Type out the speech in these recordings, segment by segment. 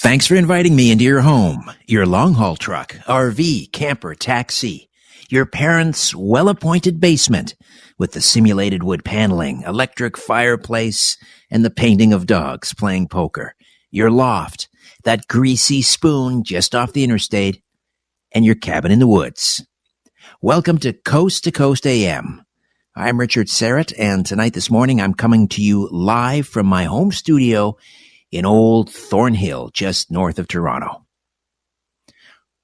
Thanks for inviting me into your home, your long-haul truck, RV, camper, taxi, your parents' well-appointed basement with the simulated wood paneling, electric fireplace, and the painting of dogs playing poker, your loft, that greasy spoon just off the interstate, and your cabin in the woods. Welcome to Coast AM. I'm Richard Serrett, and this morning, I'm coming to you live from my home studio in old Thornhill, just north of Toronto.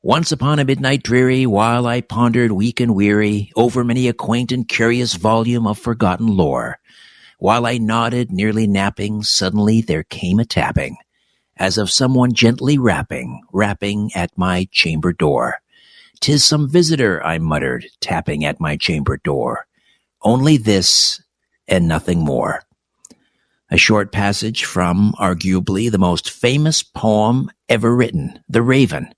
Once upon a midnight dreary, while I pondered weak and weary over many a quaint and curious volume of forgotten lore, while I nodded, nearly napping, suddenly there came a tapping, as of someone gently rapping at my chamber door. "'Tis some visitor," I muttered, tapping at my chamber door. Only this and nothing more. A short passage from, arguably, the most famous poem ever written, The Raven,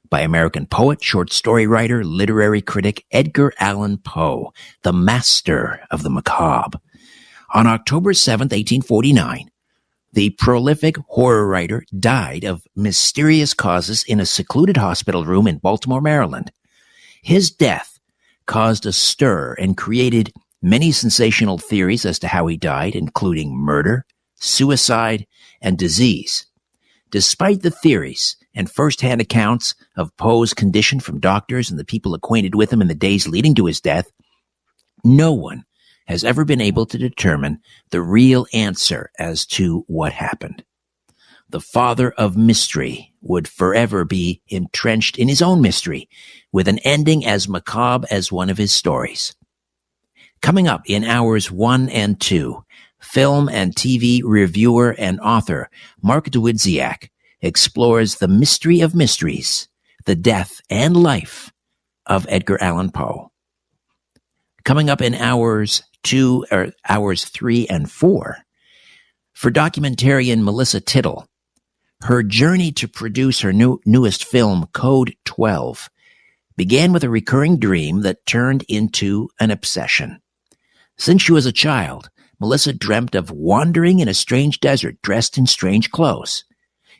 by American poet, short story writer, literary critic Edgar Allan Poe, the master of the macabre. On October 7th, 1849, the prolific horror writer died of mysterious causes in a secluded hospital room in Baltimore, Maryland. His death caused a stir and created many sensational theories as to how he died, including murder, suicide, and disease. Despite the theories and first-hand accounts of Poe's condition from doctors and the people acquainted with him in the days leading to his death, no one has ever been able to determine the real answer as to what happened. The father of mystery would forever be entrenched in his own mystery, with an ending as macabre as one of his stories. Coming up in hours 1 and 2, film and TV reviewer and author Mark Dawidziak explores the mystery of mysteries, the death and life of Edgar Allan Poe. Coming up in hours 3 and 4, for documentarian Melissa Tittle, her journey to produce her newest film, Code 12, began with a recurring dream that turned into an obsession. Since she was a child, Melissa dreamt of wandering in a strange desert dressed in strange clothes.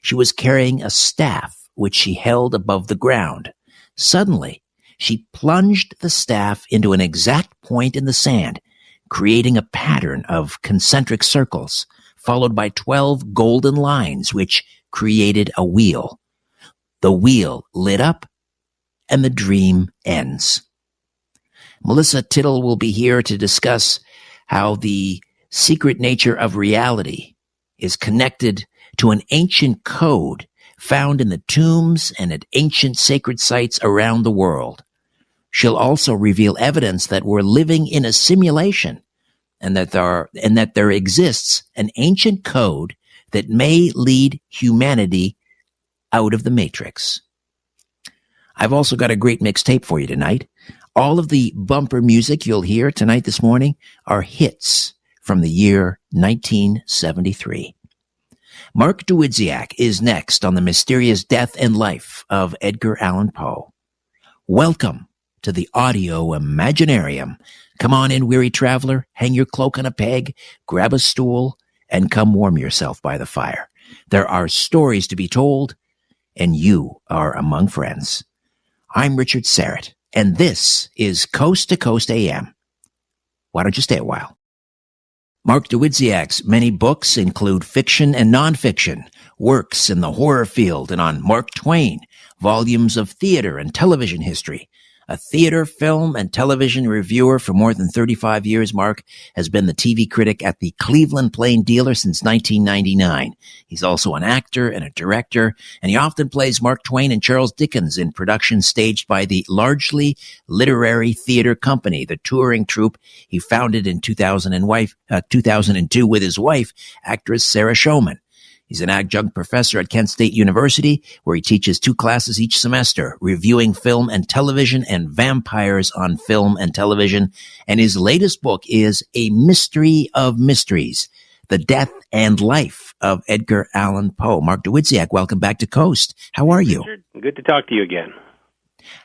She was carrying a staff, which she held above the ground. Suddenly, she plunged the staff into an exact point in the sand, creating a pattern of concentric circles, followed by 12 golden lines, which created a wheel. The wheel lit up, and the dream ends. Melissa Tittle will be here to discuss how the secret nature of reality is connected to an ancient code found in the tombs and at ancient sacred sites around the world. She'll also reveal evidence that we're living in a simulation and that there exists an ancient code that may lead humanity out of the matrix. I've also got a great mixtape for you tonight. All of the bumper music you'll hear this morning are hits from the year 1973. Mark Dawidziak is next on the mysterious death and life of Edgar Allan Poe. Welcome to the audio Imaginarium. Come on in, weary traveler, hang your cloak on a peg, grab a stool, and come warm yourself by the fire. There are stories to be told, and you are among friends. I'm Richard Serrett, and this is Coast AM. Why don't you stay a while? Mark Dawidziak's many books include fiction and nonfiction, works in the horror field and on Mark Twain, volumes of theater and television history. A theater, film, and television reviewer for more than 35 years, Mark has been the TV critic at the Cleveland Plain Dealer since 1999. He's also an actor and a director, and he often plays Mark Twain and Charles Dickens in productions staged by the largely literary theater company, the touring troupe he founded in 2002 with his wife, actress Sarah Showman. He's an adjunct professor at Kent State University, where he teaches 2 classes each semester, reviewing film and television and vampires on film and television. And his latest book is A Mystery of Mysteries, The Death and Life of Edgar Allan Poe. Mark Dawidziak, welcome back to Coast. How are you? Good to talk to you again.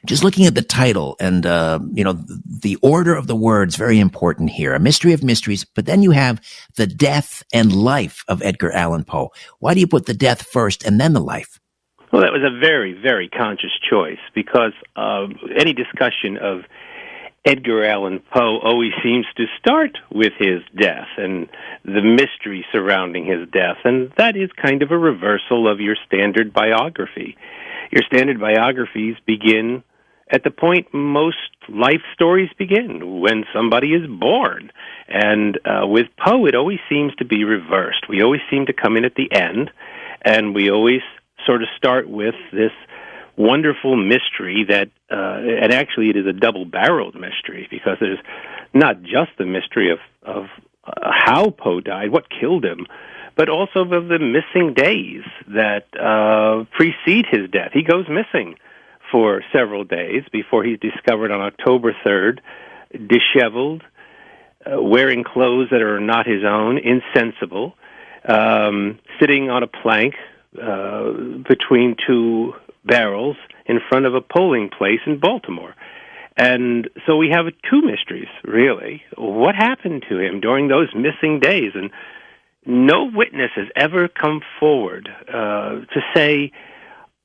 Just looking at the title and, the order of the words, very important here. A Mystery of Mysteries, but then you have the death and life of Edgar Allan Poe. Why do you put the death first and then the life? Well, that was a very, very conscious choice because any discussion of Edgar Allan Poe always seems to start with his death and the mystery surrounding his death, and that is kind of a reversal of your standard biography. Your standard biographies begin at the point most life stories begin, when somebody is born. And with Poe, it always seems to be reversed. We always seem to come in at the end, and we always sort of start with this wonderful mystery that, and actually it is a double-barreled mystery, because there's not just the mystery of how Poe died, what killed him, but also of the missing days that precede his death. He goes missing for several days before he's discovered on October 3rd, disheveled, wearing clothes that are not his own, insensible, sitting on a plank between two barrels in front of a polling place in Baltimore. And so we have two mysteries, really. What happened to him during those missing days? And no witness has ever come forward to say,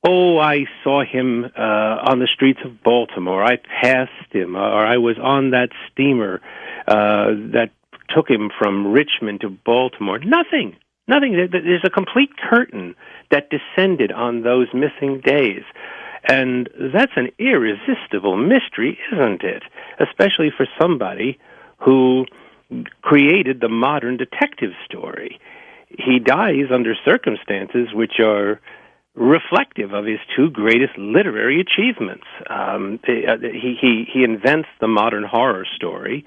oh, I saw him on the streets of Baltimore, I passed him, or I was on that steamer that took him from Richmond to Baltimore. Nothing. There's a complete curtain that descended on those missing days. And that's an irresistible mystery, isn't it? Especially for somebody who created the modern detective story. He dies under circumstances which are reflective of his two greatest literary achievements. He invents the modern horror story,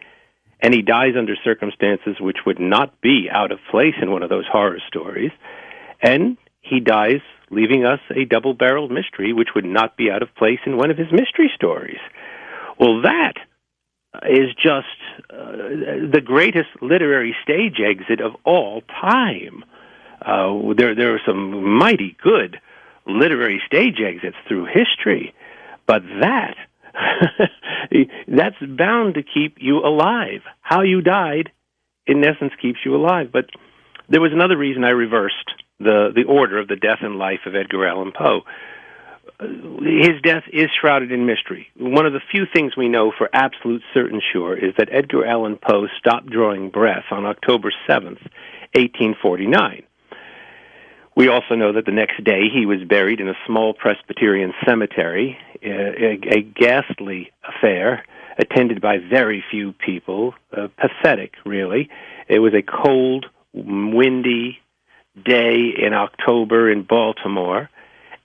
and he dies under circumstances which would not be out of place in one of those horror stories, and he dies leaving us a double-barreled mystery which would not be out of place in one of his mystery stories. Well, that is just the greatest literary stage exit of all time. There are some mighty good literary stage exits through history, but that's bound to keep you alive. How you died, in essence, keeps you alive. But there was another reason I reversed the order of the death and life of Edgar Allan Poe. His death is shrouded in mystery. One of the few things we know for absolute certain sure is that Edgar Allan Poe stopped drawing breath on October 7th, 1849. We also know that the next day he was buried in a small Presbyterian cemetery, a ghastly affair attended by very few people, pathetic, really. It was a cold, windy day in October in Baltimore.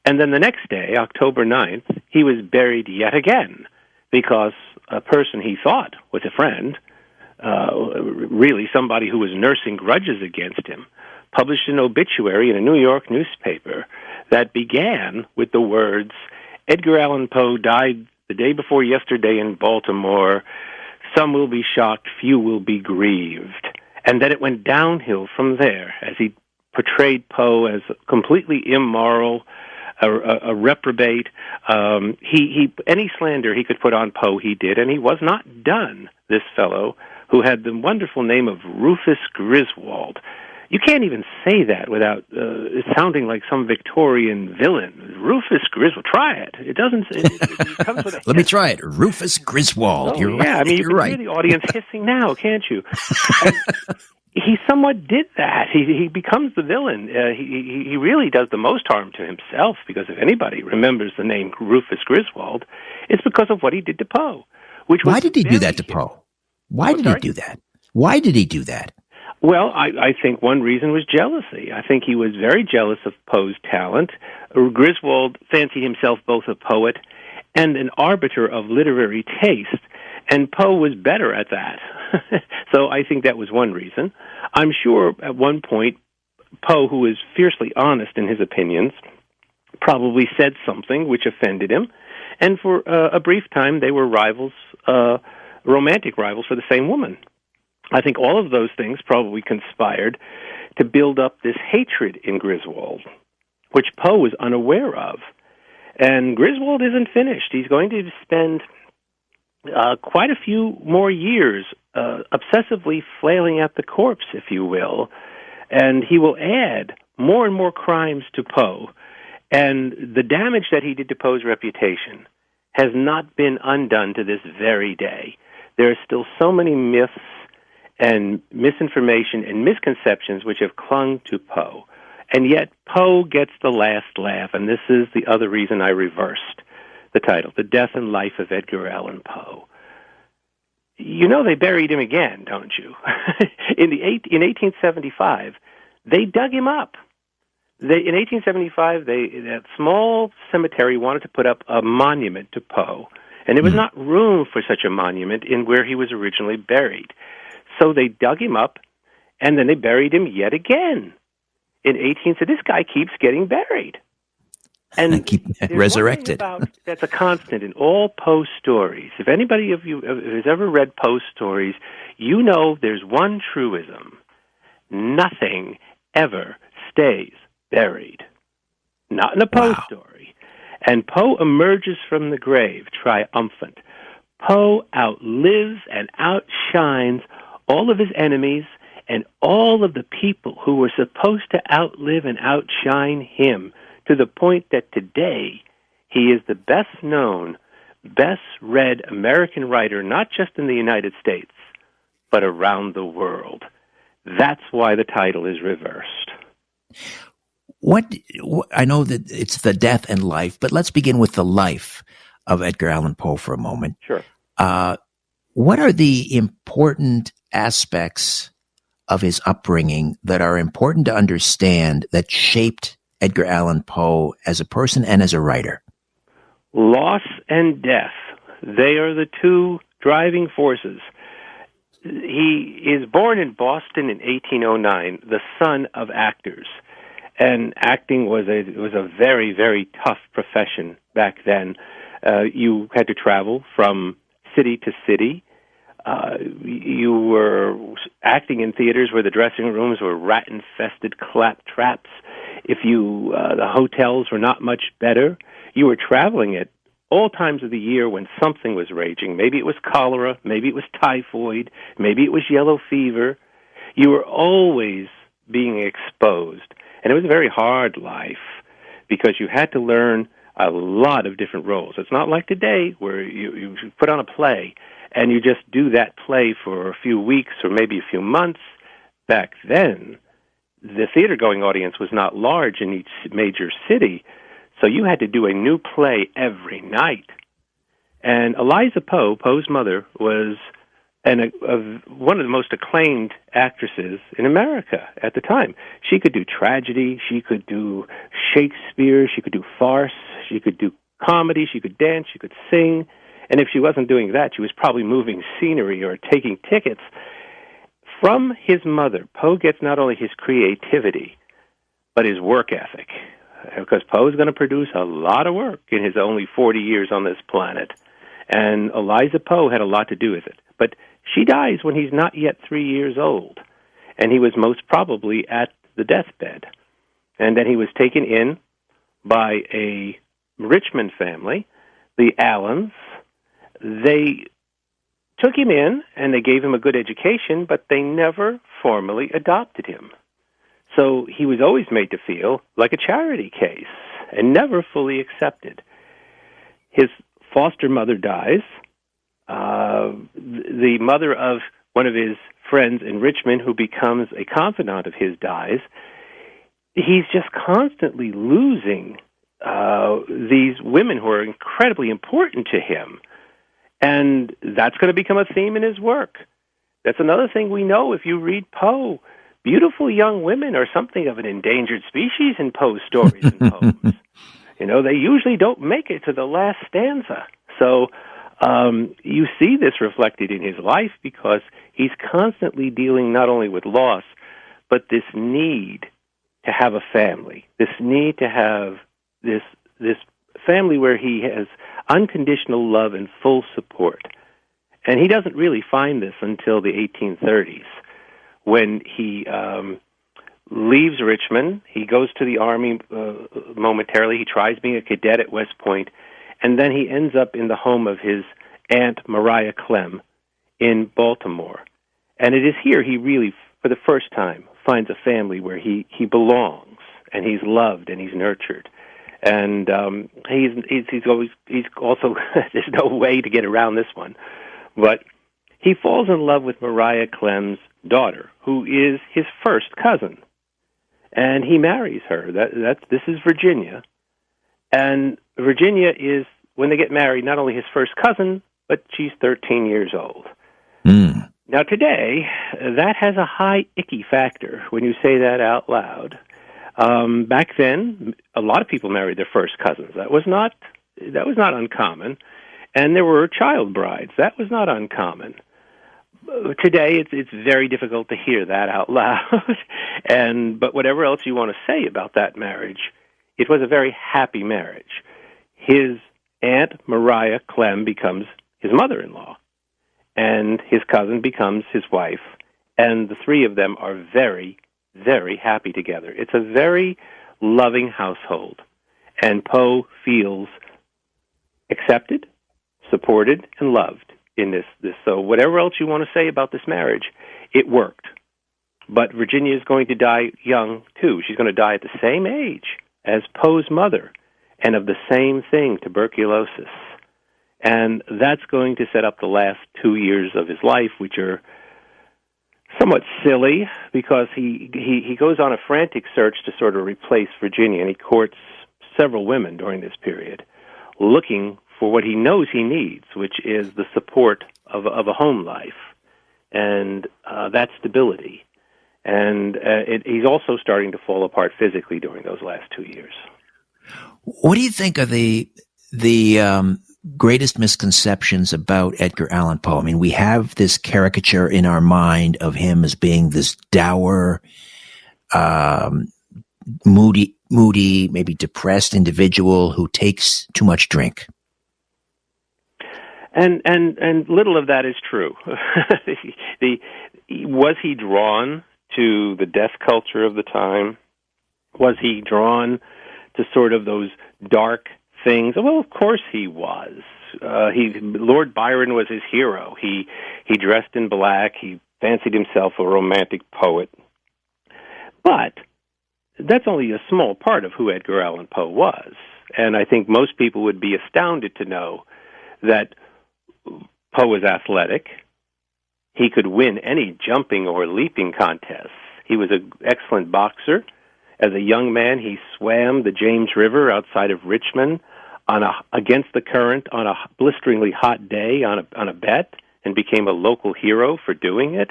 And then the next day, October 9th, he was buried yet again because a person he thought was a friend, really somebody who was nursing grudges against him, published an obituary in a New York newspaper that began with the words, Edgar Allan Poe died the day before yesterday in Baltimore. Some will be shocked, few will be grieved. And then it went downhill from there as he portrayed Poe as completely immoral, a reprobate. Any slander he could put on Poe, he did, and he was not done, this fellow, who had the wonderful name of Rufus Griswold. You can't even say that without sounding like some Victorian villain. Rufus Griswold. Try it. It doesn't. It comes with a Let me try it. Rufus Griswold. Oh, you're yeah, right. I mean, you you're can right. hear the audience hissing now, can't you? He somewhat did that. He becomes the villain. He really does the most harm to himself, because if anybody remembers the name Rufus Griswold, it's because of what he did to Poe. Why did he do that to Poe? Why did he do that? Why did he do that? Well, I think one reason was jealousy. I think he was very jealous of Poe's talent. Griswold fancied himself both a poet and an arbiter of literary taste, and Poe was better at that. So I think that was one reason. I'm sure at one point, Poe, who was fiercely honest in his opinions, probably said something which offended him, and for a brief time they were rivals, romantic rivals for the same woman. I think all of those things probably conspired to build up this hatred in Griswold, which Poe was unaware of. And Griswold isn't finished. He's going to spend quite a few more years obsessively flailing at the corpse, if you will, and he will add more and more crimes to Poe. And the damage that he did to Poe's reputation has not been undone to this very day. There are still so many myths and misinformation and misconceptions which have clung to Poe. And yet Poe gets the last laugh, and this is the other reason I reversed the title, The Death and Life of Edgar Allan Poe. You know they buried him again, don't you? In 1875, they dug him up. In 1875, that small cemetery wanted to put up a monument to Poe, and there was not room for such a monument in where he was originally buried. So they dug him up, and then they buried him yet again. In 18, so this guy keeps getting buried. And keep resurrected. That's a constant in all Poe stories. If anybody of you has ever read Poe stories, you know there's one truism. Nothing ever stays buried. Not in a Poe story. And Poe emerges from the grave triumphant. Poe outlives and outshines all of his enemies and all of the people who were supposed to outlive and outshine him, to the point that today he is the best-known, best-read American writer, not just in the United States, but around the world. That's why the title is reversed. What I know that it's the death and life, but let's begin with the life of Edgar Allan Poe for a moment. Sure. What are the important aspects of his upbringing that are important to understand that shaped Edgar Allan Poe as a person and as a writer? Loss and death. They are the two driving forces. He is born in Boston in 1809, the son of actors. And acting was a very, very tough profession back then. You had to travel from city to city. You were acting in theaters where the dressing rooms were rat-infested claptraps. If the hotels were not much better, you were traveling at all times of the year when something was raging. Maybe it was cholera, maybe it was typhoid, maybe it was yellow fever. You were always being exposed. And it was a very hard life because you had to learn a lot of different roles. It's not like today where you put on a play and you just do that play for a few weeks or maybe a few months. Back then, the theater-going audience was not large in each major city, so you had to do a new play every night. And Eliza Poe, Poe's mother, was one of the most acclaimed actresses in America at the time. She could do tragedy, she could do Shakespeare, she could do farce, she could do comedy, she could dance, she could sing. And if she wasn't doing that, she was probably moving scenery or taking tickets. From his mother, Poe gets not only his creativity, but his work ethic. Because Poe is going to produce a lot of work in his only 40 years on this planet. And Eliza Poe had a lot to do with it. But she dies when he's not yet 3 years old. And he was most probably at the deathbed. And then he was taken in by a Richmond family, the Allens. They took him in, and they gave him a good education, but they never formally adopted him. So he was always made to feel like a charity case and never fully accepted. His foster mother dies. The mother of one of his friends in Richmond, who becomes a confidant of his, dies. He's just constantly losing these women who are incredibly important to him. And that's going to become a theme in his work. That's another thing we know if you read Poe. Beautiful young women are something of an endangered species in Poe's stories and poems. They usually don't make it to the last stanza. So you see this reflected in his life because he's constantly dealing not only with loss, but this need to have a family, this need to have this family where he has unconditional love and full support. And he doesn't really find this until the 1830s, when he leaves Richmond. He goes to the Army momentarily. He tries being a cadet at West Point, and then he ends up in the home of his Aunt Maria Clem in Baltimore. And it is here he really, for the first time, finds a family where he belongs, and he's loved, and he's nurtured. And he's also there's no way to get around this one, but he falls in love with Mariah Clem's daughter, who is his first cousin, and he marries her. This is Virginia, and Virginia is, when they get married, not only his first cousin, but she's 13 years old. Mm. Now today, that has a high icky factor when you say that out loud. Back then, a lot of people married their first cousins. That was not uncommon, and there were child brides. That was not uncommon. Today, it's very difficult to hear that out loud. But whatever else you want to say about that marriage, it was a very happy marriage. His Aunt Mariah Clem becomes his mother-in-law, and his cousin becomes his wife, and the three of them are very, very happy together. It's a very loving household, and Poe feels accepted, supported, and loved in this. So whatever else you want to say about this marriage, it worked. But Virginia is going to die young, too. She's going to die at the same age as Poe's mother, and of the same thing, tuberculosis. And that's going to set up the last 2 years of his life, which are somewhat silly, because he goes on a frantic search to sort of replace Virginia, and he courts several women during this period, looking for what he knows he needs, which is the support of a home life, and that stability. And he's also starting to fall apart physically during those last 2 years. What do you think are the greatest misconceptions about Edgar Allan Poe? I mean, we have this caricature in our mind of him as being this dour, moody, maybe depressed individual who takes too much drink. And little of that is true. Was he drawn to the death culture of the time? Was he drawn to sort of those dark things? Well, of course he was. Lord Byron was his hero. He dressed in black. He fancied himself a romantic poet. But that's only a small part of who Edgar Allan Poe was. And I think most people would be astounded to know that Poe was athletic. He could win any jumping or leaping contests. He was an excellent boxer. As a young man, he swam the James River outside of Richmond against the current on a blisteringly hot day on a bet, and became a local hero for doing it.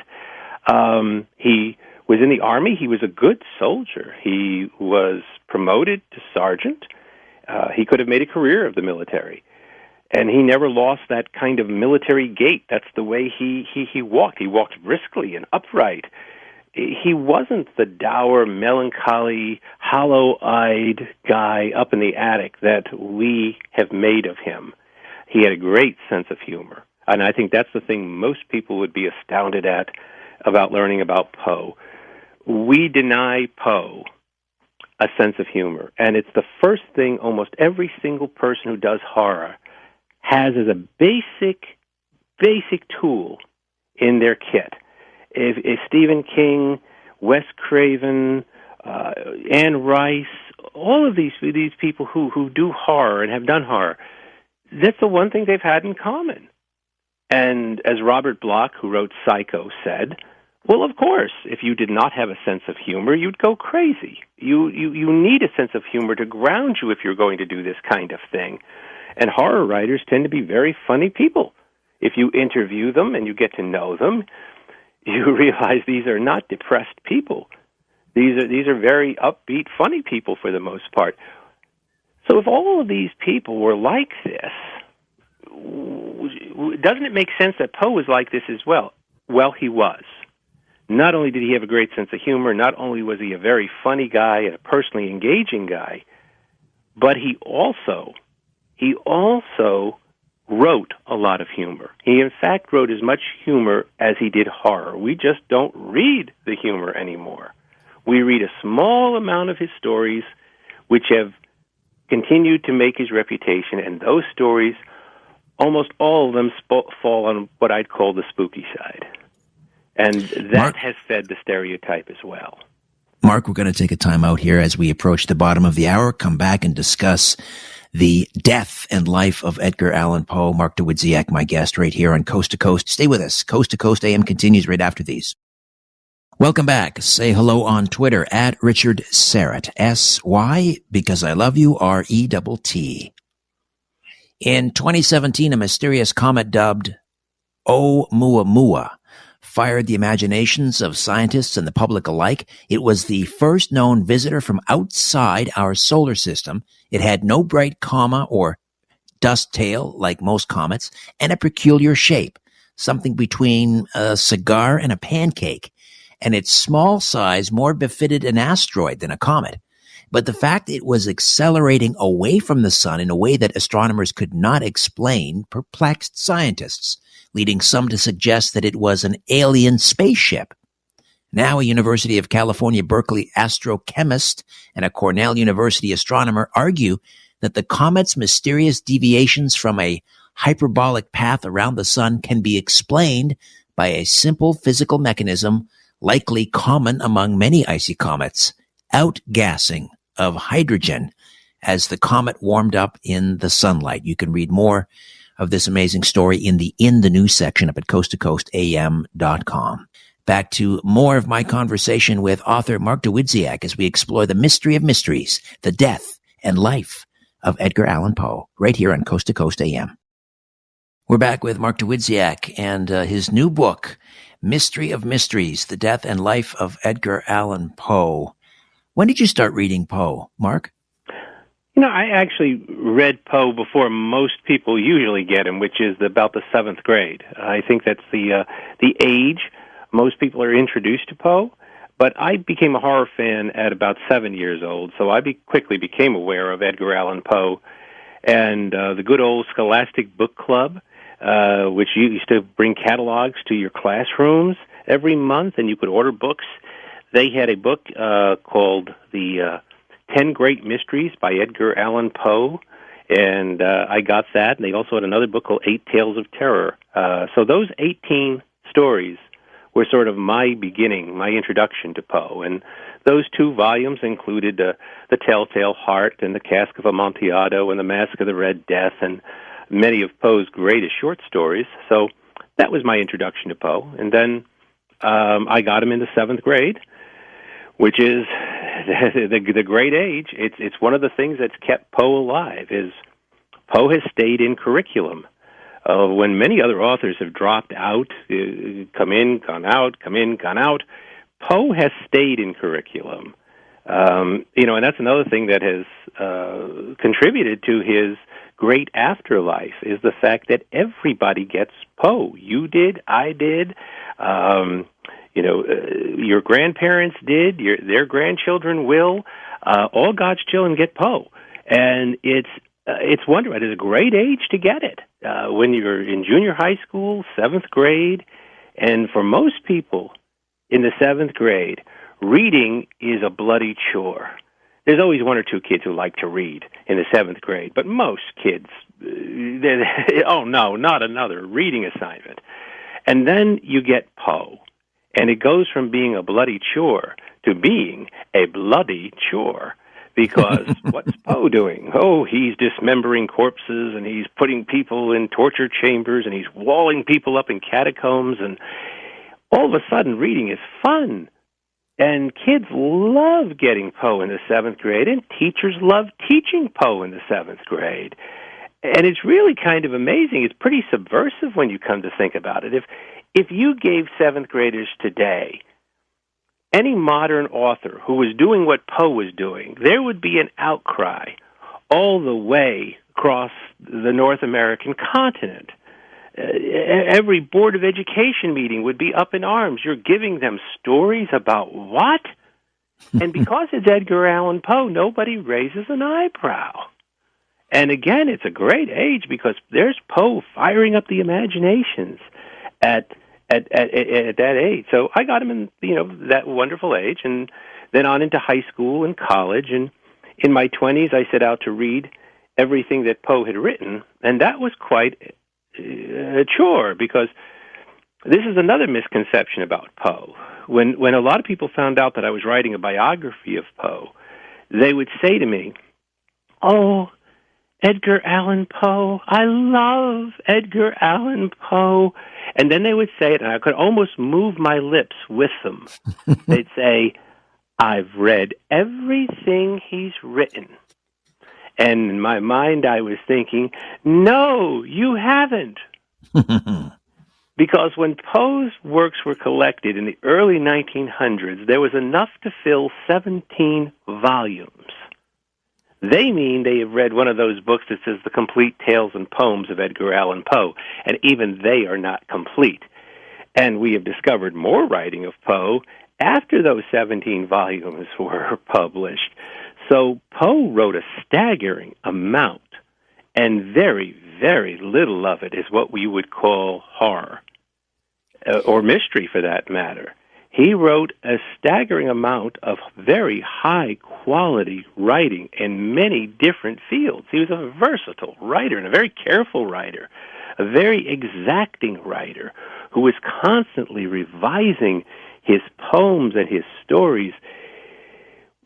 He was in the Army. He was a good soldier. He was promoted to sergeant. He could have made a career of the military. And he never lost that kind of military gait. That's the way he walked. He walked briskly and upright. He wasn't the dour, melancholy, hollow-eyed guy up in the attic that we have made of him. He had a great sense of humor. And I think that's the thing most people would be astounded at about learning about Poe. We deny Poe a sense of humor. And it's the first thing almost every single person who does horror has as a basic tool in their kit. If Stephen King, Wes Craven, Anne Rice, all of these people who do horror and have done horror, that's the one thing they've had in common. And as Robert Bloch, who wrote Psycho, said, well, of course, if you did not have a sense of humor, you'd go crazy. You need a sense of humor to ground you if you're going to do this kind of thing. And horror writers tend to be very funny people. If you interview them and you get to know them, you realize these are not depressed people. These are very upbeat, funny people for the most part. So if all of these people were like this, doesn't it make sense that Poe was like this as well? Well, he was. Not only did he have a great sense of humor, not only was he a very funny guy and a personally engaging guy, but he also wrote a lot of humor. He, in fact, wrote as much humor as he did horror. We just don't read the humor anymore. We read a small amount of his stories, which have continued to make his reputation, and those stories, almost all of them fall on what I'd call the spooky side. And that has fed the stereotype as well. Mark, we're going to take a time out here as we approach the bottom of the hour, come back and discuss the death and life of Edgar Allan Poe. Mark Dawidziak, my guest, right here on Coast to Coast. Stay with us. Coast to Coast AM continues right after these. Welcome back. Say hello on Twitter at Richard Syrett. S-Y, because I love you, R-E-T-T. In 2017, a mysterious comet dubbed Oumuamua fired the imaginations of scientists and the public alike. It was the first known visitor from outside our solar system. It had no bright comma or dust tail like most comets, and a peculiar shape, something between a cigar and a pancake, and its small size more befitted an asteroid than a comet. But the fact it was accelerating away from the sun in a way that astronomers could not explain perplexed scientists, leading some to suggest that it was an alien spaceship. Now, a University of California, Berkeley astrochemist and a Cornell University astronomer argue that the comet's mysterious deviations from a hyperbolic path around the sun can be explained by a simple physical mechanism likely common among many icy comets: outgassing of hydrogen as the comet warmed up in the sunlight. You can read more of this amazing story in the news section up at coasttocoastam.com. Back to more of my conversation with author Mark Dawidziak as we explore the mystery of mysteries, the death and life of Edgar Allan Poe, right here on Coast to Coast AM. We're back with Mark Dawidziak and his new book, Mystery of Mysteries, The Death and Life of Edgar Allan Poe. When did you start reading Poe, Mark? I actually read Poe before most people usually get him, which is about the 7th grade. I think that's the age most people are introduced to Poe. But I became a horror fan at about 7 years old, so I quickly became aware of Edgar Allan Poe and the good old Scholastic Book Club, which used to bring catalogs to your classrooms every month, and you could order books. They had a book called The 10 Great Mysteries by Edgar Allan Poe, and I got that. And they also had another book called 8 Tales of Terror. So those 18 stories were sort of my beginning, my introduction to Poe. And those 2 volumes included The Telltale Heart and The Cask of Amontillado and The Mask of the Red Death and many of Poe's greatest short stories. So that was my introduction to Poe. And then I got him in the 7th grade, which is the great age. It's one of the things that's kept Poe alive. Is Poe has stayed in curriculum when many other authors have dropped out, come in, gone out, come in, gone out. Poe has stayed in curriculum, and that's another thing that has contributed to his great afterlife is the fact that everybody gets Poe. You did, I did. Your grandparents did, their grandchildren will. All God's children get Poe. And it's wonderful. It's a great age to get it. When you're in junior high school, 7th grade, and for most people in the 7th grade, reading is a bloody chore. There's always 1 or 2 kids who like to read in the 7th grade, but most kids, oh no, not another reading assignment. And then you get Poe. And it goes from being a bloody chore to being a bloody chore. Because what's Poe doing? Oh, he's dismembering corpses, and he's putting people in torture chambers, and he's walling people up in catacombs, and all of a sudden reading is fun. And kids love getting Poe in the 7th grade, and teachers love teaching Poe in the 7th grade. And it's really kind of amazing. It's pretty subversive when you come to think about it. If you gave 7th graders today any modern author who was doing what Poe was doing, there would be an outcry all the way across the North American continent. Every Board of Education meeting would be up in arms. You're giving them stories about what? And because it's Edgar Allan Poe, nobody raises an eyebrow. And again, it's a great age because there's Poe firing up the imaginations at that age. So I got him in, that wonderful age, and then on into high school and college. And in my 20s, I set out to read everything that Poe had written, and that was quite a chore because this is another misconception about Poe. when a lot of people found out that I was writing a biography of Poe, they would say to me, "Oh, Edgar Allan Poe, I love Edgar Allan Poe." And then they would say it, and I could almost move my lips with them. They'd say, "I've read everything he's written." And in my mind, I was thinking, "No, you haven't." Because when Poe's works were collected in the early 1900s, there was enough to fill 17 volumes. They mean they have read one of those books that says The Complete Tales and Poems of Edgar Allan Poe, and even they are not complete. And we have discovered more writing of Poe after those 17 volumes were published. So Poe wrote a staggering amount, and very, very little of it is what we would call horror, or mystery for that matter. He wrote a staggering amount of very high-quality writing in many different fields. He was a versatile writer and a very careful writer, a very exacting writer who was constantly revising his poems and his stories.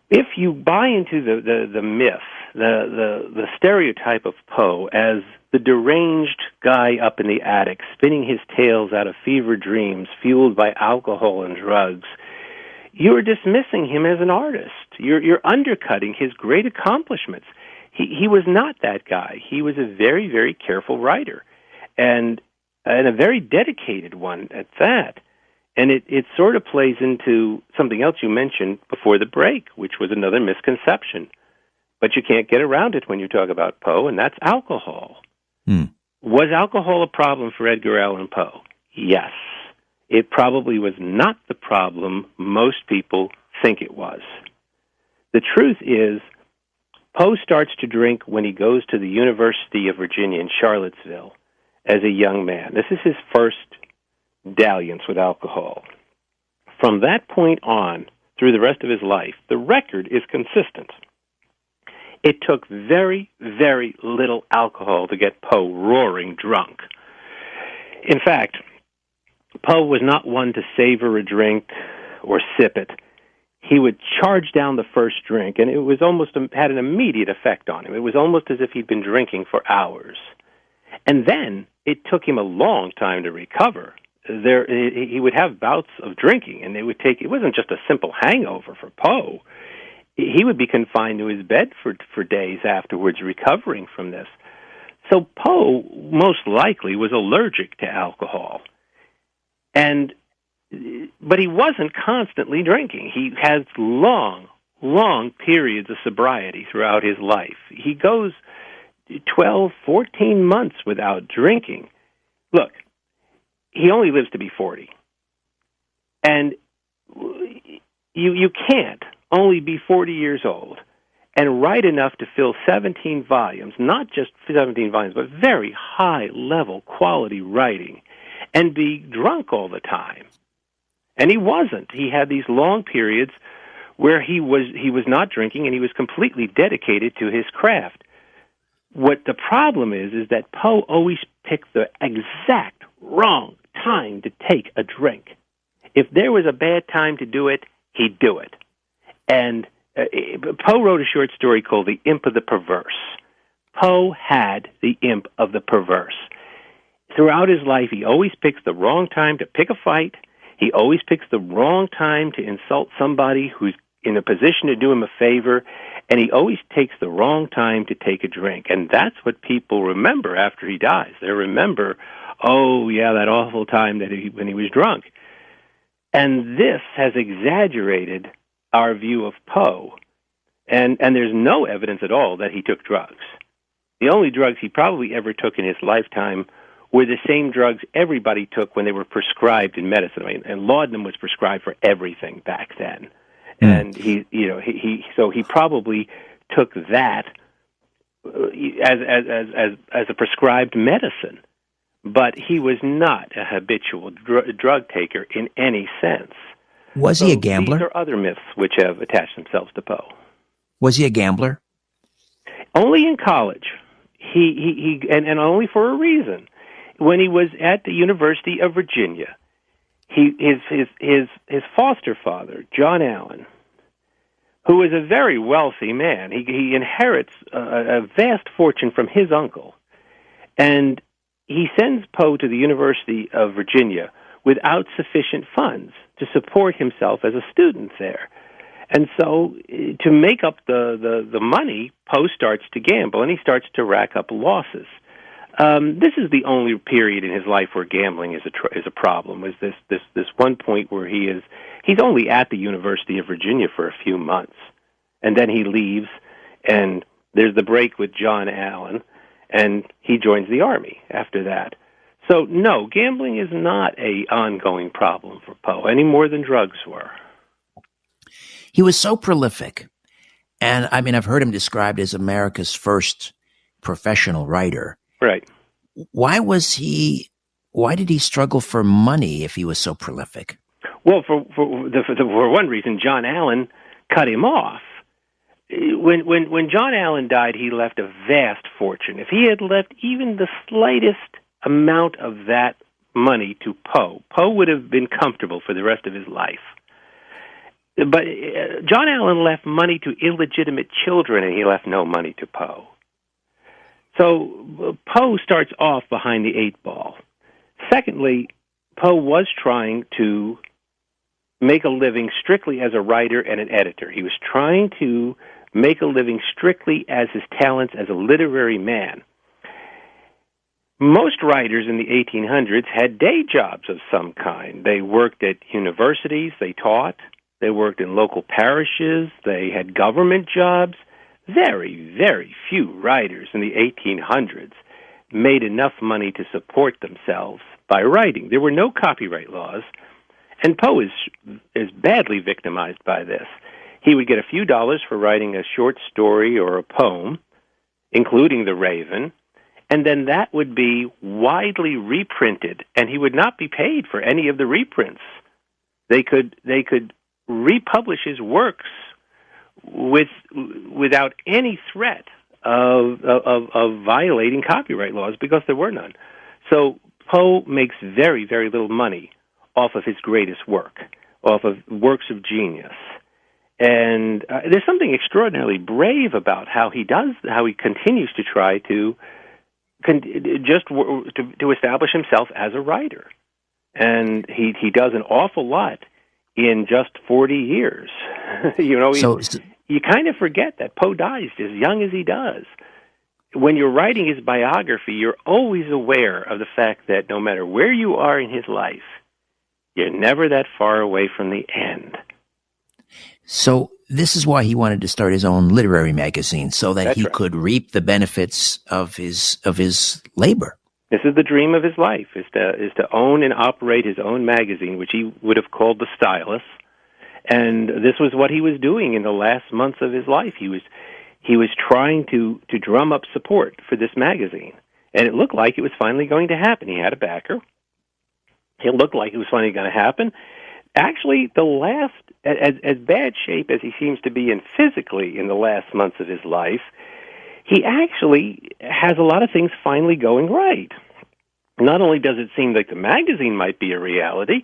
If you buy into the myth, the stereotype of Poe as the deranged guy up in the attic, spinning his tales out of fever dreams fueled by alcohol and drugs, you're dismissing him as an artist. You're undercutting his great accomplishments. He was not that guy. He was a very, very careful writer, and a very dedicated one at that. And it sort of plays into something else you mentioned before the break, which was another misconception. But you can't get around it when you talk about Poe, and that's alcohol. Was alcohol a problem for Edgar Allan Poe? Yes. It probably was not the problem most people think it was. The truth is, Poe starts to drink when he goes to the University of Virginia in Charlottesville as a young man. This is his first dalliance with alcohol. From that point on, through the rest of his life, the record is consistent. It took very, very little alcohol to get Poe roaring drunk. In fact, Poe was not one to savor a drink or sip it. He would charge down the first drink, and it was almost had an immediate effect on him. It was almost as if he'd been drinking for hours. And then it took him a long time to recover. He would have bouts of drinking, and it wasn't just a simple hangover for Poe. He would be confined to his bed for days afterwards, recovering from this. So Poe most likely was allergic to alcohol, but he wasn't constantly drinking. He has long periods of sobriety throughout his life. He goes 12, 14 months without drinking. Look, he only lives to be 40, and you can't only be 40 years old and write enough to fill 17 volumes, not just 17 volumes, but very high-level quality writing, and be drunk all the time. And he wasn't. He had these long periods where he was not drinking, and he was completely dedicated to his craft. What the problem is that Poe always picked the exact wrong time to take a drink. If there was a bad time to do it, he'd do it. And Poe wrote a short story called The Imp of the Perverse. Poe had the imp of the perverse. Throughout his life, he always picks the wrong time to pick a fight. He always picks the wrong time to insult somebody who's in a position to do him a favor. And he always takes the wrong time to take a drink. And that's what people remember after he dies. They remember, oh, yeah, that awful time when he was drunk. And this has exaggerated our view of Poe, and there's no evidence at all that he took drugs. The only drugs he probably ever took in his lifetime were the same drugs everybody took when they were prescribed in medicine. And laudanum was prescribed for everything back then, and he probably took that as a prescribed medicine, but he was not a habitual drug taker in any sense. Was he a gambler? These are other myths which have attached themselves to Poe. Was he a gambler? Only in college. And only for a reason. When he was at the University of Virginia, his foster father, John Allen, who is a very wealthy man. He inherits a vast fortune from his uncle, and he sends Poe to the University of Virginia without sufficient funds to support himself as a student there. And so, to make up the money, Poe starts to gamble, and he starts to rack up losses. This is the only period in his life where gambling is a problem. Is this one point where he's only at the University of Virginia for a few months, and then he leaves, and there's the break with John Allen, and he joins the Army after that. So no, gambling is not an ongoing problem for Poe any more than drugs were. He was so prolific, and I mean, I've heard him described as America's first professional writer. Right. Why did he struggle for money if he was so prolific? Well, for one reason, John Allen cut him off. When John Allen died, he left a vast fortune. If he had left even the slightest amount of that money to Poe, Poe would have been comfortable for the rest of his life. But John Allen left money to illegitimate children, and he left no money to Poe. So Poe starts off behind the eight ball. Secondly, Poe was trying to make a living strictly as a writer and an editor. He was trying to make a living strictly as his talents as a literary man. Most writers in the 1800s had day jobs of some kind. They worked at universities, they taught, they worked in local parishes, they had government jobs. Very, very few writers in the 1800s made enough money to support themselves by writing. There were no copyright laws, and Poe is badly victimized by this. He would get a few dollars for writing a short story or a poem, including The Raven, and then that would be widely reprinted, and he would not be paid for any of the reprints. They could republish his works without any threat of violating copyright laws because there were none. So Poe makes very, very little money off of his greatest work, off of works of genius. And there's something extraordinarily brave about how he continues to try to establish himself as a writer. And he does an awful lot in just 40 years. You kind of forget that Poe dies as young as he does. When you're writing his biography, you're always aware of the fact that no matter where you are in his life, you're never that far away from the end. So this is why he wanted to start his own literary magazine, so that he could reap the benefits of his labor. This is the dream of his life, is to own and operate his own magazine, which he would have called The Stylus. And this was what he was doing in the last months of his life. He was trying to drum up support for this magazine. And it looked like it was finally going to happen. He had a backer. It looked like it was finally going to happen. Actually, as bad shape as he seems to be in physically in the last months of his life, he actually has a lot of things finally going right. Not only does it seem like the magazine might be a reality,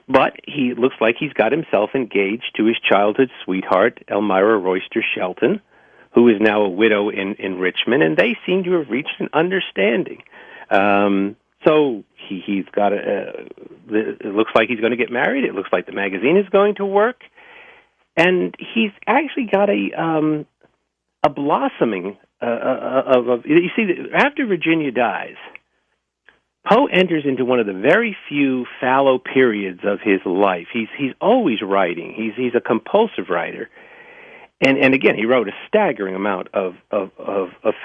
but he looks like he's got himself engaged to his childhood sweetheart, Elmira Royster Shelton, who is now a widow in Richmond, and they seem to have reached an understanding. So he's got it looks like he's going to get married. It looks like the magazine is going to work, and he's actually got a blossoming of. You see, after Virginia dies, Poe enters into one of the very few fallow periods of his life. He's always writing. He's a compulsive writer, and again, he wrote a staggering amount of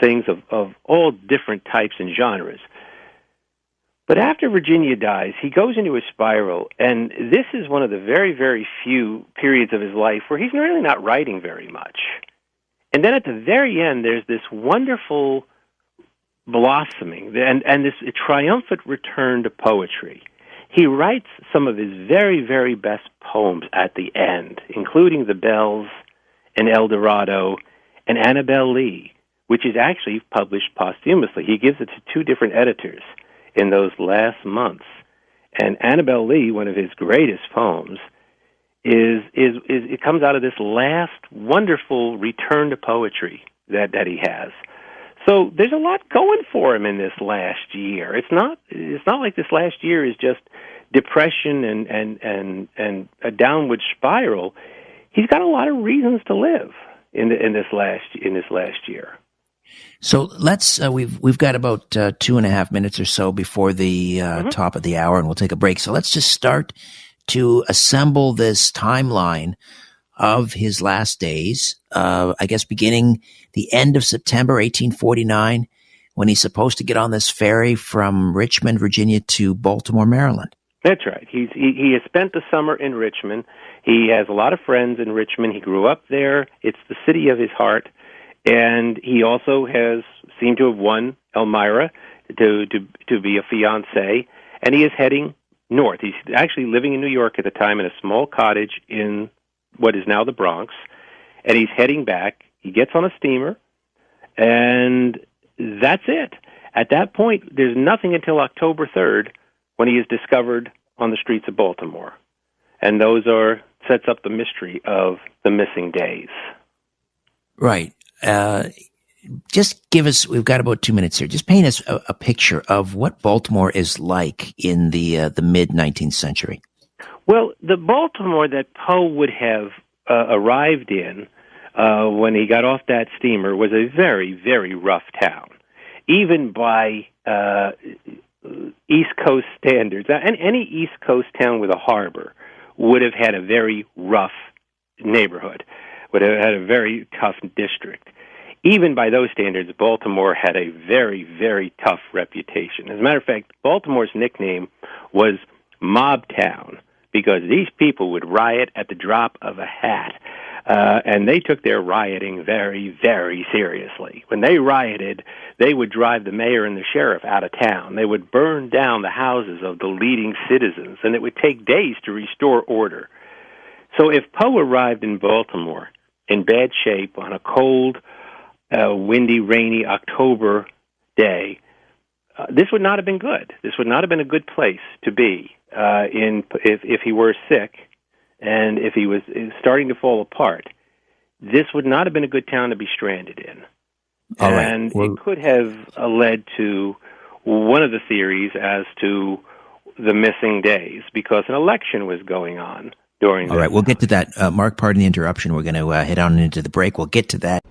things of all different types and genres. But after Virginia dies, he goes into a spiral, and this is one of the very, very few periods of his life where he's really not writing very much. And then at the very end, there's this wonderful blossoming and this triumphant return to poetry. He writes some of his very, very best poems at the end, including The Bells and El Dorado and Annabel Lee, which is actually published posthumously. He gives it to two different editors in those last months. And Annabelle Lee, one of his greatest poems, is it comes out of this last wonderful return to poetry that he has. So there's a lot going for him in this last year. It's not like this last year is just depression and a downward spiral. He's got a lot of reasons to live in this last year. So let's we've got about 2.5 minutes or so before the top of the hour, and we'll take a break. So let's just start to assemble this timeline of his last days. I guess beginning the end of September 1849, when he's supposed to get on this ferry from Richmond, Virginia, to Baltimore, Maryland. That's right. He has spent the summer in Richmond. He has a lot of friends in Richmond. He grew up there. It's the city of his heart. And he also has seemed to have won Elmira to be a fiancé, and he is heading north. He's actually living in New York at the time in a small cottage in what is now the Bronx, and he's heading back. He gets on a steamer, and that's it. At that point, there's nothing until October 3rd when he is discovered on the streets of Baltimore, and those sets up the mystery of the missing days. Right. Just give us, we've got about 2 minutes here. Just paint us a picture of what Baltimore is like in the mid-19th century. Well, the Baltimore that Poe would have arrived in when he got off that steamer was a very, very rough town, even by East Coast standards. Any East Coast town with a harbor would have had a very rough neighborhood, would have had a very tough district. Even by those standards, Baltimore had a very, very tough reputation. As a matter of fact, Baltimore's nickname was Mob Town because these people would riot at the drop of a hat. And they took their rioting very, very seriously. When they rioted, they would drive the mayor and the sheriff out of town. They would burn down the houses of the leading citizens, and it would take days to restore order. So if Poe arrived in Baltimore in bad shape on a cold, windy, rainy October day, this would not have been good. This would not have been a good place to be if he were sick and if he was starting to fall apart. This would not have been a good town to be stranded in. All right. And it could have led to one of the theories as to the missing days because an election was going on during. All right, we'll get to that. Mark, pardon the interruption. We're going to head on into the break. We'll get to that.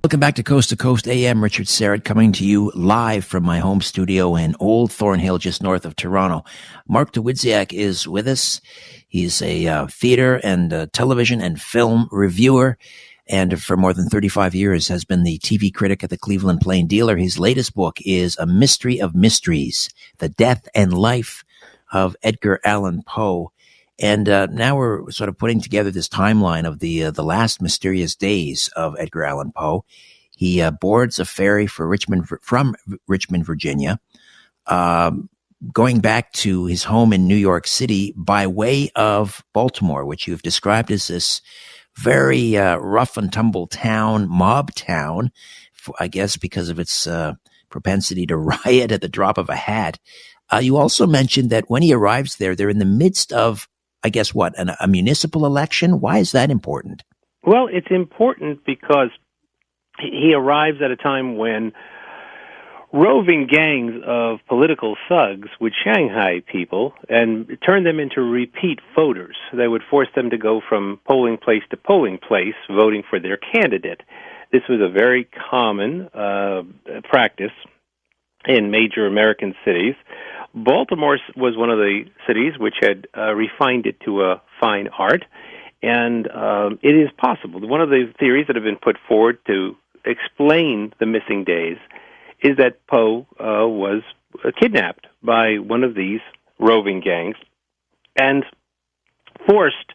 Welcome back to Coast AM. Richard Syrett coming to you live from my home studio in Old Thornhill, just north of Toronto. Mark Dawidziak is with us. He's a theater and television and film reviewer, and for more than 35 years has been the TV critic at the Cleveland Plain Dealer. His latest book is A Mystery of Mysteries, The Death and Life of Edgar Allan Poe. And now we're sort of putting together this timeline of the last mysterious days of Edgar Allan Poe. He boards a ferry from Richmond, Virginia, going back to his home in New York City by way of Baltimore, which you've described as this very rough and tumble town, mob town, I guess because of its propensity to riot at the drop of a hat. You also mentioned that when he arrives there, they're in the midst of, I guess, a municipal election? Why is that important? Well, it's important because he arrives at a time when roving gangs of political thugs would Shanghai people and turn them into repeat voters. They would force them to go from polling place to polling place, voting for their candidate. This was a very common practice in major American cities. Baltimore was one of the cities which had refined it to a fine art, and it is possible. One of the theories that have been put forward to explain the missing days is that Poe was kidnapped by one of these roving gangs and forced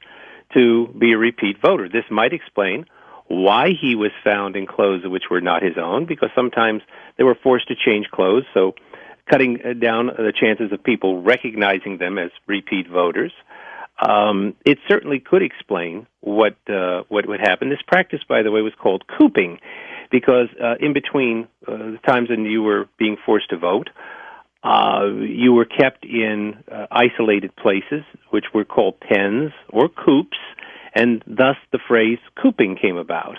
to be a repeat voter. This might explain why he was found in clothes which were not his own, because sometimes they were forced to change clothes, so cutting down the chances of people recognizing them as repeat voters. It certainly could explain what would happen. This practice, by the way, was called cooping, because in between the times when you were being forced to vote, you were kept in isolated places, which were called pens or coops, and thus the phrase cooping came about.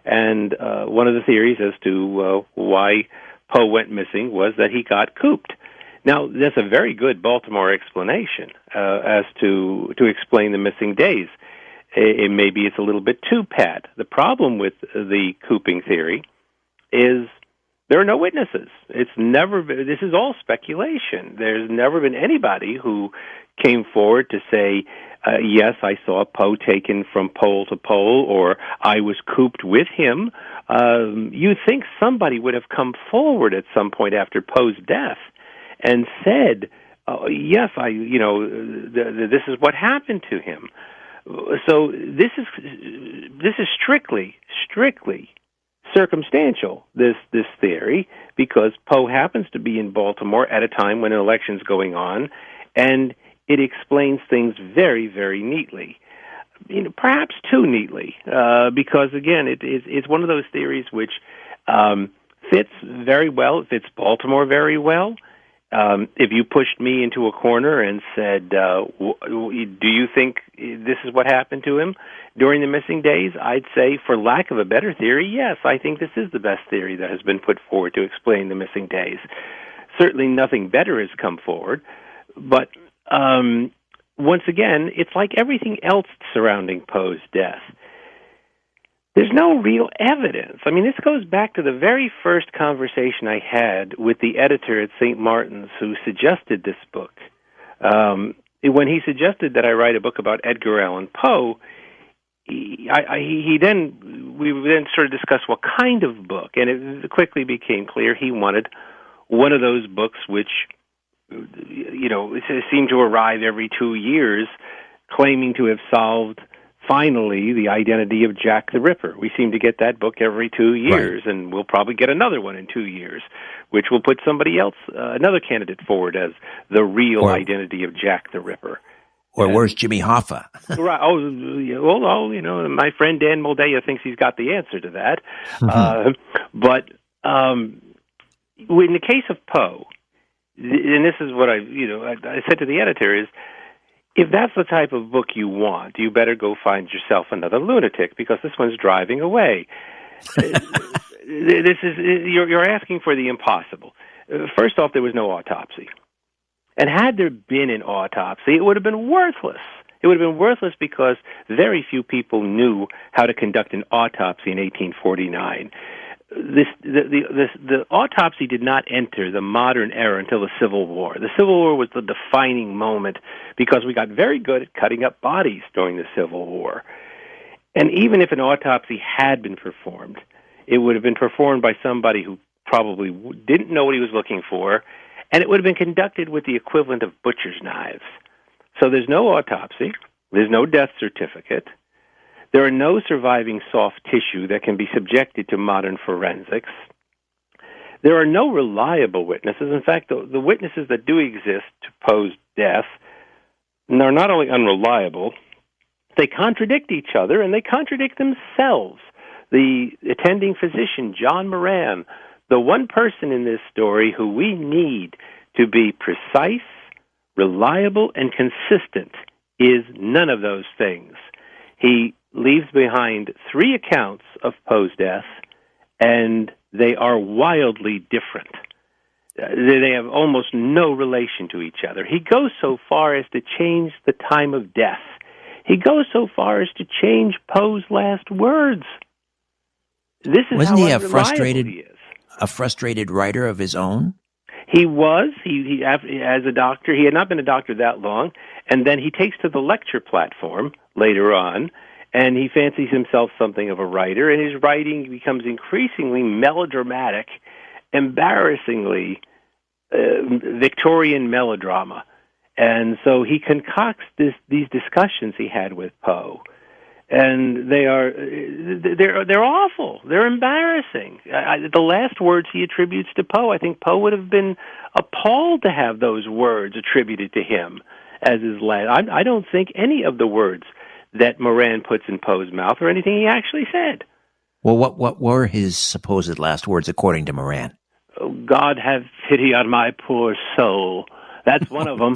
And one of the theories as to why Poe went missing was that he got cooped. Now, that's a very good Baltimore explanation as to explain the missing days. Maybe it's a little bit too pat. The problem with the cooping theory is there are no witnesses. This is all speculation. There's never been anybody who came forward to say, yes, I saw Poe taken from pole to pole, or I was cooped with him. You'd think somebody would have come forward at some point after Poe's death and said, yes, this is what happened to him. So this is strictly circumstantial, this theory, because Poe happens to be in Baltimore at a time when an election's going on, and it explains things very, very neatly. Perhaps too neatly, because again, it's one of those theories which fits very well. It fits Baltimore very well. If you pushed me into a corner and said, do you think this is what happened to him during the missing days, I'd say, for lack of a better theory, yes, I think this is the best theory that has been put forward to explain the missing days. Certainly nothing better has come forward, but once again, it's like everything else surrounding Poe's death. There's no real evidence. I mean, this goes back to the very first conversation I had with the editor at St. Martin's who suggested this book. When he suggested that I write a book about Edgar Allan Poe, we then sort of discussed what kind of book, and it quickly became clear he wanted one of those books which, seemed to arrive every 2 years, claiming to have solved finally the identity of Jack the Ripper. We seem to get that book every 2 years, right. And we'll probably get another one in 2 years, which will put somebody else, another candidate forward as the real identity of Jack the Ripper. Or where's Jimmy Hoffa? Right. My friend Dan Moldea thinks he's got the answer to that. Mm-hmm. But in the case of Poe, and this is what I said to the editor is, if that's the type of book you want, you better go find yourself another lunatic, because this one's driving away. You're asking for the impossible. First off, there was no autopsy. And had there been an autopsy, it would have been worthless. It would have been worthless because very few people knew how to conduct an autopsy in 1849. The autopsy did not enter the modern era until the Civil War. The Civil War was the defining moment because we got very good at cutting up bodies during the Civil War. And even if an autopsy had been performed, it would have been performed by somebody who probably didn't know what he was looking for, and it would have been conducted with the equivalent of butcher's knives. So there's no autopsy, there's no death certificate, there are no surviving soft tissue that can be subjected to modern forensics. There are no reliable witnesses. In fact, the witnesses that do exist to Poe's death are not only unreliable, they contradict each other, and they contradict themselves. The attending physician, John Moran, the one person in this story who we need to be precise, reliable, and consistent, is none of those things. He leaves behind 3 accounts of Poe's death, and they are wildly different. They have almost no relation to each other. He goes so far as to change the time of death. He goes so far as to change Poe's last words. This is Wasn't how he unreliable he is. A frustrated writer of his own? He was. He as a doctor, he had not been a doctor that long, and then he takes to the lecture platform later on, and he fancies himself something of a writer, and his writing becomes increasingly melodramatic, embarrassingly Victorian melodrama. And so he concocts these discussions he had with Poe, and they're awful. They're embarrassing. The last words he attributes to Poe, I think Poe would have been appalled to have those words attributed to him as his last. I don't think any of the words that Moran puts in Poe's mouth or anything he actually said. Well, what were his supposed last words according to Moran? Oh, God have pity on my poor soul. That's one of them.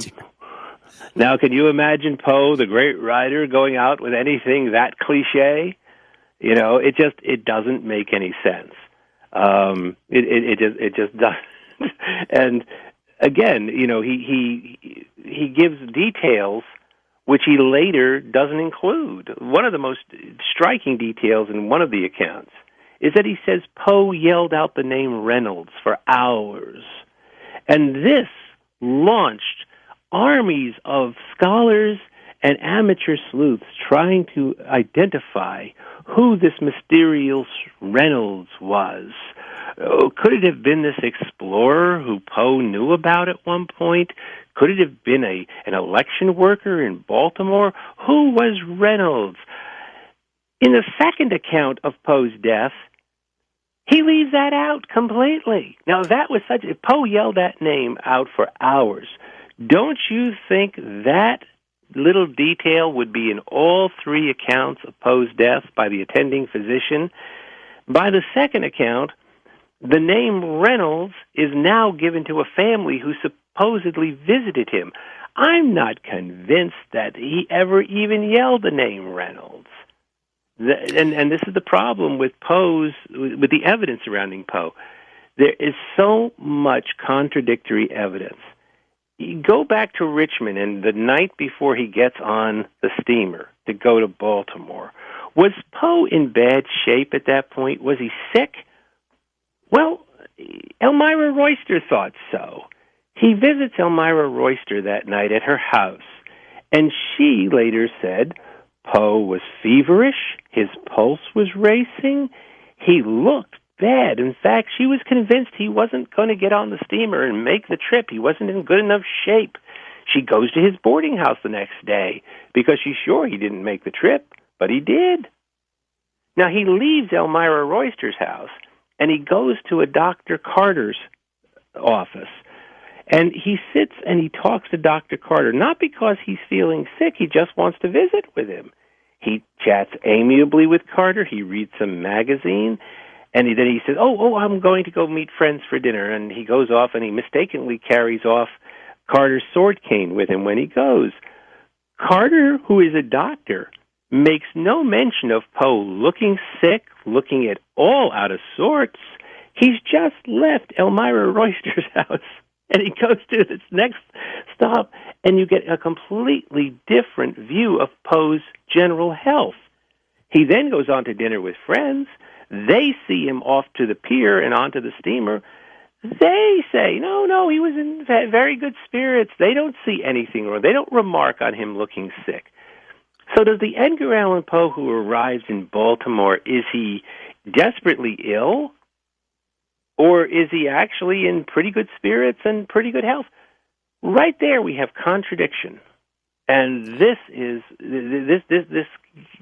Now, can you imagine Poe, the great writer, going out with anything that cliche? You know, it doesn't make any sense. It just doesn't. And again, you know, he gives details which he later doesn't include. One of the most striking details in one of the accounts is that he says Poe yelled out the name Reynolds for hours. And this launched armies of scholars and amateur sleuths trying to identify who this mysterious Reynolds was. Could it have been this explorer who Poe knew about at one point? Could it have been an election worker in Baltimore? Who was Reynolds? In the second account of Poe's death, he leaves that out completely. Now, that was if Poe yelled that name out for hours, don't you think that little detail would be in all three accounts of Poe's death by the attending physician? By the second account, the name Reynolds is now given to a family who supposedly visited him. I'm not convinced that he ever even yelled the name Reynolds. And this is the problem with with the evidence surrounding Poe. There is so much contradictory evidence. You go back to Richmond, and the night before he gets on the steamer to go to Baltimore, was Poe in bad shape at that point? Was he sick? Well, Elmira Royster thought so. He visits Elmira Royster that night at her house, and she later said Poe was feverish, his pulse was racing, he looked bad. In fact, she was convinced he wasn't going to get on the steamer and make the trip. He wasn't in good enough shape. She goes to his boarding house the next day because she's sure he didn't make the trip, but he did. Now, he leaves Elmira Royster's house, and he goes to a Dr. Carter's office. And he sits and he talks to Dr. Carter, not because he's feeling sick, he just wants to visit with him. He chats amiably with Carter, he reads some magazine, and then he says, oh, I'm going to go meet friends for dinner. And he goes off and he mistakenly carries off Carter's sword cane with him when he goes. Carter, who is a doctor, makes no mention of Poe looking sick, looking at all out of sorts. He's just left Elmira Royster's house, and he goes to this next stop, and you get a completely different view of Poe's general health. He then goes on to dinner with friends. They see him off to the pier and onto the steamer. They say, no, he was in very good spirits. They don't see anything wrong. They don't remark on him looking sick. So does the Edgar Allan Poe who arrives in Baltimore, is he desperately ill? Or is he actually in pretty good spirits and pretty good health? Right there we have contradiction. And this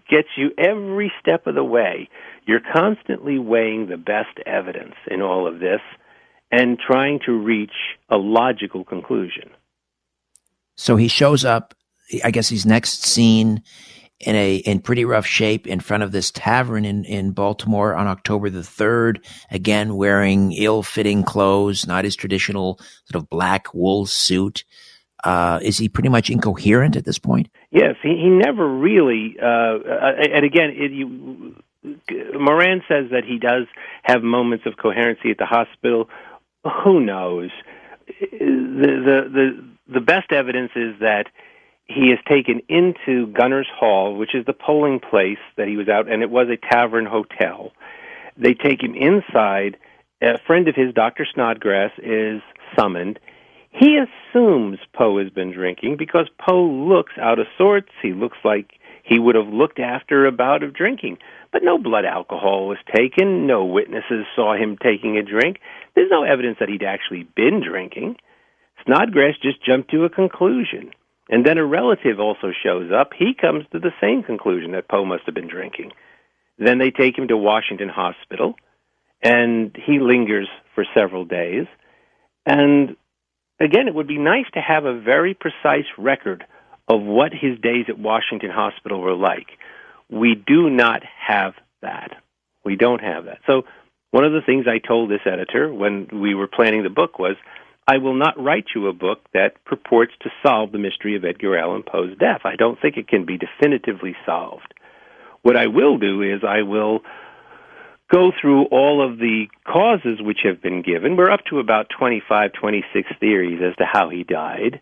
gets you every step of the way. You're constantly weighing the best evidence in all of this and trying to reach a logical conclusion. So he shows up, I guess he's next seen in pretty rough shape in front of this tavern in Baltimore on October the 3rd, again wearing ill-fitting clothes, not his traditional sort of black wool suit. Is he pretty much incoherent at this point? Yes, he never really, and again, Moran says that he does have moments of coherency at the hospital. Who knows? The best evidence is that he is taken into Gunner's Hall, which is the polling place that he was out, and it was a tavern hotel. They take him inside. A friend of his, Dr. Snodgrass, is summoned. He assumes Poe has been drinking because Poe looks out of sorts. He looks like he would have looked after a bout of drinking. But no blood alcohol was taken. No witnesses saw him taking a drink. There's no evidence that he'd actually been drinking. Snodgrass just jumped to a conclusion. And then a relative also shows up. He comes to the same conclusion that Poe must have been drinking. Then they take him to Washington Hospital, and he lingers for several days. And again, it would be nice to have a very precise record of what his days at Washington Hospital were like. We do not have that. We don't have that. So one of the things I told this editor when we were planning the book was, I will not write you a book that purports to solve the mystery of Edgar Allan Poe's death. I don't think it can be definitively solved. What I will do is I will go through all of the causes which have been given. We're up to about 25, 26 theories as to how he died.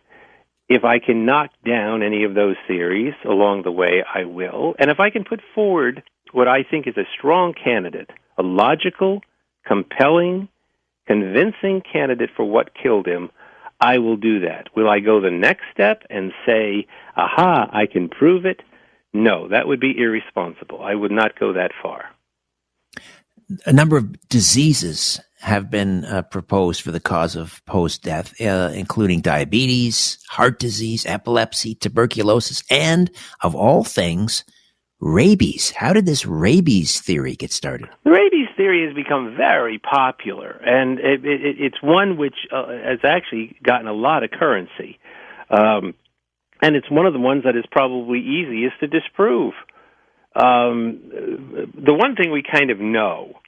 If I can knock down any of those theories along the way, I will. And if I can put forward what I think is a strong candidate, a logical, compelling, convincing candidate for what killed him, I will do that. Will I go the next step and say, aha, I can prove it? No, that would be irresponsible. I would not go that far. A number of diseases have been proposed for the cause of Poe's death, including diabetes, heart disease, epilepsy, tuberculosis, and, of all things, rabies. How did this rabies theory get started? The rabies theory has become very popular, and it's one which has actually gotten a lot of currency. And it's one of the ones that is probably easiest to disprove. The one thing we kind of know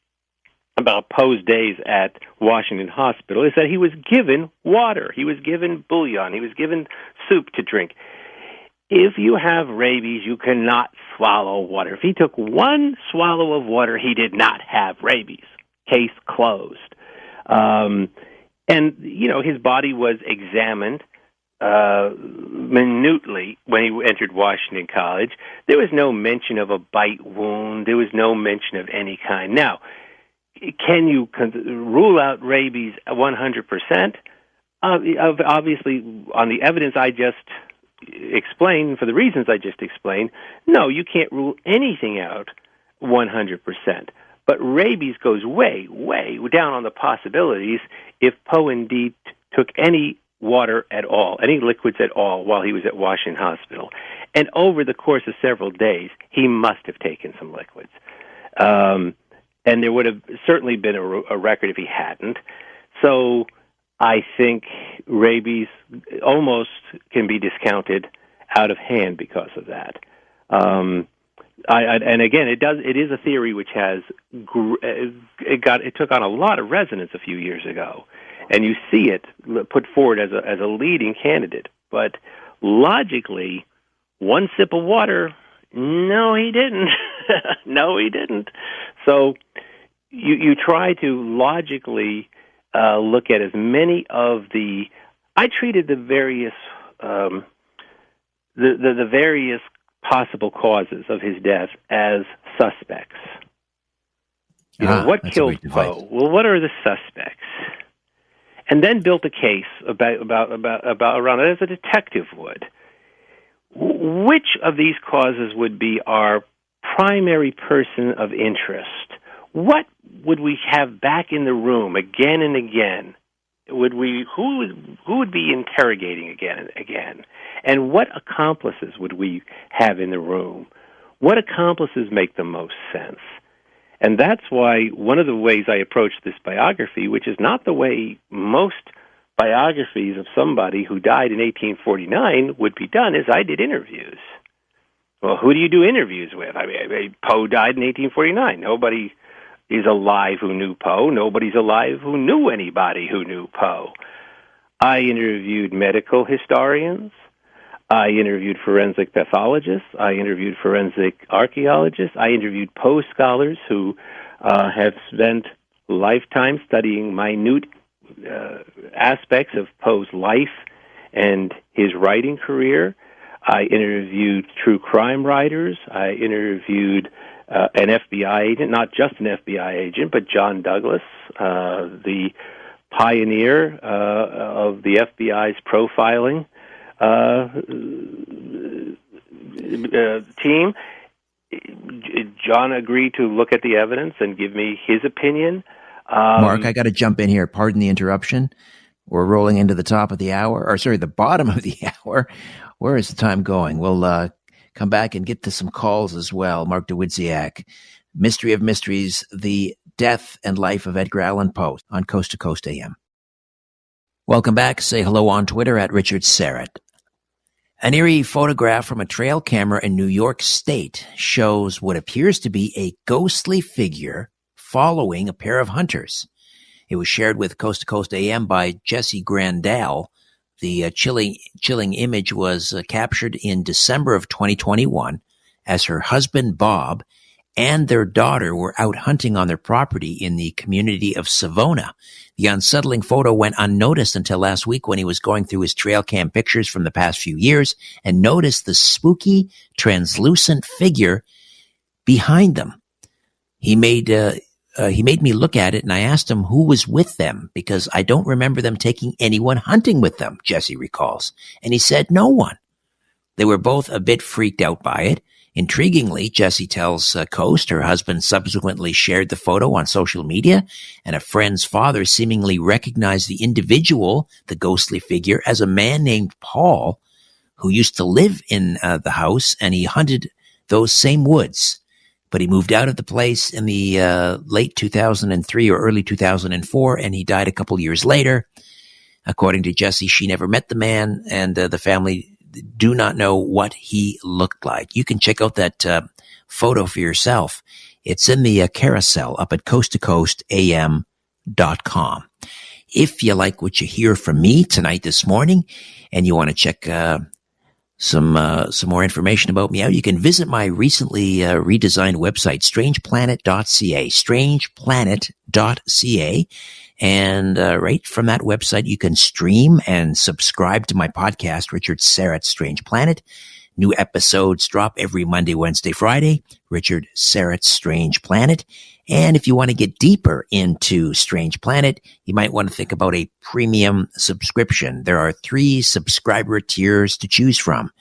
about Poe's days at Washington Hospital is that he was given water. He was given bouillon. He was given soup to drink. If you have rabies, you cannot swallow water. If he took one swallow of water, he did not have rabies. Case closed. And, his body was examined minutely when he entered Washington College. There was no mention of a bite wound. There was no mention of any kind. Now, can you rule out rabies 100%? Obviously, on the evidence I just explained, for the reasons I just explained, no, you can't rule anything out 100%. But rabies goes way, way down on the possibilities if Poe indeed took any water at all, any liquids at all, while he was at Washington Hospital. And over the course of several days, he must have taken some liquids. And there would have certainly been a record if he hadn't. So I think rabies almost can be discounted out of hand because of that. And again, it is a theory which has it took on a lot of resonance a few years ago, and you see it put forward as a leading candidate. But logically, one sip of water, no, he didn't. No, he didn't. So you try to logically look at as many of the. I treated the various the various possible causes of his death as suspects. What killed Poe? Well, what are the suspects? And then built a case about around it as a detective would. Which of these causes would be our primary person of interest? What would we have back in the room again and again? Who would be interrogating again and again? And what accomplices would we have in the room? What accomplices make the most sense? And that's why one of the ways I approach this biography, which is not the way most biographies of somebody who died in 1849 would be done, is I did interviews. Well, who do you do interviews with? I mean, Poe died in 1849. Nobody is alive who knew Poe. Nobody's alive who knew anybody who knew Poe. I interviewed medical historians. I interviewed forensic pathologists. I interviewed forensic archaeologists. I interviewed Poe scholars who have spent lifetime studying minute aspects of Poe's life and his writing career. I interviewed true crime writers. I interviewed an FBI agent, not just an FBI agent, but John Douglas, the pioneer of the FBI's profiling team. John agreed to look at the evidence and give me his opinion. Mark, I got to jump in here. Pardon the interruption. We're rolling into the top of the hour, the bottom of the hour. Where is the time going? We'll come back and get to some calls as well. Mark Dawidziak, Mystery of Mysteries, The Death and Life of Edgar Allan Poe on Coast to Coast AM. Welcome back. Say hello on Twitter at Richard Syrett. An eerie photograph from a trail camera in New York State shows what appears to be a ghostly figure following a pair of hunters. It was shared with Coast to Coast AM by Jesse Grandal. The chilling image was captured in December of 2021 as her husband, Bob, and their daughter were out hunting on their property in the community of Savona. The unsettling photo went unnoticed until last week when he was going through his trail cam pictures from the past few years and noticed the spooky, translucent figure behind them. He made me look at it, and I asked him who was with them because I don't remember them taking anyone hunting with them, Jesse recalls. And he said no one. They were both a bit freaked out by it. Intriguingly, Jesse tells Coast her husband subsequently shared the photo on social media, and a friend's father seemingly recognized the individual, the ghostly figure, as a man named Paul, who used to live in the house, and he hunted those same woods. But he moved out of the place in the late 2003 or early 2004, and he died a couple years later. According to Jesse, she never met the man, and the family do not know what he looked like. You can check out that photo for yourself. It's in the carousel up at coasttocoastam.com. If you like what you hear from me tonight, this morning, and you want to check some more information about me out, you can visit my recently redesigned website, strangeplanet.ca, strangeplanet.ca. And right from that website, you can stream and subscribe to my podcast, Richard Syrett's Strange Planet. New episodes drop every Monday, Wednesday, Friday, Richard Syrett's Strange Planet. And if you want to get deeper into Strange Planet, you might want to think about a premium subscription. There are 3 subscriber tiers to choose from.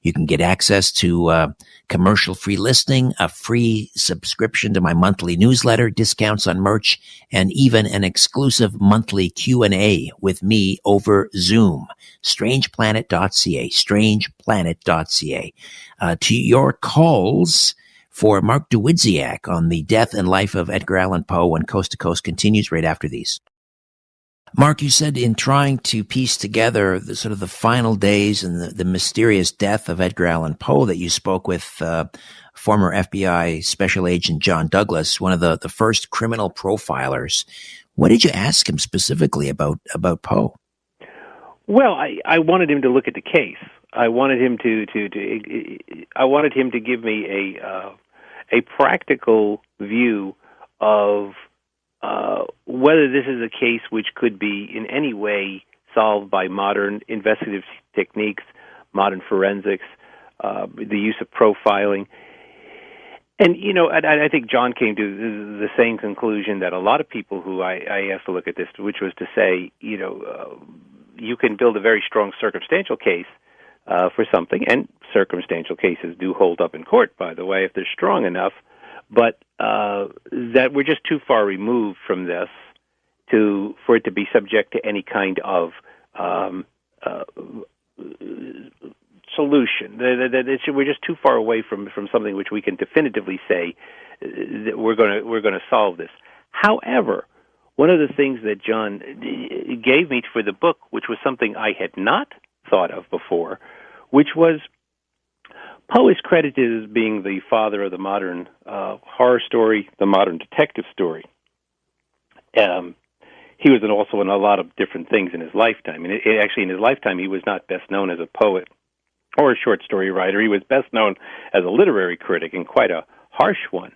You can get access to commercial-free listing, a free subscription to my monthly newsletter, discounts on merch, and even an exclusive monthly Q&A with me over Zoom. Strangeplanet.ca, strangeplanet.ca. To your calls for Mark Dawidziak on the death and life of Edgar Allan Poe when Coast to Coast continues right after these. Mark, you said in trying to piece together the sort of the final days and the mysterious death of Edgar Allan Poe that you spoke with former FBI Special Agent John Douglas, one of the first criminal profilers. What did you ask him specifically about Poe? Well, I wanted him to look at the case. I wanted him to give me a practical view of whether this is a case which could be in any way solved by modern investigative techniques, modern forensics, the use of profiling. And, I think John came to the same conclusion that a lot of people who I asked to look at this, which was to say, you can build a very strong circumstantial case for something, and circumstantial cases do hold up in court, by the way, if they're strong enough, but that we're just too far removed from this for it to be subject to any kind of solution. We're just too far away from something which we can definitively say that we're going to solve this. However, one of the things that John gave me for the book, which was something I had not thought of before, which was Poe is credited as being the father of the modern horror story, the modern detective story. He was also in a lot of different things in his lifetime. And actually, in his lifetime, he was not best known as a poet or a short story writer. He was best known as a literary critic, and quite a harsh one.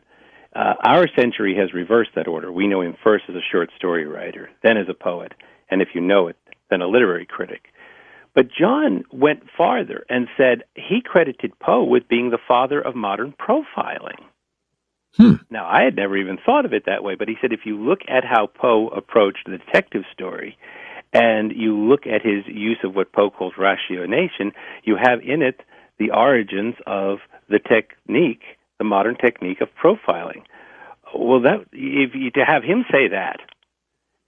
Our century has reversed that order. We know him first as a short story writer, then as a poet, and if you know it, then a literary critic. But John went farther and said he credited Poe with being the father of modern profiling. Now, I had never even thought of it that way, but he said if you look at how Poe approached the detective story and you look at his use of what Poe calls ratiocination, you have in it the origins of the technique, the modern technique of profiling. Well, to have him say that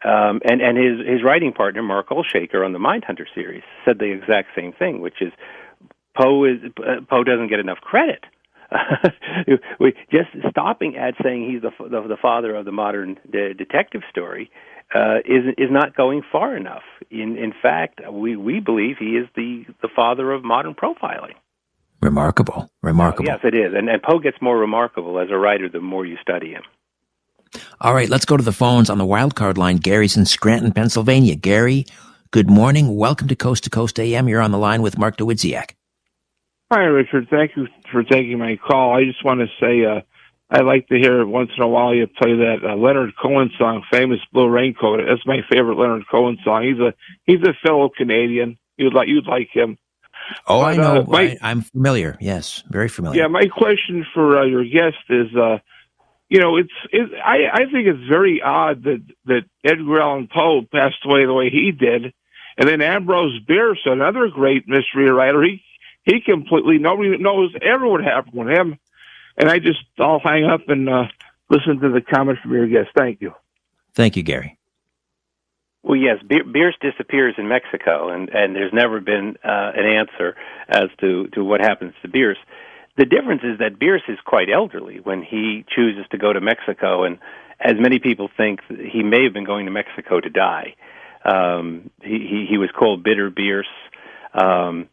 And his writing partner, Mark Olshaker, on the Mindhunter series, said the exact same thing, which is Poe doesn't get enough credit. We just stopping at saying he's the father of the modern detective story is not going far enough. In fact, we believe he is the father of modern profiling. Remarkable. Yes, it is, and Poe gets more remarkable as a writer the more you study him. All right, let's go to the phones on the wildcard line. Gary's in Scranton, Pennsylvania. Gary, good morning. Welcome to Coast AM. You're on the line with Mark Dawidziak. Hi, Richard. Thank you for taking my call. I just want to say I like to hear once in a while you play that Leonard Cohen song, "Famous Blue Raincoat." That's my favorite Leonard Cohen song. He's a fellow Canadian. You'd like him. Oh, but, I know. I'm familiar. Yes, very familiar. Yeah, my question for your guest is, I think it's very odd that Edgar Allan Poe passed away the way he did, and then Ambrose Bierce, another great mystery writer, he completely, nobody knows ever what happened with him. And I'll hang up and listen to the comment from your guest. Thank you. Thank you, Gary. Well, yes, Bierce disappears in Mexico, and there's never been an answer as to what happens to Bierce. The difference is that Bierce is quite elderly when he chooses to go to Mexico, and as many people think, he may have been going to Mexico to die. He was called Bitter Bierce. So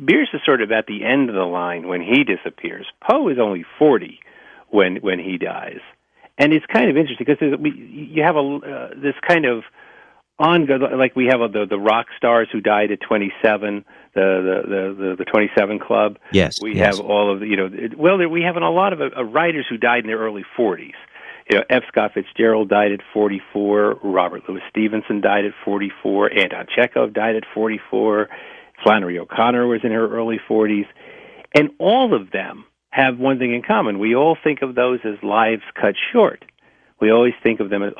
Bierce is sort of at the end of the line when he disappears. Poe is only 40 when he dies, and it's kind of interesting because you have this kind of like we have the rock stars who died at 27, the 27 Club. Yes, we have all of we have a lot of writers who died in their early 40s. F. Scott Fitzgerald died at 44. Robert Louis Stevenson died at 44. Anton Chekhov died at 44. Flannery O'Connor was in her early 40s. And all of them have one thing in common. We all think of those as lives cut short. We always think of them as,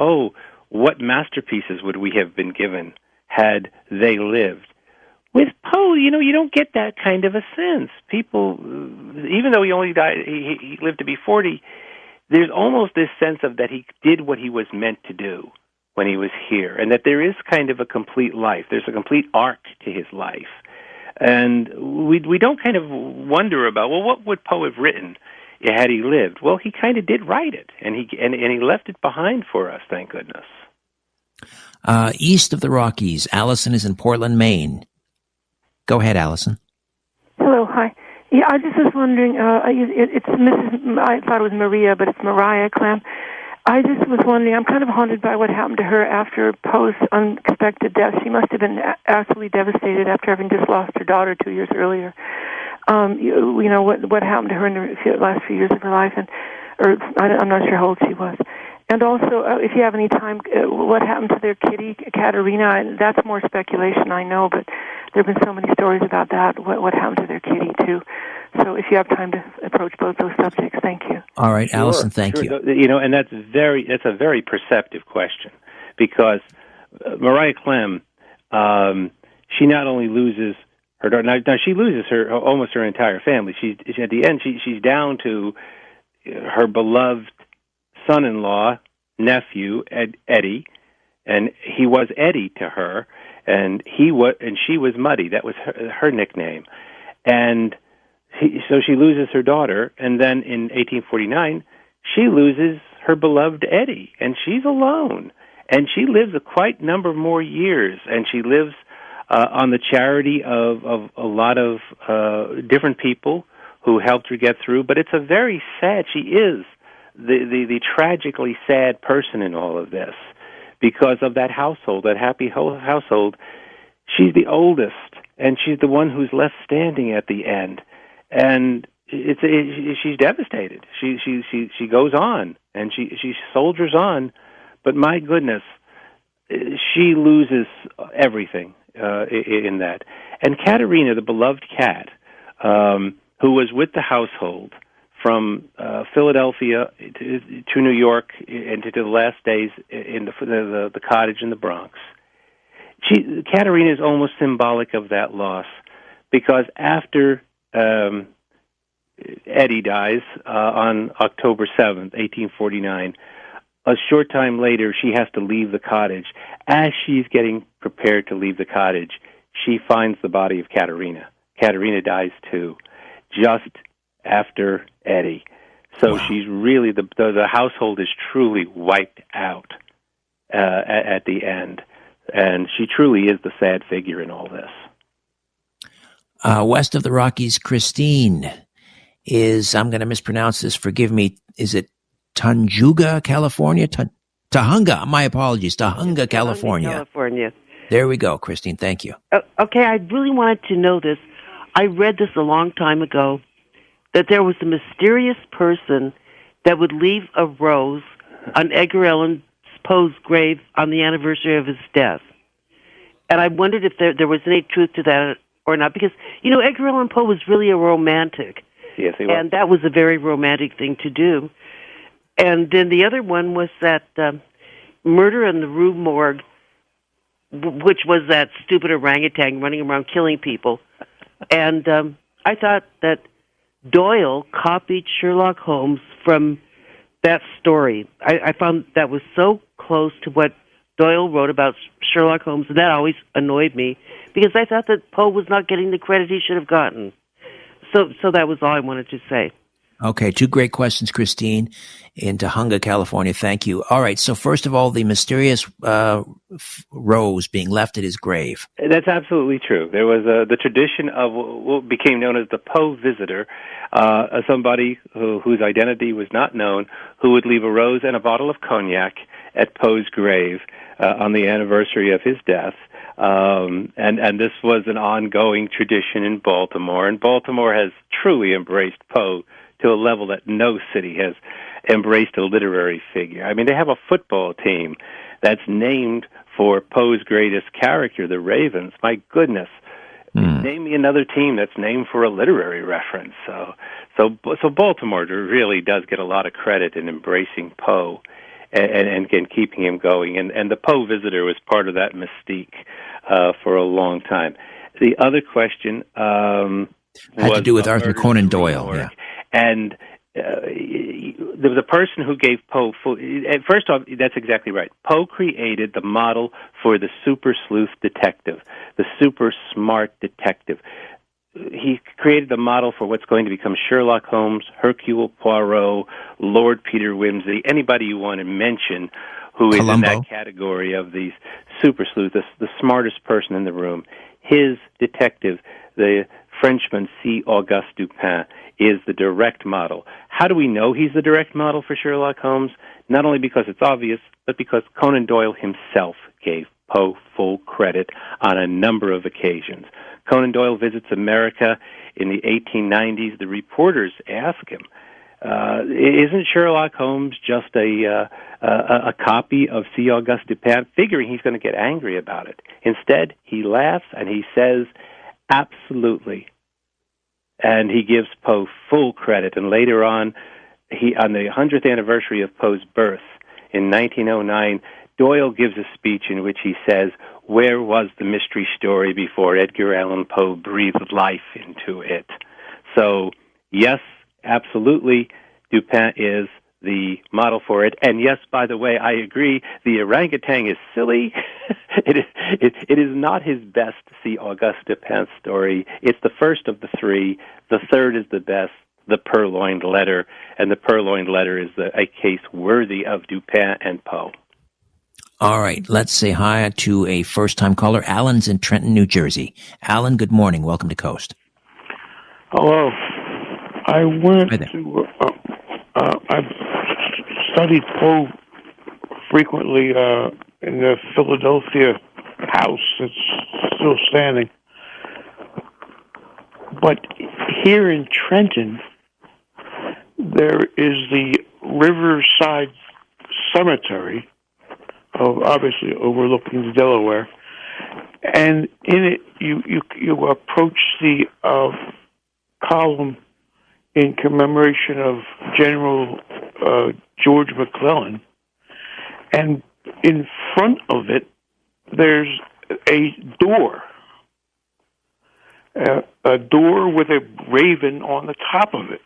what masterpieces would we have been given had they lived? With Poe, you don't get that kind of a sense. People, even though he only died, he lived to be 40, there's almost this sense of that he did what he was meant to do when he was here, and that there is kind of a complete life. There's a complete arc to his life. And we don't kind of wonder about, what would Poe have written had he lived? Well, he kind of did write it, and he left it behind for us, thank goodness. East of the Rockies, Allison is in Portland, Maine. Go ahead, Allison. Hello, hi. Yeah, I just was wondering, it's Mrs. I thought it was Maria, but it's Mariah Clem. I just was wondering, I'm kind of haunted by what happened to her after Poe's unexpected death. She must have been absolutely devastated after having just lost her daughter 2 years earlier. What happened to her in the last few years of her life, I'm not sure how old she was. And also, if you have any time, what happened to their kitty, Katerina? That's more speculation, I know, but there have been so many stories about that, what happened to their kitty, too. So if you have time to approach both those subjects, thank you. All right, sure, Allison, thank you. And that's a very perceptive question, because Mariah Clem, she not only loses her daughter, now she loses almost her entire family. She at the end, she's down to her beloved son-in-law, nephew, Eddie, and he was Eddie to her, and she was Muddy. That was her nickname, and so she loses her daughter, and then in 1849 she loses her beloved Eddie, and she's alone, and she lives a quite number more years, and she lives on the charity of a lot of different people who helped her get through. But it's a very sad. She is the tragically sad person in all of this, because of that household, that happy household. She's the oldest, and she's the one who's left standing at the end, and she's devastated. She goes on, and she soldiers on, but my goodness, she loses everything in that. And Katerina, the beloved cat, who was with the household from Philadelphia to New York and to the last days in the cottage in the Bronx. Katerina is almost symbolic of that loss, because after Eddie dies on October 7th, 1849, a short time later, she has to leave the cottage. As she's getting prepared to leave the cottage, she finds the body of Katerina. Katerina dies too, just after Eddie. So Wow. she's really, the household is truly wiped out at the end. And she truly is the sad figure in all this. West of the Rockies, Christine is, I'm going to mispronounce this, forgive me, is it Tanjuga, California? Tahunga, my apologies, Tahunga, California. California. There we go, Christine, thank you. Okay, I really wanted to know this. I read this a long time ago, that there was a mysterious person that would leave a rose on Edgar Allan Poe's grave on the anniversary of his death. And I wondered if there was any truth to that or not, because, Edgar Allan Poe was really a romantic. Yes, he was. And that was a very romantic thing to do. And then the other one was that Murder in the Rue Morgue, which was that stupid orangutan running around killing people. And I thought that Doyle copied Sherlock Holmes from that story. I found that was so close to what Doyle wrote about Sherlock Holmes, and that always annoyed me, because I thought that Poe was not getting the credit he should have gotten. So that was all I wanted to say. Okay, two great questions, Christine, in Tahunga, California. Thank you. All right, so first of all, the mysterious rose being left at his grave. That's absolutely true. There was the tradition of what became known as the Poe visitor, somebody whose identity was not known, who would leave a rose and a bottle of cognac at Poe's grave on the anniversary of his death. And this was an ongoing tradition in Baltimore, and Baltimore has truly embraced Poe to a level that no city has embraced a literary figure. I mean, they have a football team that's named for Poe's greatest character, the Ravens. My goodness. Name me another team that's named for a literary reference. So Baltimore really does get a lot of credit in embracing Poe and keeping him going. And the Poe visitor was part of that mystique for a long time. The other question had to do with Arthur Conan Doyle. Yeah. And there was a person who gave Poe first off, that's exactly right. Poe created the model for the super sleuth detective, the super smart detective. He created the model for what's going to become Sherlock Holmes, Hercule Poirot, Lord Peter Wimsey, anybody you want to mention who is Columbo. in that category of these super sleuths, the smartest person in the room. His detective, the Frenchman C. Auguste Dupin, is the direct model. How do we know he's the direct model for Sherlock Holmes? Not only because it's obvious, but because Conan Doyle himself gave Poe full credit on a number of occasions. Conan Doyle visits America in the 1890s. The reporters ask him, isn't Sherlock Holmes just a copy of C. Auguste Dupin, figuring he's going to get angry about it. Instead, he laughs and he says, absolutely. And he gives Poe full credit. And later on the 100th anniversary of Poe's birth in 1909, Doyle gives a speech in which he says, where was the mystery story before Edgar Allan Poe breathed life into it? So, yes, absolutely, Dupin is the model for it. And yes, by the way, I agree, the orangutan is silly. It is not his best C. Auguste Dupin story. It's the first of the three. The third is the best, the Purloined Letter. And the Purloined Letter is a case worthy of Dupin and Poe. All right, let's say hi to a first-time caller. Alan's in Trenton, New Jersey. Alan, good morning. Welcome to Coast. Hello. I went Hi there. to, I've studied Poe frequently in the Philadelphia house that's still standing. But here in Trenton, there is the Riverside Cemetery, obviously overlooking the Delaware, and in it you approach the column in commemoration of General George McClellan, and in front of it there's a door with a raven on the top of it.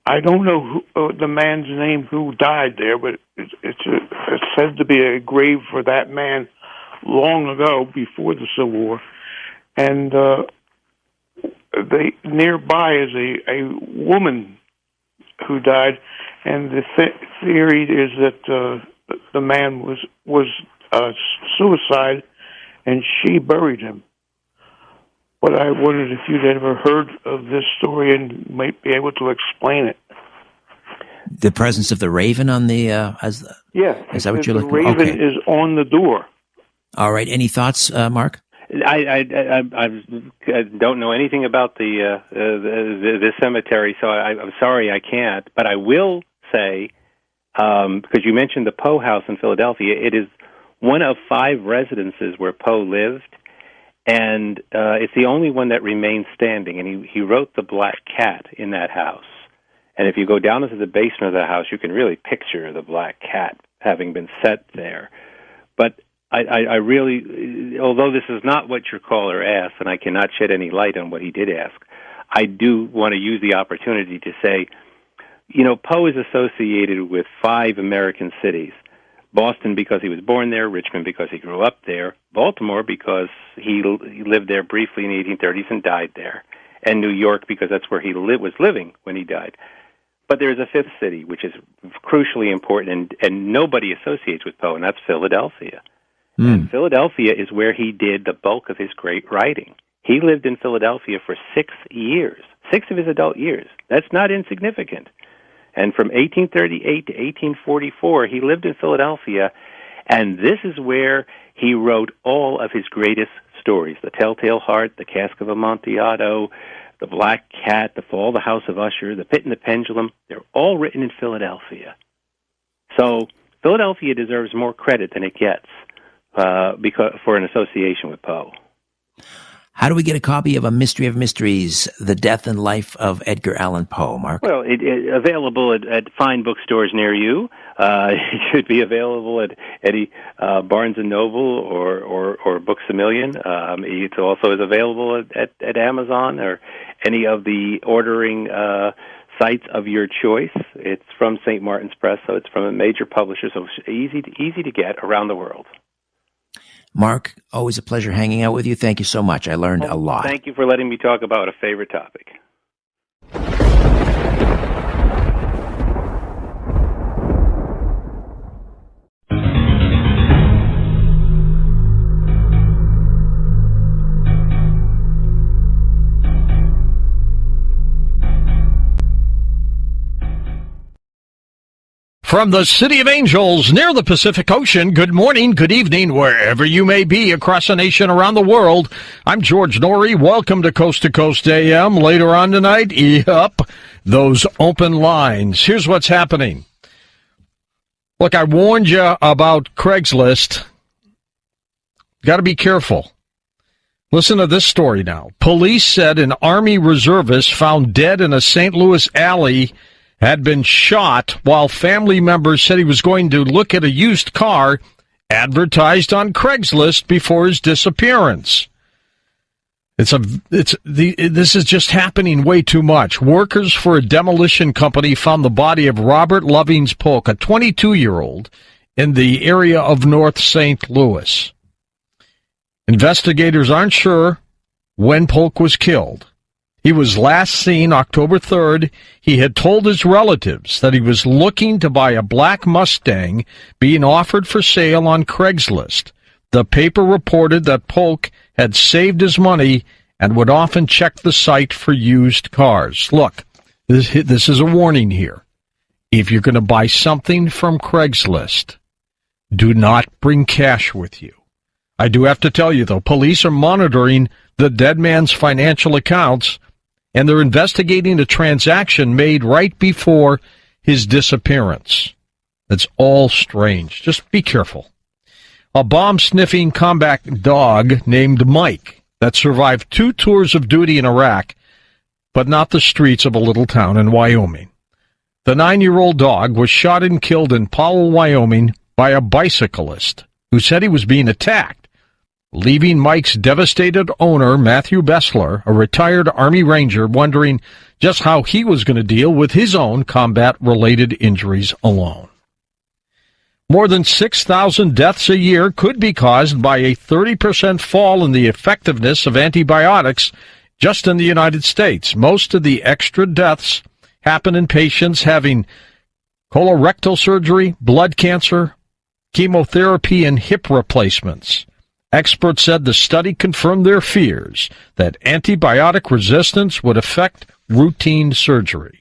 I don't know the man's name who died there, but it's said to be a grave for that man long ago, before the Civil War. And nearby is a woman who died, and the theory is that the man was suicide, and she buried him. But I wondered if you'd ever heard of this story and might be able to explain it. The presence of the raven on the Yes. Is that what you're looking for? The raven Okay. is on the door. All right. Any thoughts, Mark? I don't know anything about the cemetery, so I'm sorry I can't. But I will say, because you mentioned the Poe House in Philadelphia, it is one of 5 residences where Poe lived, and it's the only one that remains standing. And he wrote The Black Cat in that house. And if you go down into the basement of the house, you can really picture the black cat having been set there. But I really, although this is not what your caller asked, and I cannot shed any light on what he did ask, I do want to use the opportunity to say, Poe is associated with 5 American cities. Boston because he was born there, Richmond because he grew up there, Baltimore because he lived there briefly in the 1830s and died there, and New York because that's where he was living when he died. But there's a 5th city, which is crucially important, and nobody associates with Poe, and that's Philadelphia. And Philadelphia is where he did the bulk of his great writing. He lived in Philadelphia for 6 years, 6 of his adult years. That's not insignificant. And from 1838 to 1844, he lived in Philadelphia, and this is where he wrote all of his greatest stories: The Telltale Heart, The Cask of Amontillado, The Black Cat, The Fall of the House of Usher, The Pit and the Pendulum. They're all written in Philadelphia. So Philadelphia deserves more credit than it gets because for an association with Poe. How do we get a copy of A Mystery of Mysteries, The Death and Life of Edgar Allan Poe, Mark? Well, it's available at fine bookstores near you. It should be available at any Barnes & Noble or Books A Million. It also is available at Amazon or any of the ordering sites of your choice. It's from St. Martin's Press, so it's from a major publisher, so it's easy to get around the world. Mark, always a pleasure hanging out with you. Thank you so much. I learned a lot. Thank you for letting me talk about a favorite topic. From the City of Angels near the Pacific Ocean, good morning, good evening, wherever you may be across the nation, around the world. I'm George Norrie. Welcome to Coast AM. Later on tonight, those open lines. Here's what's happening. Look, I warned you about Craigslist. Got to be careful. Listen to this story now. Police said an Army reservist found dead in a St. Louis alley had been shot while family members said he was going to look at a used car advertised on Craigslist before his disappearance. This is just happening way too much. Workers for a demolition company found the body of Robert Lovings Polk, a 22-year-old, in the area of North St. Louis. Investigators aren't sure when Polk was killed. He was last seen October 3rd. He had told his relatives that he was looking to buy a black Mustang being offered for sale on Craigslist. The paper reported that Polk had saved his money and would often check the site for used cars. Look, this is a warning here. If you're going to buy something from Craigslist, do not bring cash with you. I do have to tell you, though, police are monitoring the dead man's financial accounts, and they're investigating a transaction made right before his disappearance. That's all strange. Just be careful. A bomb-sniffing combat dog named Mike that survived 2 tours of duty in Iraq, but not the streets of a little town in Wyoming. The 9-year-old dog was shot and killed in Powell, Wyoming, by a bicyclist who said he was being attacked leaving Mike's devastated owner, Matthew Bessler, a retired Army Ranger, wondering just how he was going to deal with his own combat-related injuries alone. More than 6,000 deaths a year could be caused by a 30% fall in the effectiveness of antibiotics just in the United States. Most of the extra deaths happen in patients having colorectal surgery, blood cancer, chemotherapy, and hip replacements. Experts said the study confirmed their fears that antibiotic resistance would affect routine surgery.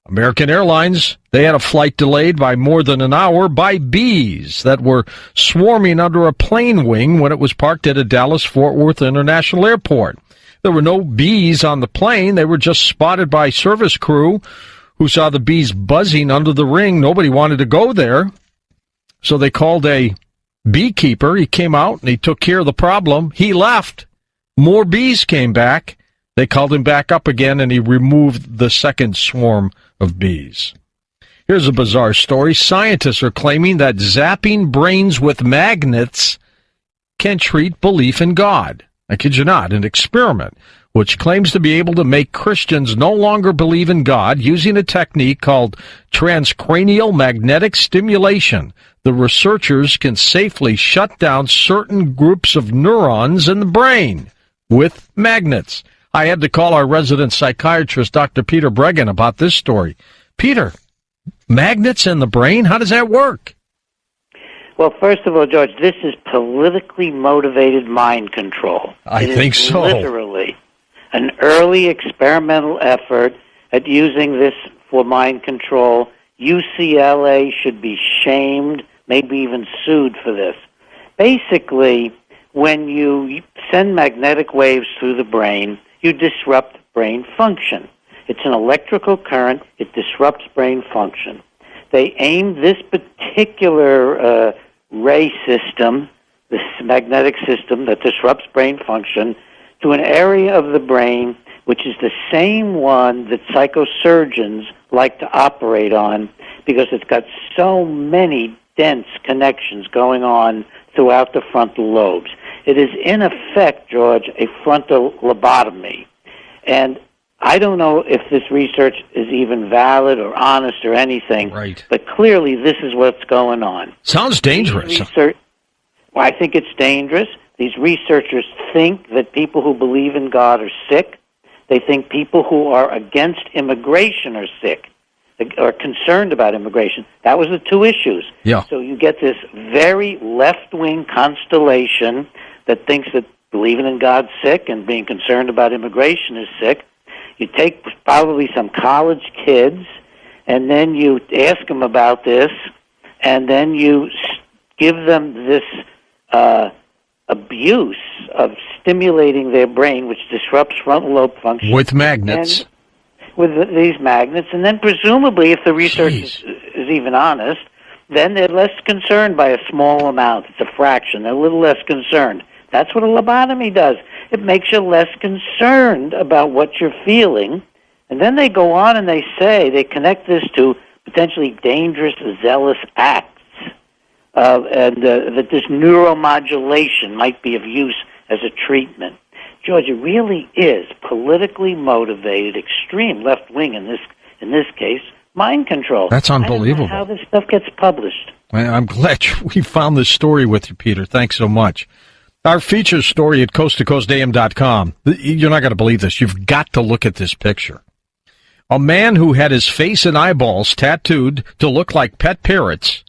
American Airlines, they had a flight delayed by more than an hour by bees that were swarming under a plane wing when it was parked at a Dallas-Fort Worth International Airport. There were no bees on the plane. They were just spotted by service crew who saw the bees buzzing under the ring. Nobody wanted to go there, so they called a beekeeper. He came out and he took care of the problem. He left. More bees came back. They called him back up again, and he removed the second swarm of bees. Here's a bizarre story. Scientists are claiming that zapping brains with magnets can treat belief in God. I kid you not, an experiment which claims to be able to make Christians no longer believe in God using a technique called transcranial magnetic stimulation. The researchers can safely shut down certain groups of neurons in the brain with magnets. I had to call our resident psychiatrist, Dr. Peter Breggin, about this story. Peter, magnets in the brain? How does that work? Well, first of all, George, this is politically motivated mind control. I think so. Literally an early experimental effort at using this for mind control. UCLA should be shamed, maybe even sued for this. Basically, when you send magnetic waves through the brain, you disrupt brain function. It's an electrical current. It disrupts brain function. They aim this particular ray system, this magnetic system that disrupts brain function, to an area of the brain which is the same one that psychosurgeons like to operate on because it's got so many dense connections going on throughout the frontal lobes. It is, in effect, George, a frontal lobotomy. And I don't know if this research is even valid or honest or anything, right, but clearly this is what's going on. Sounds dangerous. Well, I think it's dangerous. These researchers think that people who believe in God are sick. They think people who are against immigration are sick, or concerned about immigration. That was the two issues. Yeah. So you get this very left-wing constellation that thinks that believing in God's sick and being concerned about immigration is sick. You take probably some college kids, and then you ask them about this, and then you give them this abuse of stimulating their brain, which disrupts frontal lobe function. With magnets. With these magnets. And then presumably, if the research is even honest, then they're less concerned by a small amount. It's a fraction. They're a little less concerned. That's what a lobotomy does. It makes you less concerned about what you're feeling. And then they go on and they say, they connect this to potentially dangerous, zealous acts. And that this neuromodulation might be of use as a treatment. George, it really is politically motivated, extreme left-wing in this case, mind control. That's unbelievable. I don't know how this stuff gets published. I'm glad we found this story with you, Peter. Thanks so much. Our feature story at coasttocoastam.com. You're not going to believe this. You've got to look at this picture. A man who had his face and eyeballs tattooed to look like pet parrots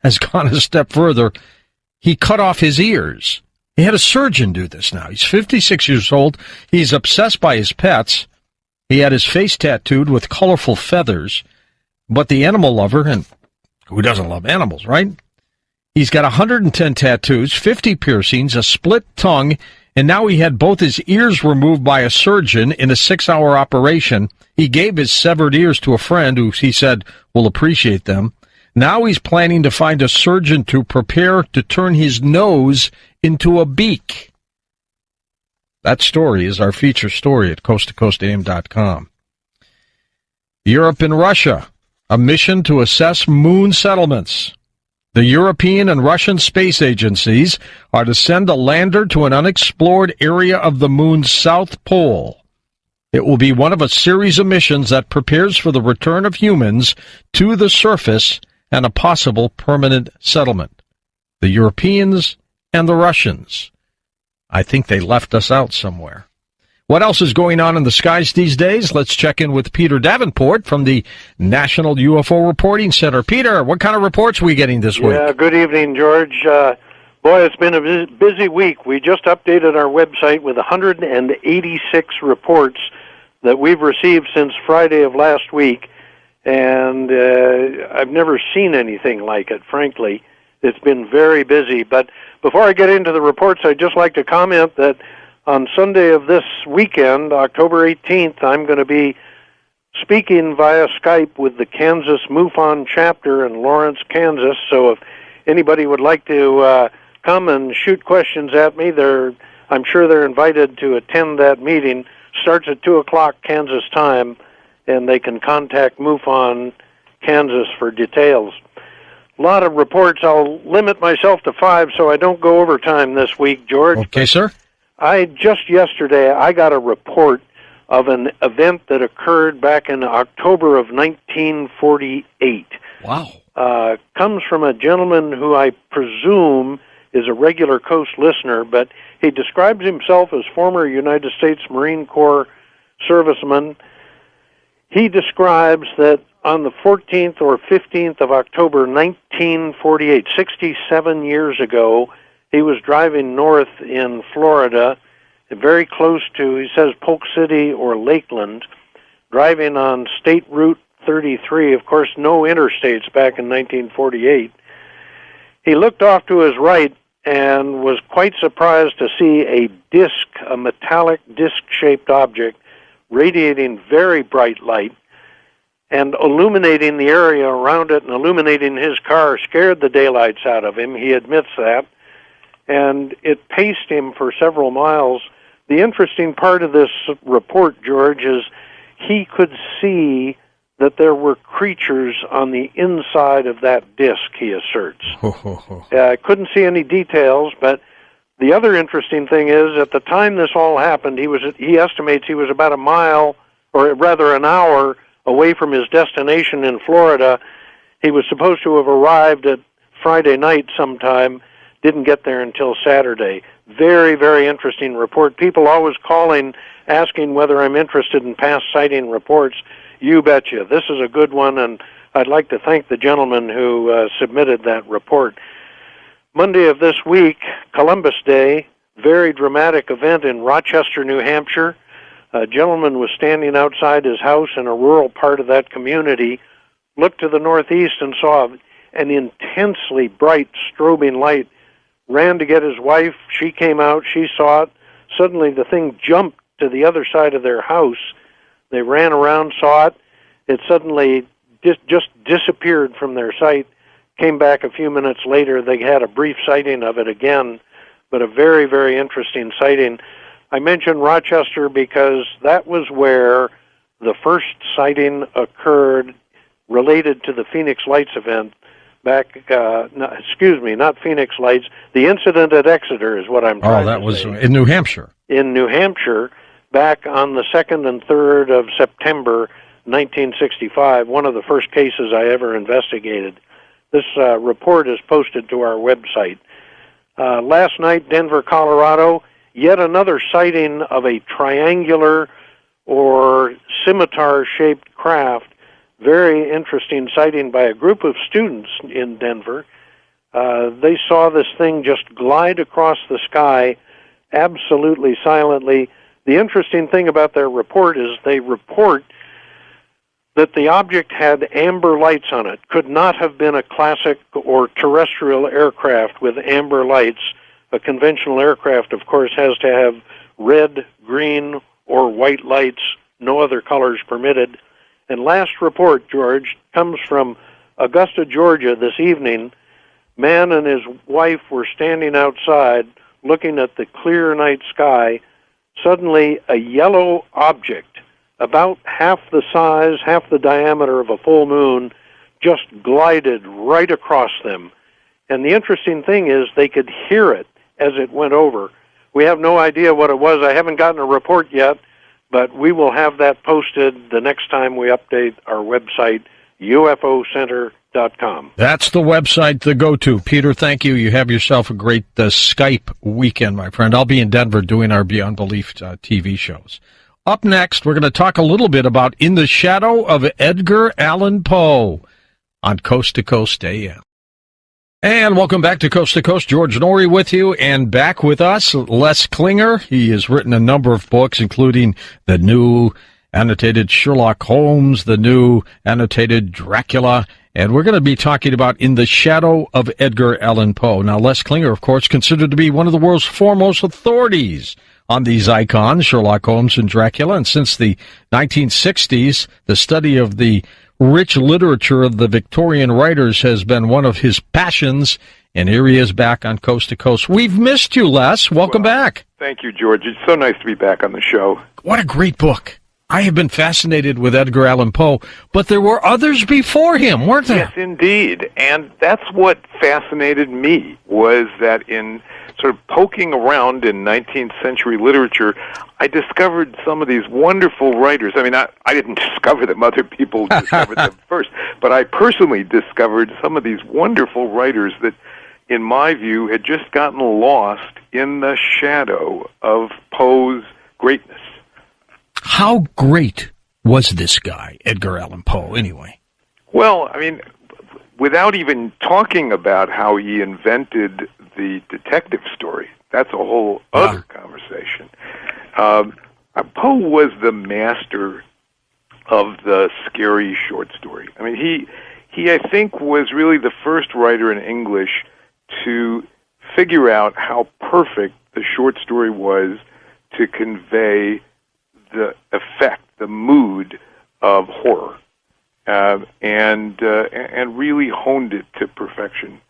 has gone a step further. He cut off his ears. He had a surgeon do this now. He's 56 years old. He's obsessed by his pets. He had his face tattooed with colorful feathers. But the animal lover, and who doesn't love animals, right? He's got 110 tattoos, 50 piercings, a split tongue, and now he had both his ears removed by a surgeon in a 6-hour operation. He gave his severed ears to a friend who he said will appreciate them. Now he's planning to find a surgeon to prepare to turn his nose into a beak. That story is our feature story at coasttocoastam.com. Europe and Russia, a mission to assess moon settlements. The European and Russian space agencies are to send a lander to an unexplored area of the moon's south pole. It will be one of a series of missions that prepares for the return of humans to the surface and a possible permanent settlement. The Europeans and the Russians. I think they left us out somewhere. What else is going on in the skies these days? Let's check in with Peter Davenport from the National UFO Reporting Center. Peter, what kind of reports are we getting this week? Yeah, good evening, George. Boy, it's been a busy week. We just updated our website with 186 reports that we've received since Friday of last week, and I've never seen anything like it, frankly. It's been very busy. But before I get into the reports, I'd just like to comment that on Sunday of this weekend, October 18th, I'm going to be speaking via Skype with the Kansas MUFON chapter in Lawrence, Kansas. So if anybody would like to come and shoot questions at me, I'm sure they're invited to attend that meeting. Starts at 2 o'clock Kansas time, and they can contact MUFON Kansas for details. A lot of reports. I'll limit myself to 5 so I don't go over time this week, George. Okay, sir. Just yesterday, I got a report of an event that occurred back in October of 1948. Wow. Comes from a gentleman who I presume is a regular Coast listener, but he describes himself as former United States Marine Corps serviceman. He describes that on the 14th or 15th of October 1948, 67 years ago, he was driving north in Florida, very close to, he says, Polk City or Lakeland, driving on State Route 33. Of course, no interstates back in 1948. He looked off to his right and was quite surprised to see a disc, a metallic disc-shaped object, radiating very bright light and illuminating the area around it and illuminating his car. Scared the daylights out of him. He admits that. And it paced him for several miles. The interesting part of this report, George, is he could see that there were creatures on the inside of that disc, he asserts. I couldn't see any details, but the other interesting thing is, at the time this all happened, he estimates he was about a mile, or rather an hour, away from his destination in Florida. He was supposed to have arrived at Friday night sometime, didn't get there until Saturday. Very, very interesting report. People always calling, asking whether I'm interested in past sighting reports. You betcha. This is a good one, and I'd like to thank the gentleman who submitted that report. Monday of this week, Columbus Day, very dramatic event in Rochester, New Hampshire. A gentleman was standing outside his house in a rural part of that community, looked to the northeast and saw an intensely bright strobing light, ran to get his wife. She came out, she saw it. Suddenly the thing jumped to the other side of their house. They ran around, saw it. It suddenly just disappeared from their sight. Came back a few minutes later. They had a brief sighting of it again, but a very, very interesting sighting. I mentioned Rochester because that was where the first sighting occurred related to the Phoenix Lights event back, not Phoenix Lights. The incident at Exeter is what I'm trying to say. Oh, that was in New Hampshire. In New Hampshire, back on the 2nd and 3rd of September 1965, one of the first cases I ever investigated. This report is posted to our website. Last night, Denver, Colorado, yet another sighting of a triangular or scimitar-shaped craft. Very interesting sighting by a group of students in Denver. They saw this thing just glide across the sky absolutely silently. The interesting thing about their report is they report that the object had amber lights on it. Could not have been a classic or terrestrial aircraft with amber lights. A conventional aircraft, of course, has to have red, green, or white lights, no other colors permitted. And last report, George, comes from Augusta, Georgia this evening. Man and his wife were standing outside looking at the clear night sky. Suddenly, a yellow object, about half the size, half the diameter of a full moon, just glided right across them. And the interesting thing is they could hear it as it went over. We have no idea what it was. I haven't gotten a report yet, but we will have that posted the next time we update our website, UFOcenter.com. That's the website to go to. Peter, thank you. You have yourself a great Skype weekend, my friend. I'll be in Denver doing our Beyond Belief TV shows. Up next, we're going to talk a little bit about In the Shadow of Edgar Allan Poe on Coast to Coast AM. And welcome back to Coast. George Noory with you, and back with us, Les Klinger. He has written a number of books, including the new annotated Sherlock Holmes, the new annotated Dracula, and we're going to be talking about In the Shadow of Edgar Allan Poe. Now, Les Klinger, of course, considered to be one of the world's foremost authorities on these icons, Sherlock Holmes and Dracula, and since the 1960s, the study of the rich literature of the Victorian writers has been one of his passions, and here he is back on Coast to Coast. We've missed you, Les. Welcome back. Thank you, George. It's so nice to be back on the show. What a great book. I have been fascinated with Edgar Allan Poe, but there were others before him, weren't there? Yes, indeed. And that's what fascinated me, was that in sort of poking around in 19th century literature, I discovered some of these wonderful writers. I mean, I didn't discover them. Other people discovered them first. But I personally discovered some of these wonderful writers that, in my view, had just gotten lost in the shadow of Poe's greatness. How great was this guy, Edgar Allan Poe, anyway? Well, I mean, without even talking about how he invented the detective story, that's a whole other conversation. Poe was the master of the scary short story. I mean, he I think, was really the first writer in English to figure out how perfect the short story was to convey the effect, the mood of horror, and really honed it to perfection.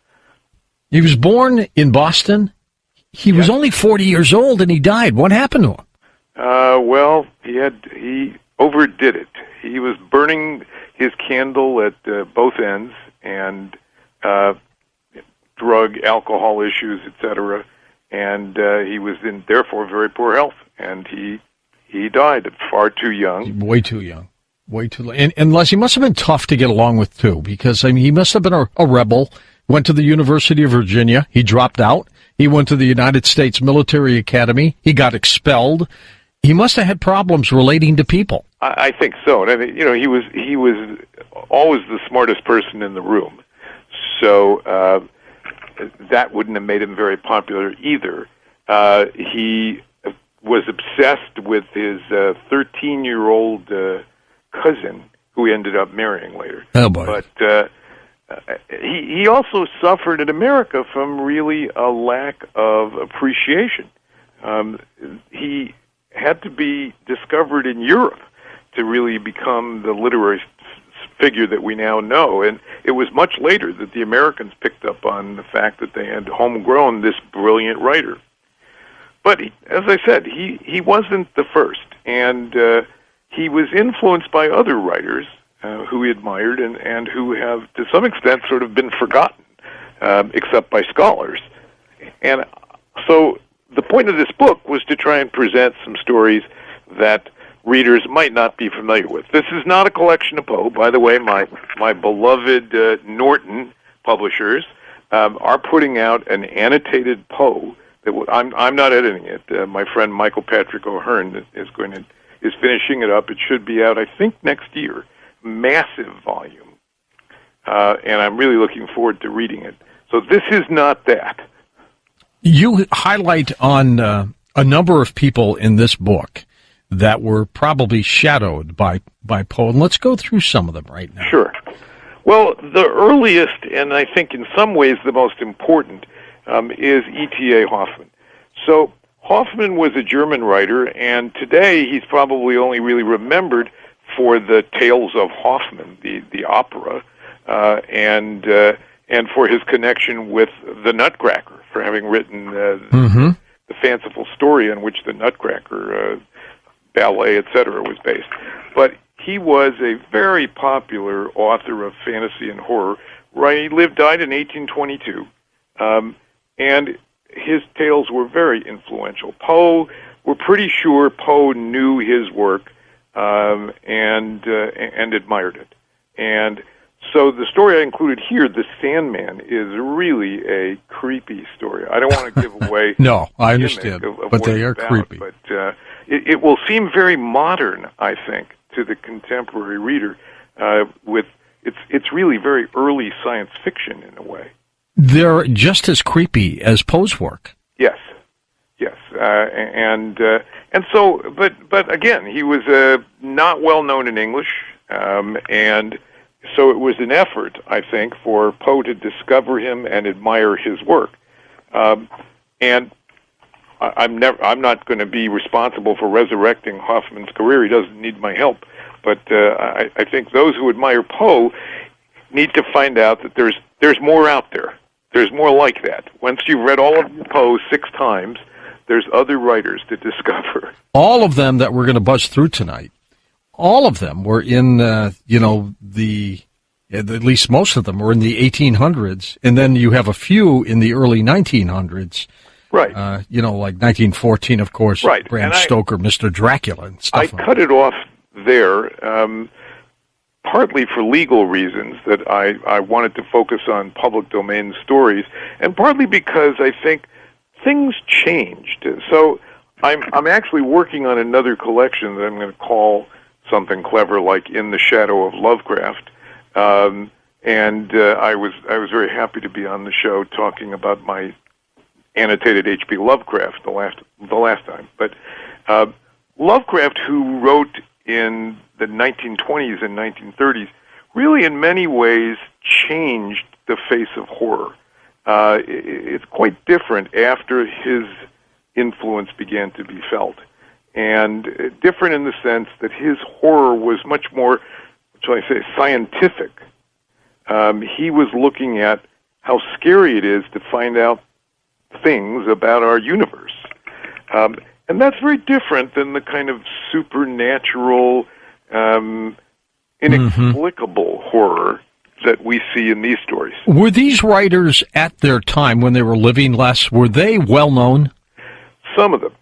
He was born in Boston. He was only 40 years old, and he died. What happened to him? Well, he overdid it. He was burning his candle at both ends, and drug, alcohol issues, etc. And he was in, therefore, very poor health, and he died far too young. Way too young. Way too. And Les, he must have been tough to get along with too, because I mean, he must have been a rebel. Went to the University of Virginia. He dropped out. He went to the United States Military Academy. He got expelled. He must have had problems relating to people. I think so. And I mean, he was always the smartest person in the room. So that wouldn't have made him very popular either. He was obsessed with his 13-year-old cousin, who he ended up marrying later. Oh, boy. But he also suffered in America from really a lack of appreciation. He had to be discovered in Europe to really become the literary figure that we now know. And it was much later that the Americans picked up on the fact that they had homegrown this brilliant writer. But as I said, he wasn't the first, and he was influenced by other writers who he admired and who have, to some extent, sort of been forgotten, except by scholars. And so the point of this book was to try and present some stories that readers might not be familiar with. This is not a collection of Poe. By the way, my beloved Norton publishers are putting out an annotated Poe. I'm not editing it. My friend Michael Patrick O'Hearn is finishing it up. It should be out, I think, next year. Massive volume, and I'm really looking forward to reading it. So this is not that. You highlight on a number of people in this book that were probably shadowed by Poe, and let's go through some of them right now. Sure. Well, the earliest, and I think in some ways the most important, is E.T.A. Hoffmann. So Hoffmann was a German writer, and today he's probably only really remembered for the Tales of Hoffmann, the opera, and for his connection with the Nutcracker, for having written the fanciful story on which the Nutcracker ballet, etc., was based. But he was a very popular author of fantasy and horror. Right, he died in 1822, And his tales were very influential. We're pretty sure Poe knew his work and admired it. And so the story I included here, The Sandman, is really a creepy story. I don't want to give away no, I understand, but they are creepy. But it will seem very modern, I think, to the contemporary reader. It's really very early science fiction in a way. They're just as creepy as Poe's work. Yes, and so, but again, he was not well known in English, and so it was an effort, I think, for Poe to discover him and admire his work. And I'm not going to be responsible for resurrecting Hoffman's career. He doesn't need my help. But I think those who admire Poe need to find out that there's more out there. There's more like that. Once you've read all of Poe 6 times, there's other writers to discover. All of them that we're going to buzz through tonight, all of them were in, at least most of them were in the 1800s, and then you have a few in the early 1900s. Right. Like 1914, of course, right. Bram Stoker, Mr. Dracula, and stuff. I cut it off there, partly for legal reasons, that I wanted to focus on public domain stories, and partly because I think things changed. So I'm actually working on another collection that I'm going to call something clever like In the Shadow of Lovecraft. And I was very happy to be on the show talking about my annotated H.P. Lovecraft the last time. But Lovecraft, who wrote in the 1920s and 1930s, really in many ways changed the face of horror. It's quite different after his influence began to be felt. And different in the sense that his horror was much more, shall I say, scientific. He was looking at how scary it is to find out things about our universe. And that's very different than the kind of supernatural, inexplicable horror that we see in these stories. Were these writers at their time, when they were living, Les, were they well known? Some of them.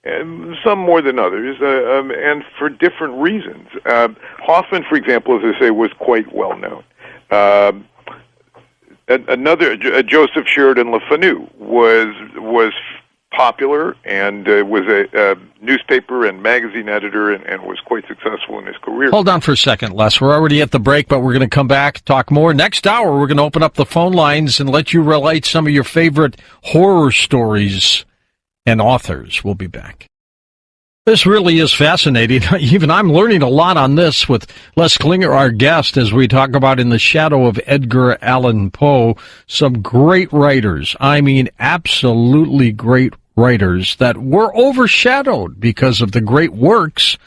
And some more than others, and for different reasons. Hoffman, for example, as I say, was quite well known. Another, Joseph Sheridan Le Fanu, was popular and was a newspaper and magazine editor and was quite successful in his career. Hold on for a second, Les. We're already at the break, but we're going to come back, talk more. Next hour, we're going to open up the phone lines and let you relate some of your favorite horror stories and authors. We'll be back. This really is fascinating. Even I'm learning a lot on this with Les Klinger, our guest, as we talk about In the Shadow of Edgar Allan Poe. Some great writers. I mean, absolutely great writers that were overshadowed because of the great works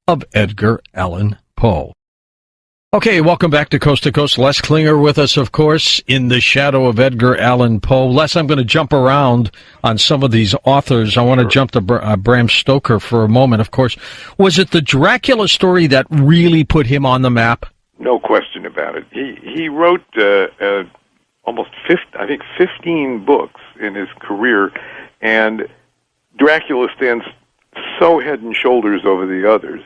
of Edgar Allan Poe. Okay, welcome back to Coast. Les Klinger with us, of course, In the Shadow of Edgar Allan Poe. Les, I'm going to jump around on some of these authors. I want to jump to Bram Stoker for a moment, of course. Was it the Dracula story that really put him on the map? No question about it. He wrote almost 15 books in his career, and Dracula stands so head and shoulders over the others.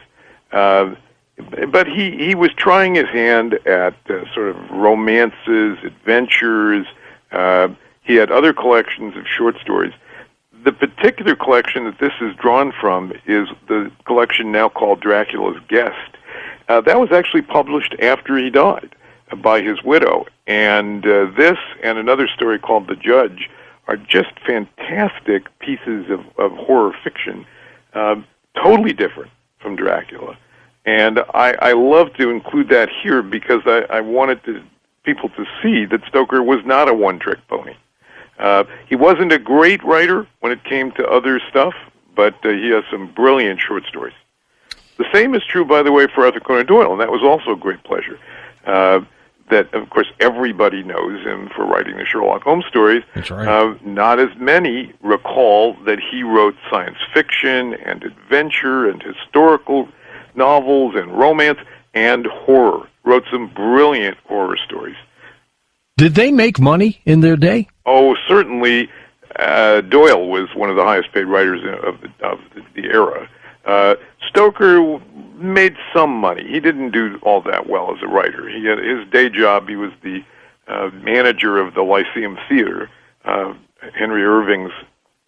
But he was trying his hand at sort of romances, adventures. He had other collections of short stories. The particular collection that this is drawn from is the collection now called Dracula's Guest. That was actually published after he died by his widow. And this and another story called The Judge are just fantastic pieces of horror fiction, totally different from Dracula. And I love to include that here because I wanted people to see that Stoker was not a one-trick pony. He wasn't a great writer when it came to other stuff, but he has some brilliant short stories. The same is true, by the way, for Arthur Conan Doyle, and that was also a great pleasure. That, of course, everybody knows him for writing the Sherlock Holmes stories. That's right. Not as many recall that he wrote science fiction and adventure and historical novels and romance and horror. Wrote some brilliant horror stories. Did they make money in their day? Oh, certainly. Doyle was one of the highest-paid writers of the era. Stoker made some money. He didn't do all that well as a writer. He had his day job. He was the manager of the Lyceum Theater, Henry Irving's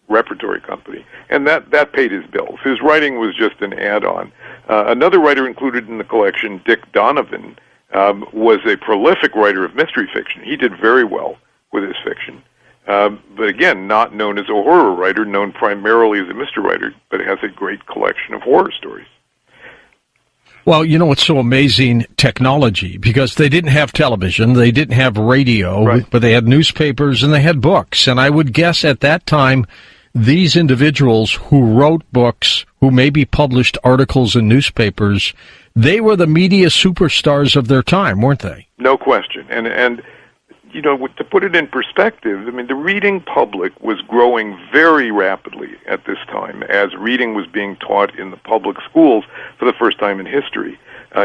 repertory company, and that paid his bills. His writing was just an add-on. Another writer included in the collection, Dick Donovan, was a prolific writer of mystery fiction. He did very well with his fiction. But again, not known as a horror writer, known primarily as a mystery writer, but has a great collection of horror stories. Well, you know, it's so amazing technology, because they didn't have television, they didn't have radio, right, but they had newspapers and they had books. And I would guess at that time, these individuals who wrote books, who maybe published articles in newspapers, they were the media superstars of their time, weren't they? No question. And you know, to put it in perspective, I mean, the reading public was growing very rapidly at this time as reading was being taught in the public schools for the first time in history,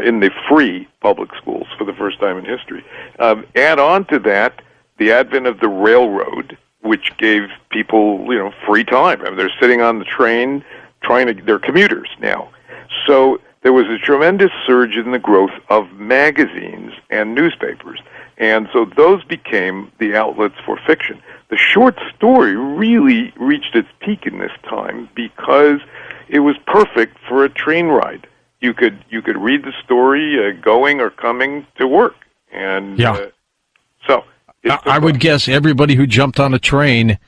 in the free public schools for the first time in history. Add on to that the advent of the railroad, which gave people, you know, free time. I mean, they're sitting on the train they're commuters now. So there was a tremendous surge in the growth of magazines and newspapers. And so those became the outlets for fiction. The short story really reached its peak in this time because it was perfect for a train ride. You could read the story going or coming to work. And so I would guess everybody who jumped on a train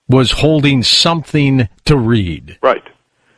was holding something to read. Right.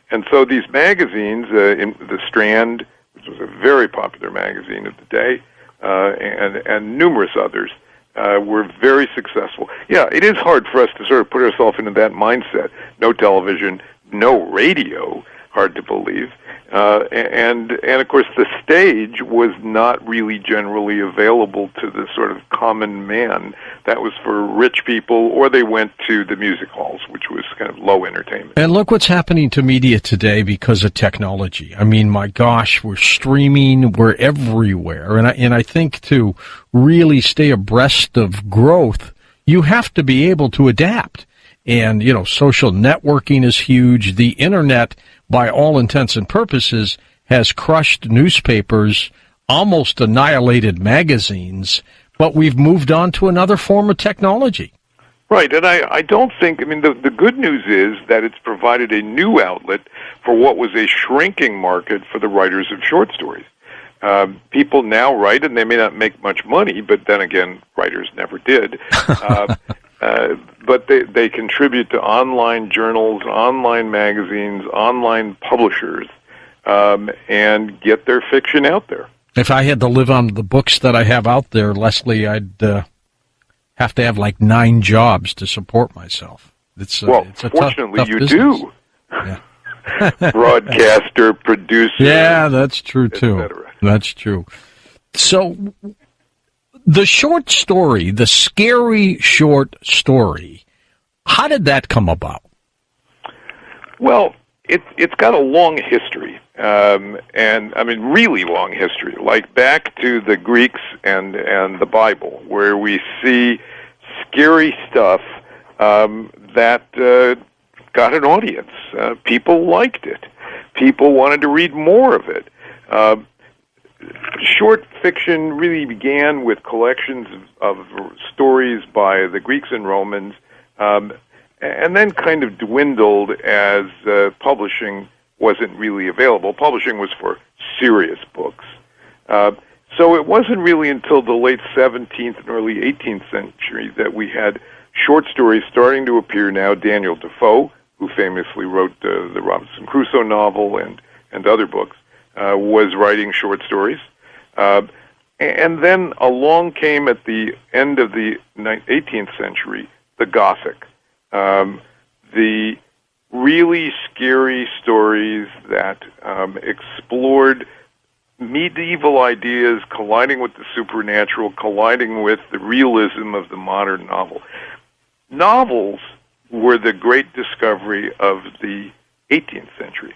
And so these magazines, in the Strand, which was a very popular magazine of the day, and numerous others, were very successful. Yeah, it is hard for us to sort of put ourselves into that mindset. No television, no radio, hard to believe. And of course, the stage was not really generally available to the sort of common man. That was for rich people, or they went to the music halls, which was kind of low entertainment. And look what's happening to media today because of technology. I mean, my gosh, we're streaming, we're everywhere. And I think to really stay abreast of growth, you have to be able to adapt. And, you know, social networking is huge. The internet, by all intents and purposes, has crushed newspapers, almost annihilated magazines, but we've moved on to another form of technology. Right, and I don't think, I mean, the good news is that it's provided a new outlet for what was a shrinking market for the writers of short stories. People now write, and they may not make much money, but then again, writers never did. But they contribute to online journals, online magazines, online publishers, and get their fiction out there. If I had to live on the books that I have out there, Leslie, I'd have to have like 9 jobs to support myself. It's a fortunately, tough you business. Do. Yeah. Broadcaster, producer. Yeah, that's true too. That's true. So, the short story, the scary short story, how did that come about? Well, it's got a long history, and I mean really long history, like back to the Greeks and the Bible, where we see scary stuff that got an audience. People liked it. People wanted to read more of it. Short fiction really began with collections of stories by the Greeks and Romans, and then kind of dwindled as publishing wasn't really available. Publishing was for serious books. So it wasn't really until the late 17th and early 18th century that we had short stories starting to appear now. Daniel Defoe, who famously wrote the Robinson Crusoe novel and other books, was writing short stories. And then along came at the end of the 18th century, the Gothic. The really scary stories that explored medieval ideas colliding with the supernatural, colliding with the realism of the modern novel. Novels were the great discovery of the 18th century.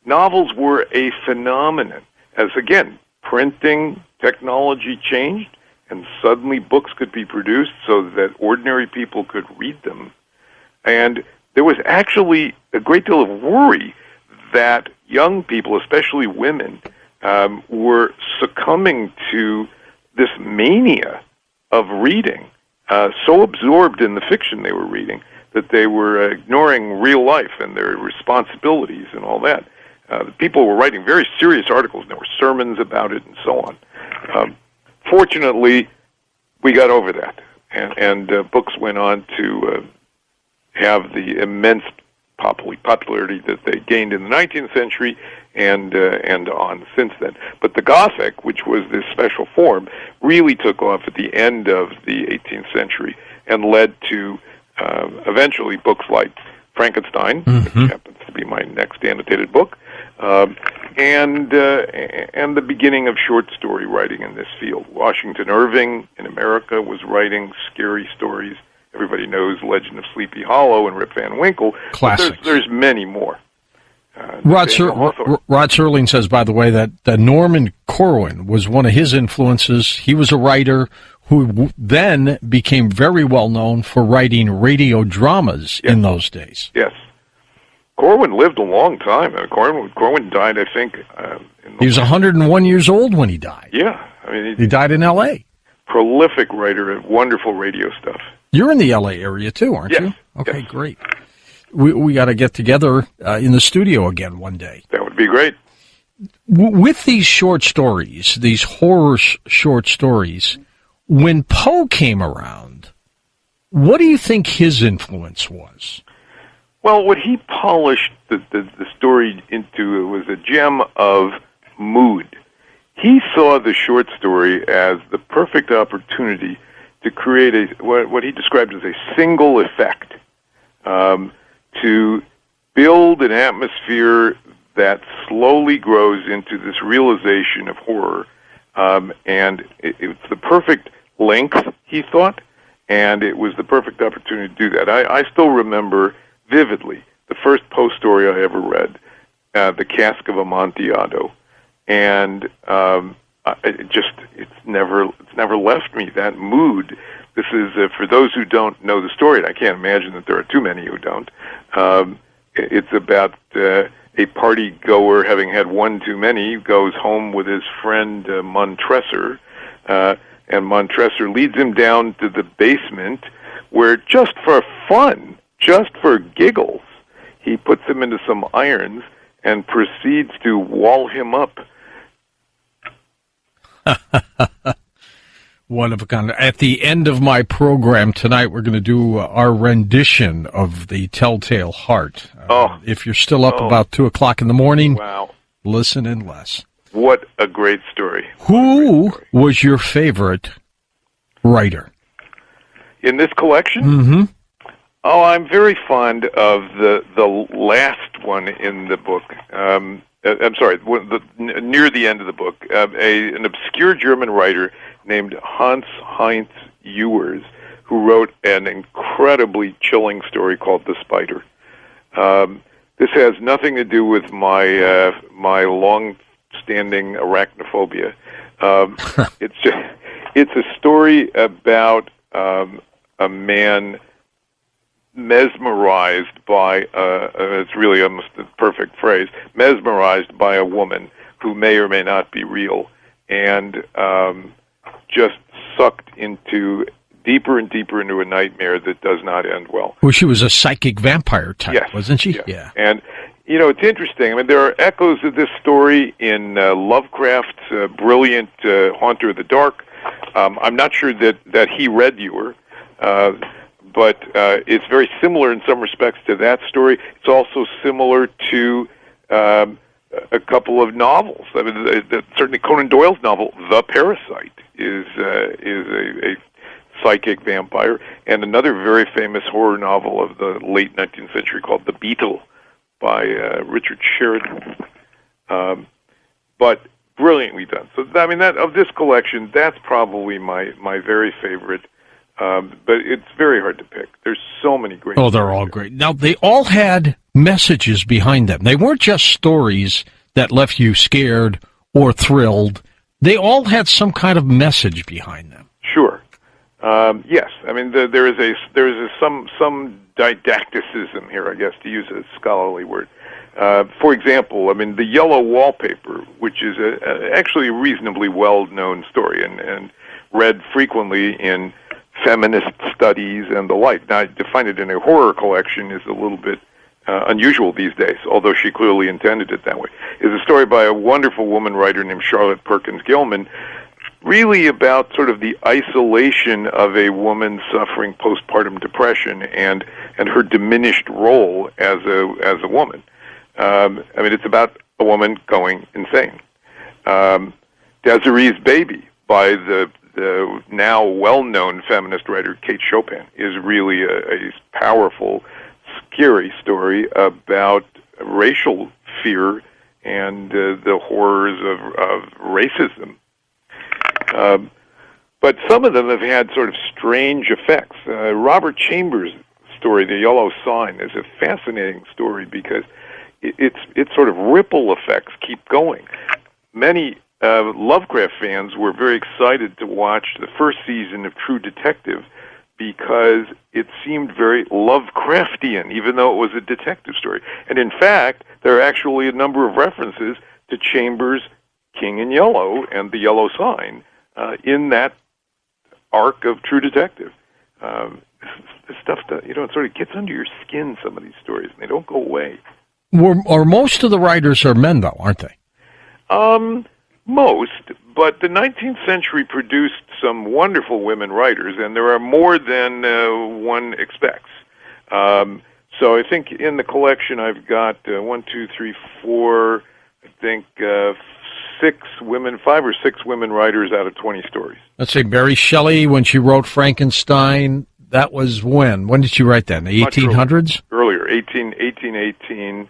Novels were a phenomenon as, again, printing technology changed and suddenly books could be produced so that ordinary people could read them. And there was actually a great deal of worry that young people, especially women, were succumbing to this mania of reading, so absorbed in the fiction they were reading that they were ignoring real life and their responsibilities and all that. People were writing very serious articles, and there were sermons about it and so on. Fortunately, we got over that, and books went on to have the immense popularity that they gained in the 19th century and on since then. But the Gothic, which was this special form, really took off at the end of the 18th century and led to eventually books like Frankenstein, which happens to be my next annotated book, and the beginning of short story writing in this field. Washington Irving in America was writing scary stories. Everybody knows Legend of Sleepy Hollow and Rip Van Winkle. Classics. There's many more. Rod Serling says, by the way, that Norman Corwin was one of his influences. He was a writer who then became very well known for writing radio dramas in those days. Yes. Corwin lived a long time. Corwin died, I think. He was 101 years old when he died. Yeah. I mean, he died in L.A. Prolific writer of wonderful radio stuff. You're in the L.A. area, too, aren't you? Okay, yes. Great. We got to get together in the studio again one day. That would be great. With these short stories, these horror short stories, when Poe came around, what do you think his influence was? Well, what he polished the story into was a gem of mood. He saw the short story as the perfect opportunity to create what he described as a single effect, to build an atmosphere that slowly grows into this realization of horror. And it's the perfect length, he thought, and it was the perfect opportunity to do that. I still remember vividly the first Poe story I ever read, The Cask of Amontillado, and it's never left me, that mood. This is for those who don't know the story, and I can't imagine that there are too many who don't. It's about a party goer, having had one too many, goes home with his friend Montresor, and Montresor leads him down to the basement where, just for fun, just for giggles, he puts him into some irons and proceeds to wall him up. One of a kind. At the end of my program tonight, we're going to do our rendition of the Telltale Heart. If you're still up about 2 o'clock in the morning, wow, listen in less. What a great story. Who was your favorite writer? In this collection? Mm-hmm. Oh, I'm very fond of the last one in the book. I'm sorry, near the end of the book. An obscure German writer named Hans-Heinz Ewers, who wrote an incredibly chilling story called The Spider. This has nothing to do with my long-standing arachnophobia. It's a story about a man mesmerized by, it's really almost the perfect phrase, mesmerized by a woman who may or may not be real, and just sucked into deeper and deeper into a nightmare that does not end well. Well, she was a psychic vampire type, yes, wasn't she? Yes. Yeah. And, it's interesting. I mean, there are echoes of this story in Lovecraft's brilliant Haunter of the Dark. I'm not sure that he read Ewer, but it's very similar in some respects to that story. It's also similar to a couple of novels. I mean, certainly Conan Doyle's novel, The Parasite, is a psychic vampire, and another very famous horror novel of the late 19th century called The Beetle by Richard Sheridan. But brilliantly done. So, I mean, that of this collection, that's probably my very favorite. But it's very hard to pick. There's so many great. Oh, they're all great. Now, they all had messages behind them. They weren't just stories that left you scared or thrilled. They all had some kind of message behind them. Sure. Yes. I mean, there is some didacticism here, I guess, to use a scholarly word. For example, I mean, the Yellow Wallpaper, which is actually a reasonably well-known story and read frequently in feminist studies and the like. Now, to find it in a horror collection is a little bit unusual these days, although she clearly intended it that way. Is a story by a wonderful woman writer named Charlotte Perkins Gilman, really about sort of the isolation of a woman suffering postpartum depression and her diminished role as a woman. I mean, it's about a woman going insane. Desiree's Baby by the now well-known feminist writer Kate Chopin is really a powerful, scary story about racial fear and the horrors of racism. But some of them have had sort of strange effects. Robert Chambers' story, The Yellow Sign, is a fascinating story because its sort of ripple effects keep going. Many Lovecraft fans were very excited to watch the first season of True Detective because it seemed very Lovecraftian, even though it was a detective story. And in fact, there are actually a number of references to Chambers' King in Yellow and The Yellow Sign in that arc of True Detective. This stuff that, it sort of gets under your skin, some of these stories, and they don't go away. Or most of the writers are men, though, aren't they? Most, but the 19th century produced some wonderful women writers, and there are more than one expects. So I think in the collection I've got 1, 2, 3, 4, I think 5 or 6 women writers out of 20 stories. Let's say Mary Shelley, when she wrote Frankenstein, that was when? When did she write that? In the 1800s? Earlier, 1818.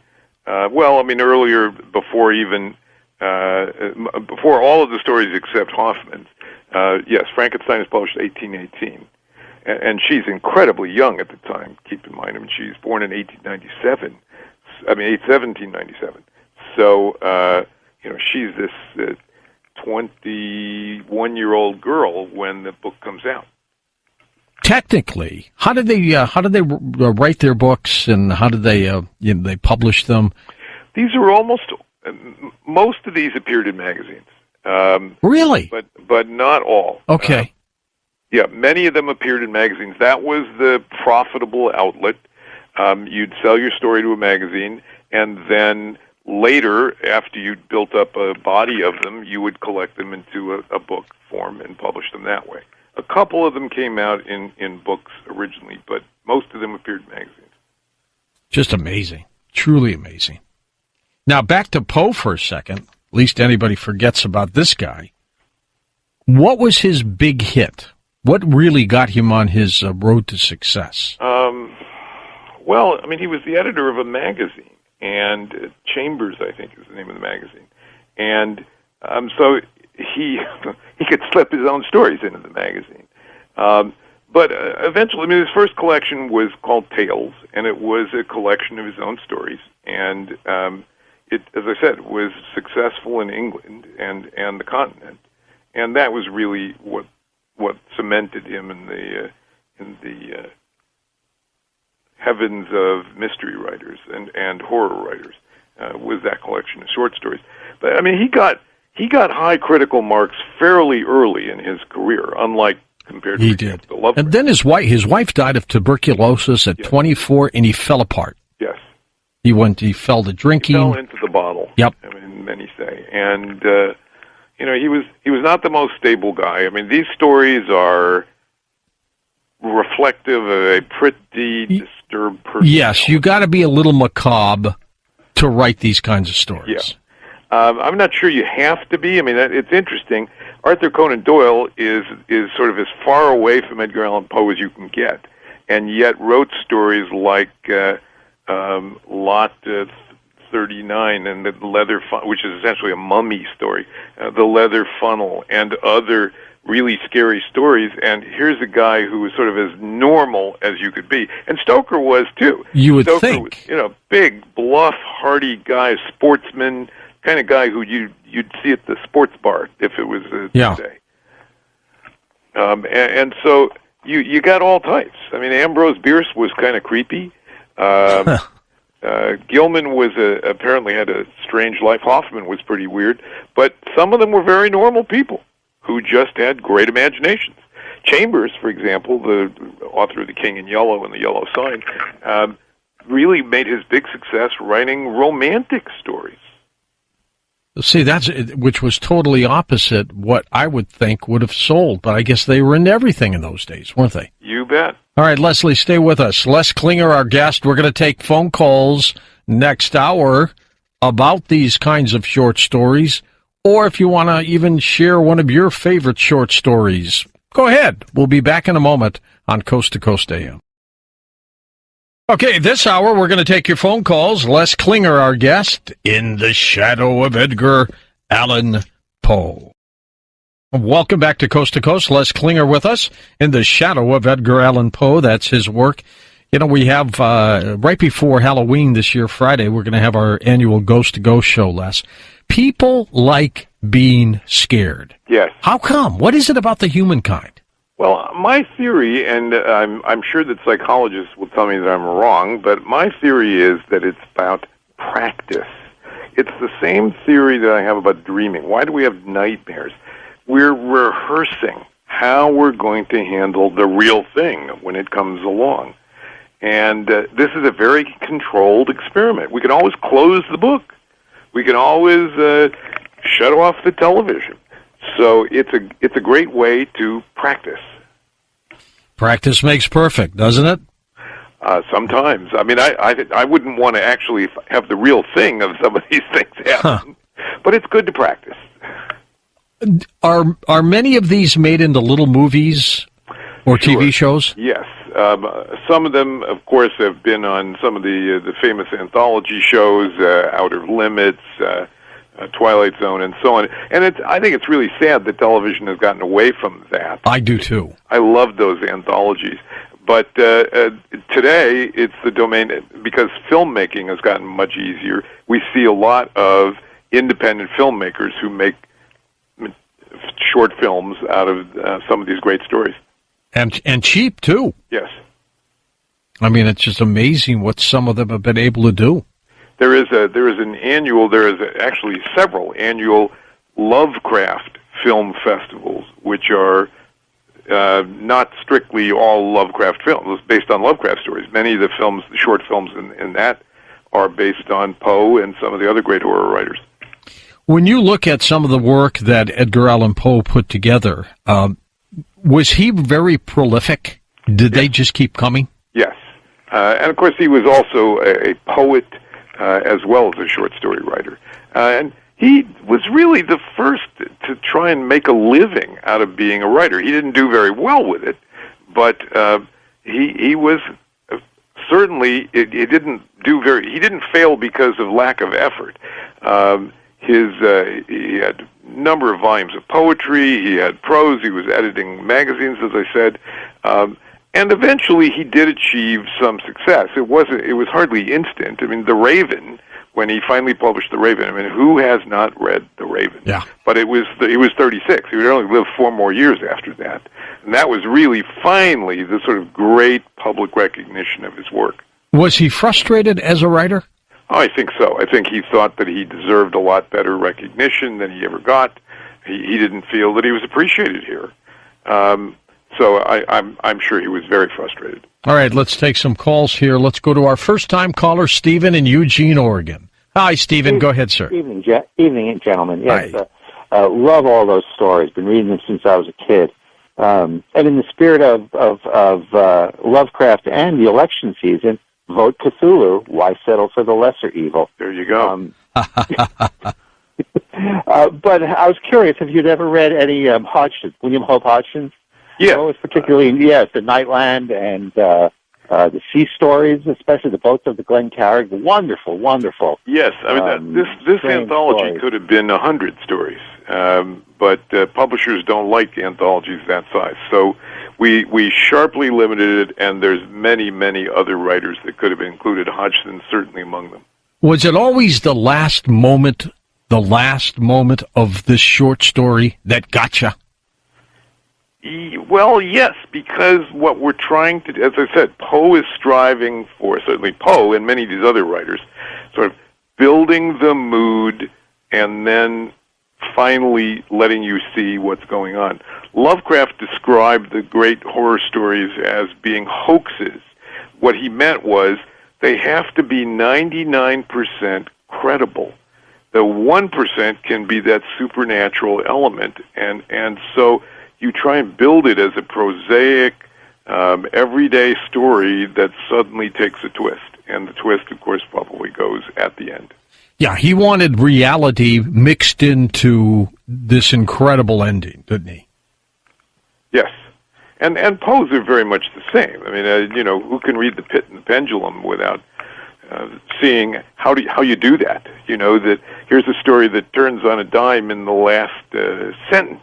Earlier, before even... before all of the stories except Hoffman's. Yes, Frankenstein is published in 1818. And she's incredibly young at the time, keep in mind. I mean, she's born in 1797. So, she's this 21-year-old girl when the book comes out. Technically, how did they write their books, and how did they publish them? These are most of these appeared in magazines. Really? But not all. Okay. Many of them appeared in magazines. That was the profitable outlet. You'd sell your story to a magazine, and then later, after you'd built up a body of them, you would collect them into a book form and publish them that way. A couple of them came out in books originally, but most of them appeared in magazines. Just amazing. Truly amazing. Now, back to Poe for a second. At least anybody forgets about this guy. What was his big hit? What really got him on his road to success? He was the editor of a magazine, and Chambers, I think, is the name of the magazine. And so he could slip his own stories into the magazine. But eventually, his first collection was called Tales, and it was a collection of his own stories. And it, as I said, was successful in England and the continent, and that was really what cemented him in the heavens of mystery writers and horror writers. Was that collection of short stories? But he got high critical marks fairly early in his career, unlike compared to the Lovecraft. And then his wife died of tuberculosis at 24, and he fell apart. Yes. He fell to drinking. He fell into the bottle. Yep. Many say. And, he was not the most stable guy. These stories are reflective of a pretty disturbed person. Yes, you got to be a little macabre to write these kinds of stories. Yeah. I'm not sure you have to be. It's interesting. Arthur Conan Doyle is sort of as far away from Edgar Allan Poe as you can get, and yet wrote stories like Lot 39 and the Leather Funnel, which is essentially a mummy story, the Leather Funnel, and other really scary stories. And here's a guy who was sort of as normal as you could be, and Stoker was too. You would Stoker think, was, big, bluff, hardy guy, sportsman, kind of guy who you'd see at the sports bar if it was today. And so you got all types. I mean, Ambrose Bierce was kind of creepy. Gilman was apparently had a strange life. Hoffman was pretty weird, but some of them were very normal people who just had great imaginations. Chambers, for example, the author of The King in Yellow and The Yellow Sign, really made his big success writing romantic stories. See, which was totally opposite what I would think would have sold, but I guess they were into everything in those days, weren't they? You bet. All right, Leslie, stay with us. Les Klinger, our guest. We're going to take phone calls next hour about these kinds of short stories, or if you want to even share one of your favorite short stories, go ahead. We'll be back in a moment on Coast to Coast AM. Okay, this hour we're going to take your phone calls. Les Klinger, our guest, in the shadow of Edgar Allan Poe. Welcome back to Coast. Les Klinger with us in the shadow of Edgar Allan Poe. That's his work. You know, we have, right before Halloween this year, Friday, we're going to have our annual Ghost to Ghost show, Les. People like being scared. Yes. How come? What is it about the humankind? Well, my theory, and I'm sure that psychologists will tell me that I'm wrong, but my theory is that it's about practice. It's the same theory that I have about dreaming. Why do we have nightmares? We're rehearsing how we're going to handle the real thing when it comes along. And this is a very controlled experiment. We can always close the book. We can always shut off the television. So it's a great way to practice. Practice makes perfect, doesn't it? Sometimes. I mean, I wouldn't want to actually have the real thing of some of these things happen, but it's good to practice. Are many of these made into little movies or TV shows? Yes. Some of them, of course, have been on some of the famous anthology shows, Outer Limits, Twilight Zone, and so on. And I think it's really sad that television has gotten away from that. I do too. I love those anthologies. But today, it's the domain, because filmmaking has gotten much easier. We see a lot of independent filmmakers who make short films out of some of these great stories. And cheap, too. Yes. I mean, it's just amazing what some of them have been able to do. There is actually several annual Lovecraft film festivals, which are not strictly all Lovecraft films, based on Lovecraft stories. Many of the films, the short films in that, are based on Poe and some of the other great horror writers. When you look at some of the work that Edgar Allan Poe put together, was he very prolific? Did they just keep coming? Yes. And, of course, he was also a poet as well as a short story writer. And he was really the first to try and make a living out of being a writer. He didn't do very well with it, but he was certainly, he didn't fail because of lack of effort. He had a number of volumes of poetry, he had prose, he was editing magazines, as I said, and eventually he did achieve some success. It was hardly instant. I mean, The Raven, when he finally published The Raven, I mean, who has not read The Raven? Yeah. But he was 36. He would only live 4 more years after that. And that was really finally the sort of great public recognition of his work. Was he frustrated as a writer? Oh, I think so. I think he thought that he deserved a lot better recognition than he ever got. He didn't feel that he was appreciated here. So I'm sure he was very frustrated. All right, let's take some calls here. Let's go to our first-time caller, Stephen in Eugene, Oregon. Hi, Stephen. Go ahead, sir. Evening, gentlemen. Yes, love all those stories. Been reading them since I was a kid. And in the spirit of Lovecraft and the election season, vote Cthulhu. Why settle for the lesser evil? There you go. But I was curious if you'd ever read any William Hope Hodgson. Yeah. It was particularly, the Nightland and the sea stories, especially the Boats of the Glencarrig. Wonderful, wonderful. Yes, I mean, this anthology stories. could have been 100 stories, but publishers don't like anthologies that size. So we sharply limited it, and there's many, many other writers that could have been included, Hodgson certainly among them. Was it always the last moment the last moment of this short story that gotcha? Well, yes, because what we're trying to, as I said, Poe is striving for, certainly Poe and many of these other writers, sort of building the mood and then finally letting you see what's going on. Lovecraft described the great horror stories as being hoaxes. What he meant was they have to be 99% credible. The 1% can be that supernatural element, and so you try and build it as a prosaic, everyday story that suddenly takes a twist. And the twist, of course, probably goes at the end. Yeah, he wanted reality mixed into this incredible ending, didn't he? Yes. And Poe's are very much the same. I mean, who can read The Pit and the Pendulum without seeing how you do that? You know, that here's a story that turns on a dime in the last sentence.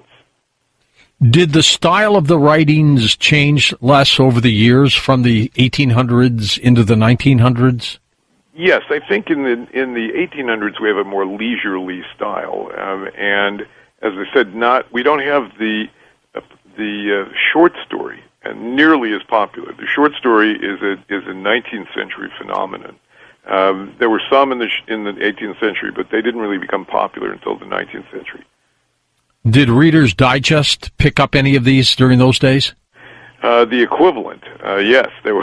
Did the style of the writings change less over the years from the 1800s into the 1900s? Yes, I think in the 1800s we have a more leisurely style, and as I said, we don't have the short story nearly as popular. The short story is a 19th century phenomenon. There were some in the 18th century, but they didn't really become popular until the 19th century. Did Reader's Digest pick up any of these during those days? The equivalent, yes. There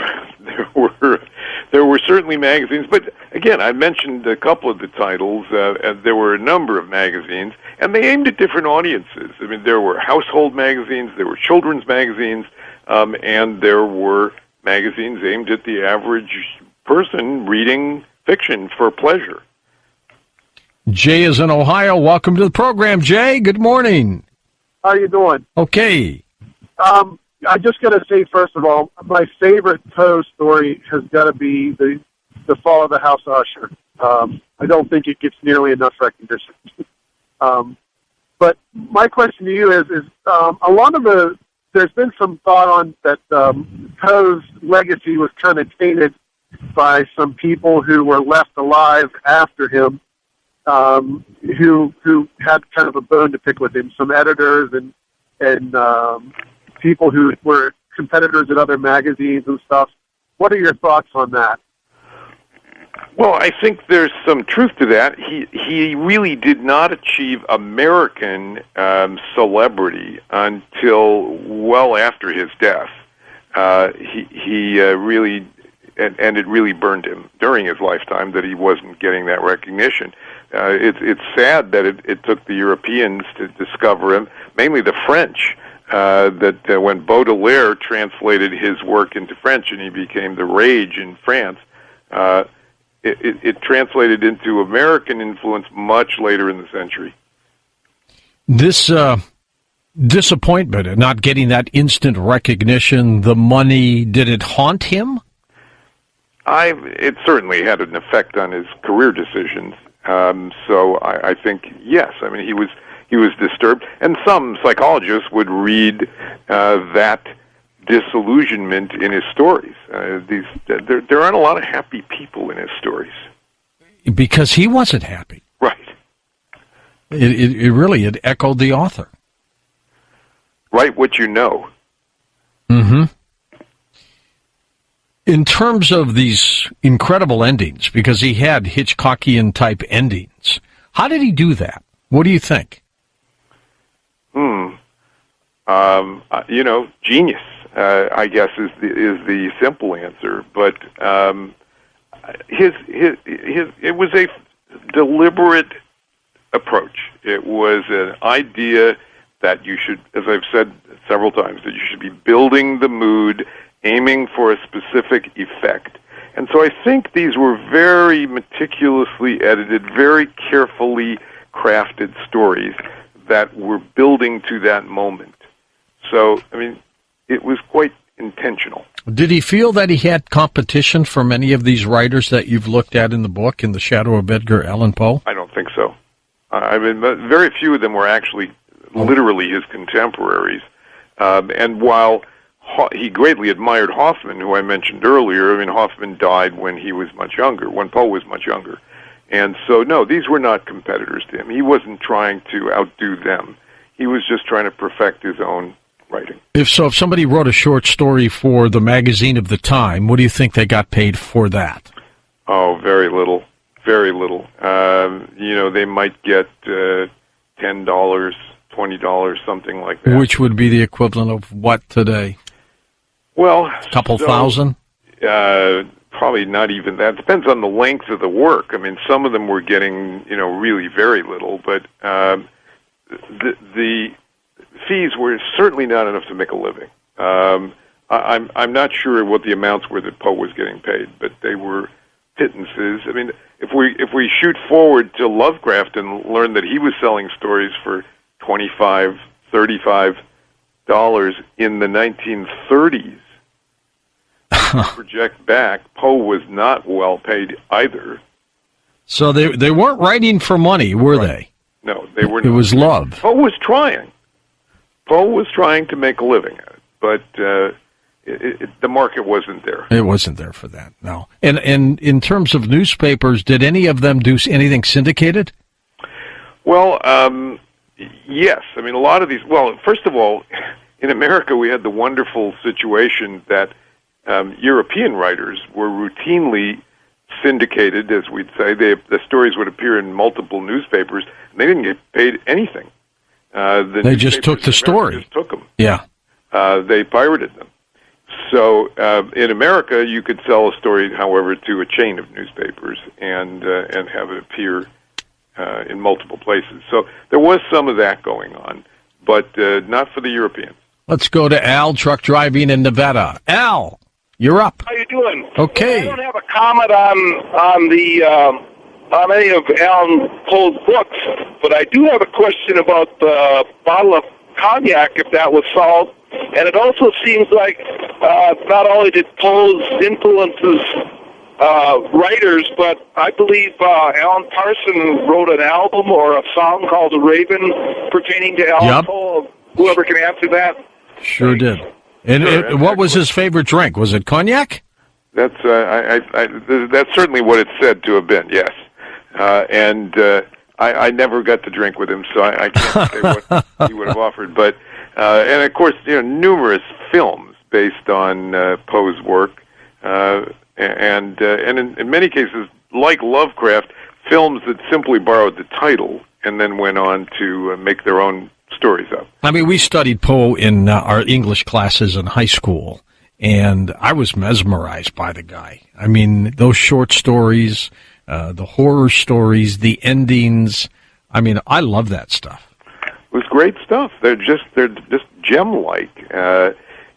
were certainly magazines, but again, I mentioned a couple of the titles. And there were a number of magazines, and they aimed at different audiences. I mean, there were household magazines, there were children's magazines, and there were magazines aimed at the average person reading fiction for pleasure. Jay is in Ohio. Welcome to the program, Jay. Good morning. How you doing? Okay. I just got to say, first of all, my favorite Poe story has got to be the Fall of the House Usher. I don't think it gets nearly enough recognition. But my question to you is a lot of there's been some thought on that Poe's legacy was kind of tainted by some people who were left alive after him, who had kind of a bone to pick with him, some editors and people who were competitors at other magazines and stuff. What are your thoughts on that? Well, I think there's some truth to that. He really did not achieve American celebrity until well after his death. He really, and it really burned him during his lifetime that he wasn't getting that recognition. It's sad that it took the Europeans to discover him, mainly the French. That when Baudelaire translated his work into French and he became the rage in France, it translated into American influence much later in the century. This disappointment at not getting that instant recognition, the money, did it haunt him? It certainly had an effect on his career decisions. So I think, yes. I mean, he was disturbed, and some psychologists would read that disillusionment in his stories. There aren't a lot of happy people in his stories. Because he wasn't happy. Right. It really echoed the author. Write what you know. Mm-hmm. In terms of these incredible endings, because he had Hitchcockian-type endings, how did he do that? What do you think? Genius, I guess, is the simple answer. But it was a deliberate approach. It was an idea that you should, as I've said several times, that you should be building the mood, aiming for a specific effect. And so I think these were very meticulously edited, very carefully crafted stories that were building to that moment. So, I mean, it was quite intentional. Did he feel that he had competition from any of these writers that you've looked at in the book, In the Shadow of Edgar Allan Poe? I don't think so. I mean, very few of them were actually literally his contemporaries. And while he greatly admired Hoffman, who I mentioned earlier, I mean, Hoffman died when he was much younger, when Poe was much younger. And so, no, these were not competitors to him. He wasn't trying to outdo them. He was just trying to perfect his own writing. If somebody wrote a short story for the magazine of the time, what do you think they got paid for that? Oh, very little. Very little. They might get $10, $20, something like that. Which would be the equivalent of what today? Well, a couple thousand? Probably not even that. Depends on the length of the work. I mean, some of them were getting, really very little, but the fees were certainly not enough to make a living. I'm not sure what the amounts were that Poe was getting paid, but they were pittances. I mean, if we shoot forward to Lovecraft and learn that he was selling stories for $25, $35 in the 1930s, project back, Poe was not well paid either. So they weren't writing for money, were they? No, they were not. It was love. Poe was trying. Poe was trying to make a living at it, but the market wasn't there. It wasn't there for that, no. And in terms of newspapers, did any of them do anything syndicated? Well, yes. I mean, a lot of these... Well, first of all, in America, we had the wonderful situation that European writers were routinely syndicated, as we'd say. The stories would appear in multiple newspapers, and they didn't get paid anything. They just took the story. Just took them. Yeah. They pirated them. So in America, you could sell a story, however, to a chain of newspapers and have it appear in multiple places. So there was some of that going on, but not for the Europeans. Let's go to Al, truck driving in Nevada. Al, you're up. How you doing? Okay. I don't have a comment on any of Alan Poe's books, but I do have a question about the bottle of cognac, if that was solved. And it also seems like not only did Poe's influences writers, but I believe Alan Parsons wrote an album or a song called The Raven pertaining to Alan Poe. Whoever can answer that. Sure did. And Sure, what was his favorite drink? Was it cognac? That's that's certainly what it's said to have been, yes. I never got to drink with him, so I can't say what he would have offered. But and of course, numerous films based on Poe's work, and in many cases, like Lovecraft, films that simply borrowed the title and then went on to make their own stories up. I mean, we studied Poe in our English classes in high school, and I was mesmerized by the guy. I mean, those short stories, the horror stories, the endings. I mean, I love that stuff. It was great stuff. They're just gem-like.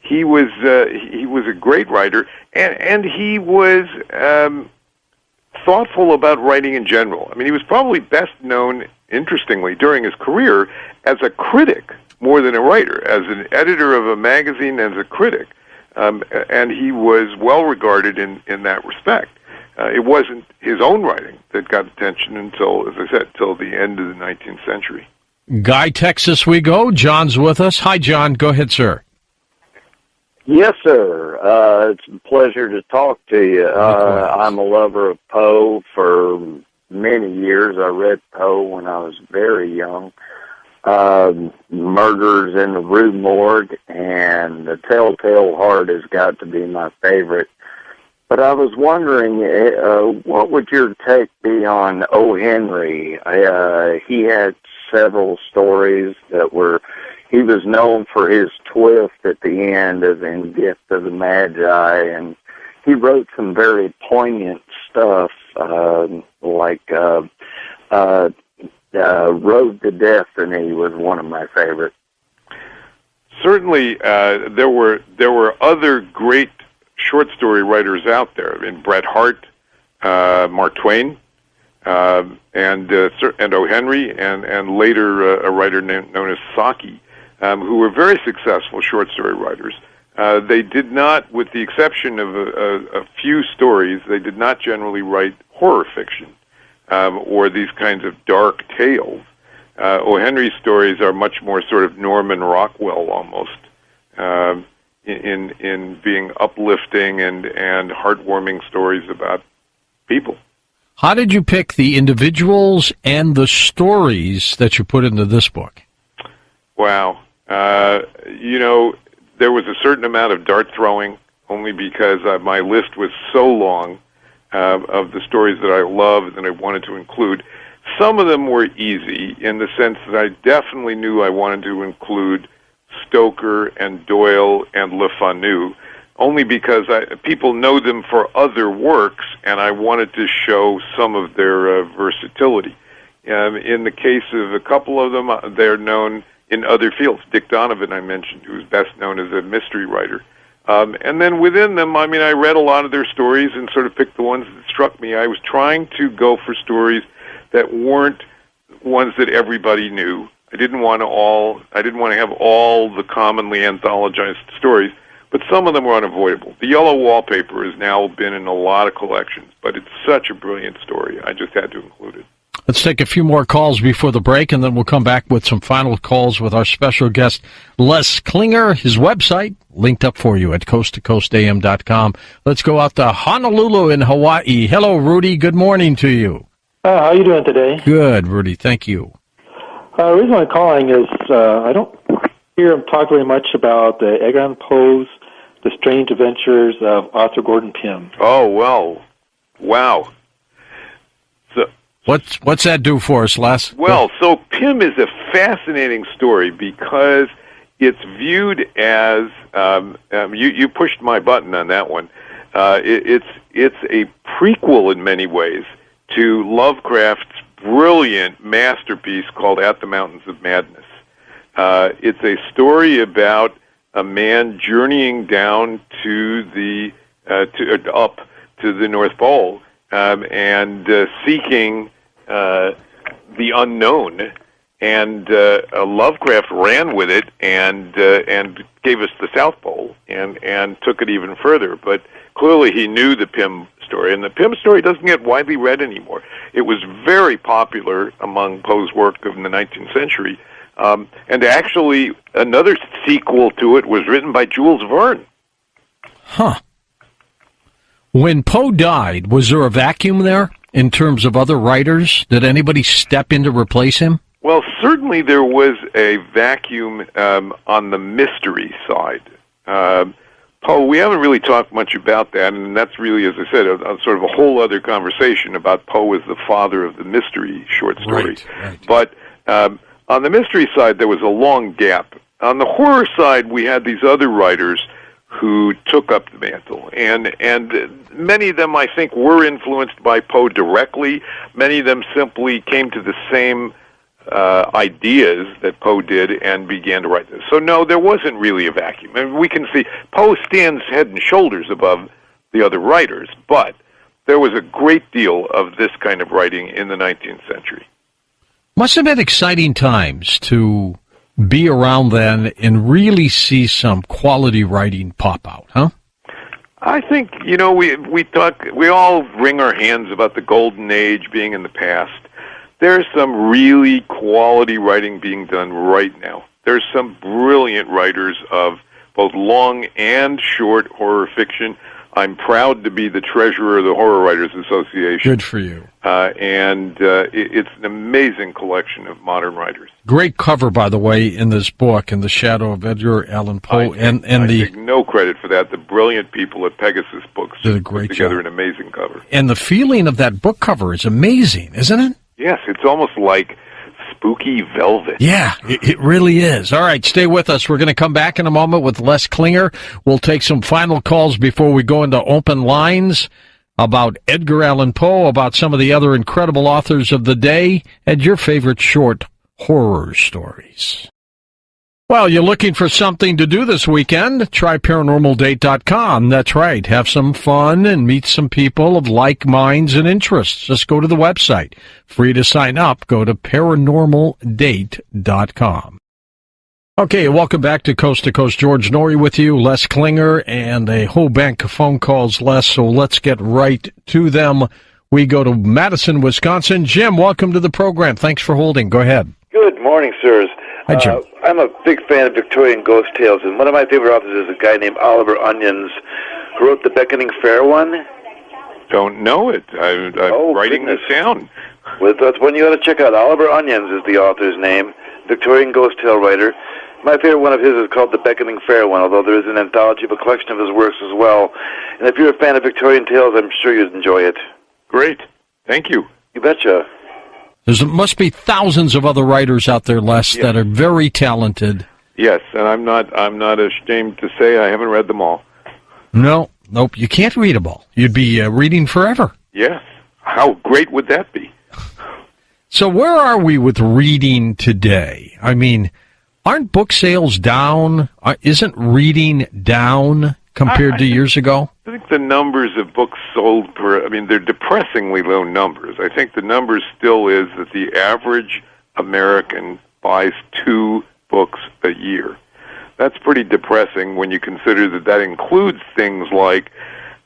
He was a great writer, and he was thoughtful about writing in general. I mean, he was probably best known, interestingly, during his career as a critic more than a writer, as an editor of a magazine, as a critic, and he was well regarded in that respect. It wasn't his own writing that got attention until, as I said, till the end of the 19th century. Guy, Texas we go. John's with us. Hi, John. Go ahead, sir. Yes, sir. It's a pleasure to talk to you. I'm a lover of Poe for many years. I read Poe when I was very young. Murders in the Rue Morgue and The Telltale Heart has got to be my favorite. But I was wondering, what would your take be on O. Henry? He had several stories that he was known for his twist at the end of In Gift of the Magi, and he wrote some very poignant stuff, like Road to Destiny was one of my favorites. Certainly, there were other great short story writers out there. I mean, Bret Hart, Mark Twain, and O. Henry, and later a writer known as Saki, who were very successful short story writers. They did not, with the exception of a few stories, they did not generally write horror fiction or these kinds of dark tales. O. Henry's stories are much more sort of Norman Rockwell almost, in being uplifting and heartwarming stories about people. How did you pick the individuals and the stories that you put into this book? Wow. There was a certain amount of dart throwing, only because my list was so long of the stories that I loved and I wanted to include. Some of them were easy in the sense that I definitely knew I wanted to include Stoker and Doyle and Le Fanu, only because people know them for other works, and I wanted to show some of their versatility. In the case of a couple of them, they're known in other fields. Dick Donovan, I mentioned, who's best known as a mystery writer. And then within them, I read a lot of their stories and sort of picked the ones that struck me. I was trying to go for stories that weren't ones that everybody knew. I didn't want to have all the commonly anthologized stories, but some of them were unavoidable. The Yellow Wallpaper has now been in a lot of collections, but it's such a brilliant story. I just had to include it. Let's take a few more calls before the break, and then we'll come back with some final calls with our special guest, Les Klinger. His website, linked up for you at coasttocoastam.com. Let's go out to Honolulu in Hawaii. Hello, Rudy. Good morning to you. How are you doing today? Good, Rudy. Thank you. The reason I'm calling is I don't hear him talk very much about Edgar Allan Poe's The Strange Adventures of Arthur Gordon Pym. Oh, well. Wow. What's that do for us, Les? Well, so Pym is a fascinating story because it's viewed as you pushed my button on that one. It's a prequel in many ways to Lovecraft's brilliant masterpiece called At the Mountains of Madness. It's a story about a man journeying down to up to the North Pole and seeking the unknown, and Lovecraft ran with it and gave us the South Pole and took it even further. But clearly he knew the Pym story, and the Pym story doesn't get widely read anymore. It was very popular among Poe's work in the 19th century, and actually another sequel to it was written by Jules Verne. Huh. When Poe died, was there a vacuum there in terms of other writers? Did anybody step in to replace him? Well, certainly there was a vacuum on the mystery side. Poe, we haven't really talked much about that, and that's really, as I said, a sort of a whole other conversation about Poe as the father of the mystery short story. Right. But on the mystery side, there was a long gap. On the horror side, we had these other writers who took up the mantle, and many of them, I think, were influenced by Poe directly. Many of them simply came to the same ideas that Poe did and began to write this. So no, there wasn't really a vacuum. I mean, we can see Poe stands head and shoulders above the other writers, but there was a great deal of this kind of writing in the 19th century. Must have been exciting times to be around then and really see some quality writing pop out, huh? I think, we all wring our hands about the golden age being in the past. There's some really quality writing being done right now. There's some brilliant writers of both long and short horror fiction. I'm proud to be the treasurer of the Horror Writers Association. Good for you. It's an amazing collection of modern writers. Great cover, by the way, in this book, In the Shadow of Edgar Allan Poe. I take no credit for that. The brilliant people at Pegasus Books did a great put together job. An amazing cover. And the feeling of that book cover is amazing, isn't it? Yes, it's almost like spooky velvet. Yeah, it really is. All right, stay with us. We're going to come back in a moment with Les Klinger. We'll take some final calls before we go into open lines about Edgar Allan Poe, about some of the other incredible authors of the day, and your favorite short horror stories. Well, you're looking for something to do this weekend? Try ParanormalDate.com. That's right. Have some fun and meet some people of like minds and interests. Just go to the website. Free to sign up. Go to ParanormalDate.com. Okay, welcome back to Coast. George Norrie with you, Les Klinger, and a whole bank of phone calls, Les, so let's get right to them. We go to Madison, Wisconsin. Jim, welcome to the program. Thanks for holding. Go ahead. Good morning, sirs. Hi, Jim. I'm a big fan of Victorian ghost tales, and one of my favorite authors is a guy named Oliver Onions, who wrote the Beckoning Fair one. Don't know it. I'm writing this down. Well, that's one you ought to check out. Oliver Onions is the author's name, Victorian ghost tale writer. My favorite one of his is called The Beckoning Fair One, although there is an anthology of a collection of his works as well. And if you're a fan of Victorian tales, I'm sure you'd enjoy it. Great. Thank you. You betcha. There must be thousands of other writers out there, Les, that are very talented. Yes, and I'm not ashamed to say I haven't read them all. Nope, you can't read them all. You'd be reading forever. Yes. How great would that be? So where are we with reading today? I mean, aren't book sales down? Isn't reading down compared to years ago? I think the numbers of books sold they're depressingly low numbers. I think the number still is that the average American buys 2 books a year. That's pretty depressing when you consider that includes things like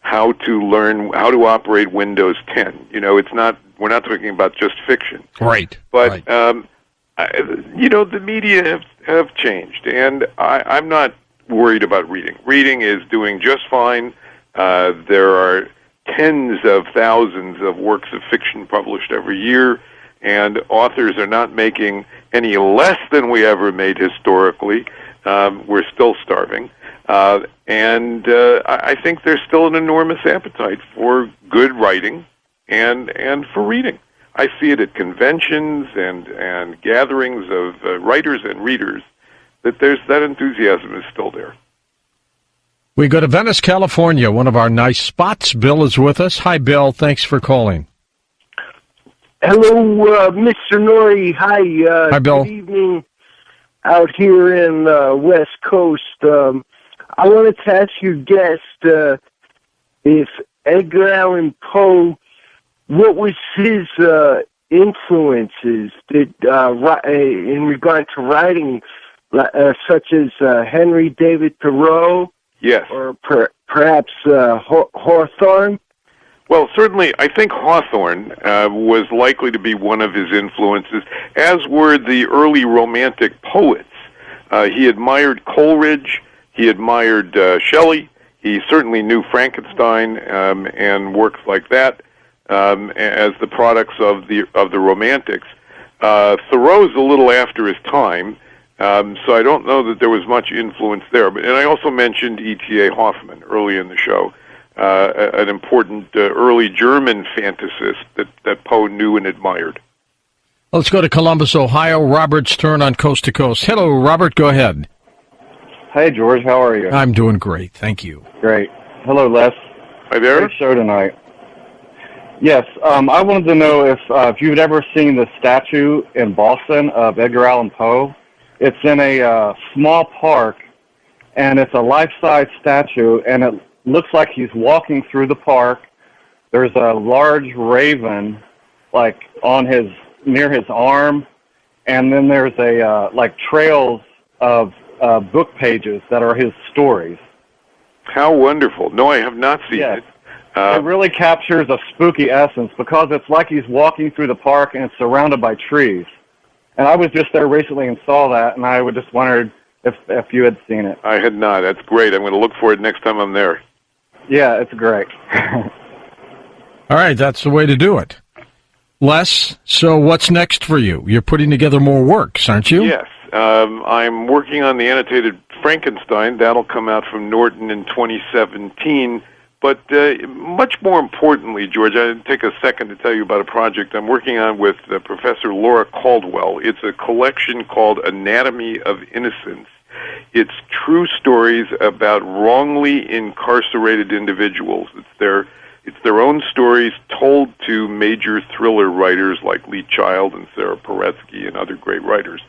how to learn how to operate Windows 10. We're not talking about just fiction. Right. But, the media have changed, and I'm not worried about reading. Reading is doing just fine. There are tens of thousands of works of fiction published every year, and authors are not making any less than we ever made historically. We're still starving. And I think there's still an enormous appetite for good writing and for reading. I see it at conventions and gatherings of writers and readers that enthusiasm is still there. We go to Venice, California, one of our nice spots. Bill is with us. Hi, Bill. Thanks for calling. Hello, Mr. Norrie. Hi, Bill. Good evening out here in West Coast. I wanted to ask your guest if Edgar Allan Poe, what was his influences in regard to writing, such as Henry David Thoreau? Yes. Or perhaps Hawthorne? Well, certainly, I think Hawthorne was likely to be one of his influences, as were the early Romantic poets. He admired Coleridge, he admired Shelley, he certainly knew Frankenstein and works like that as the products of the Romantics. Thoreau's a little after his time, so I don't know that there was much influence there. And I also mentioned E.T.A. Hoffmann early in the show. An important early German fantasist that Poe knew and admired. Let's go to Columbus, Ohio. Robert's turn on Coast to Coast. Hello, Robert. Go ahead. Hey, George. How are you? I'm doing great. Thank you. Great. Hello, Les. Hi there. Great show tonight. Yes, I wanted to know if you'd ever seen the statue in Boston of Edgar Allan Poe. It's in a small park, and it's a life-size statue, and it looks like he's walking through the park. There's a large raven, near his arm, and then there's trails of book pages that are his stories. How wonderful! No, I have not seen it. It really captures a spooky essence because it's like he's walking through the park and it's surrounded by trees. And I was just there recently and saw that, and I just wondered if you had seen it. I had not. That's great. I'm going to look for it next time I'm there. Yeah, it's great. All right, that's the way to do it. Les, so what's next for you? You're putting together more works, aren't you? Yes. I'm working on the annotated Frankenstein. That'll come out from Norton in 2017. But much more importantly, George, I'll take a second to tell you about a project I'm working on with Professor Laura Caldwell. It's a collection called Anatomy of Innocence. It's true stories about wrongly incarcerated individuals. It's their own stories told to major thriller writers like Lee Child and Sarah Paretsky and other great writers.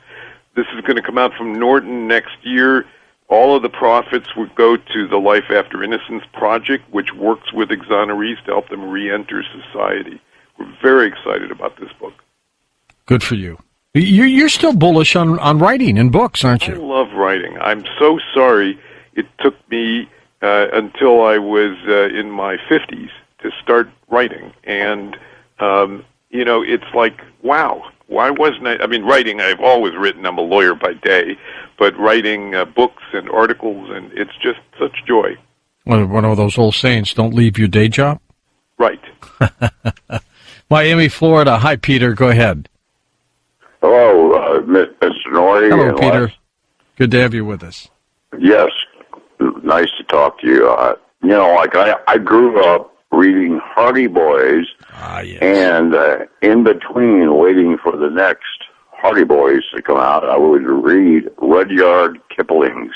This is going to come out from Norton next year. All of the profits would go to the Life After Innocence project, which works with exonerees to help them re-enter society. We're very excited about this book. Good for you. You're still bullish on writing and books, aren't you? I love writing. I'm so sorry it took me until I was in my 50s to start writing. And, it's like, wow, why wasn't I? I mean, writing, I've always written. I'm a lawyer by day. But writing books and articles, and it's just such joy. One of those old sayings, don't leave your day job? Right. Miami, Florida. Hi, Peter. Go ahead. Hello, Mr. Norrie. Hello, Peter. Good to have you with us. Yes, nice to talk to you. I grew up reading Hardy Boys, and in between waiting for the next Hardy Boys to come out, I would read Rudyard Kipling's.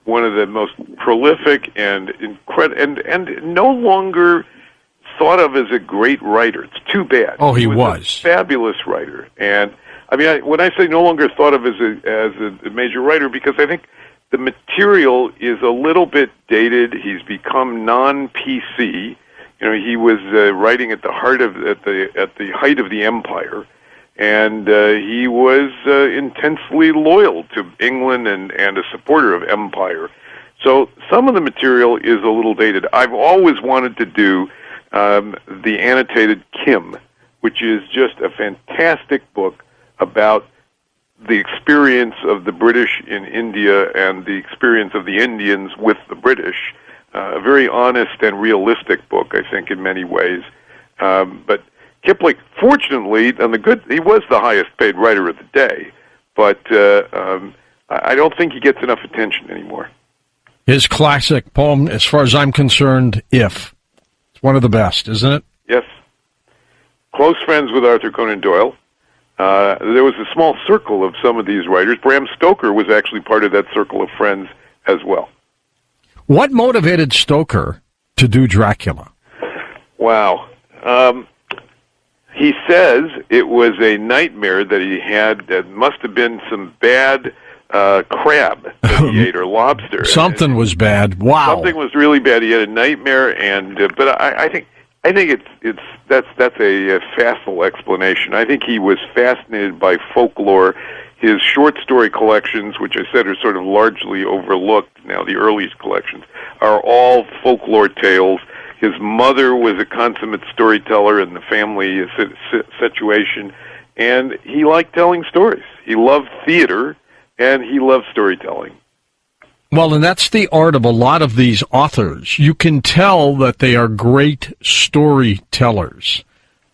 One of the most prolific and and no longer thought of as a great writer. It's too bad. Oh, he was a fabulous writer, and I mean, when I say no longer thought of as a major writer, because I think the material is a little bit dated. He's become non-PC. He was writing at the height of the empire, and he was intensely loyal to England and a supporter of empire. So some of the material is a little dated. I've always wanted to do the annotated Kim, which is just a fantastic book about the experience of the British in India and the experience of the Indians with the British. A very honest and realistic book, I think, in many ways. But Kipling, fortunately, he was the highest paid writer of the day, but I don't think he gets enough attention anymore. His classic poem, as far as I'm concerned, If. It's one of the best, isn't it? Yes. Close friends with Arthur Conan Doyle. There was a small circle of some of these writers. Bram Stoker was actually part of that circle of friends as well. What motivated Stoker to do Dracula? Wow. He says it was a nightmare that he had. That must have been some bad crab that he ate, or lobster. Something was bad. Wow. Something was really bad. He had a nightmare, and but I think that's a facile explanation. I think he was fascinated by folklore. His short story collections, which I said are sort of largely overlooked now, the earliest collections, are all folklore tales. His mother was a consummate storyteller in the family situation, and he liked telling stories. He loved theater, and he loved storytelling. Well, and that's the art of a lot of these authors. You can tell that they are great storytellers.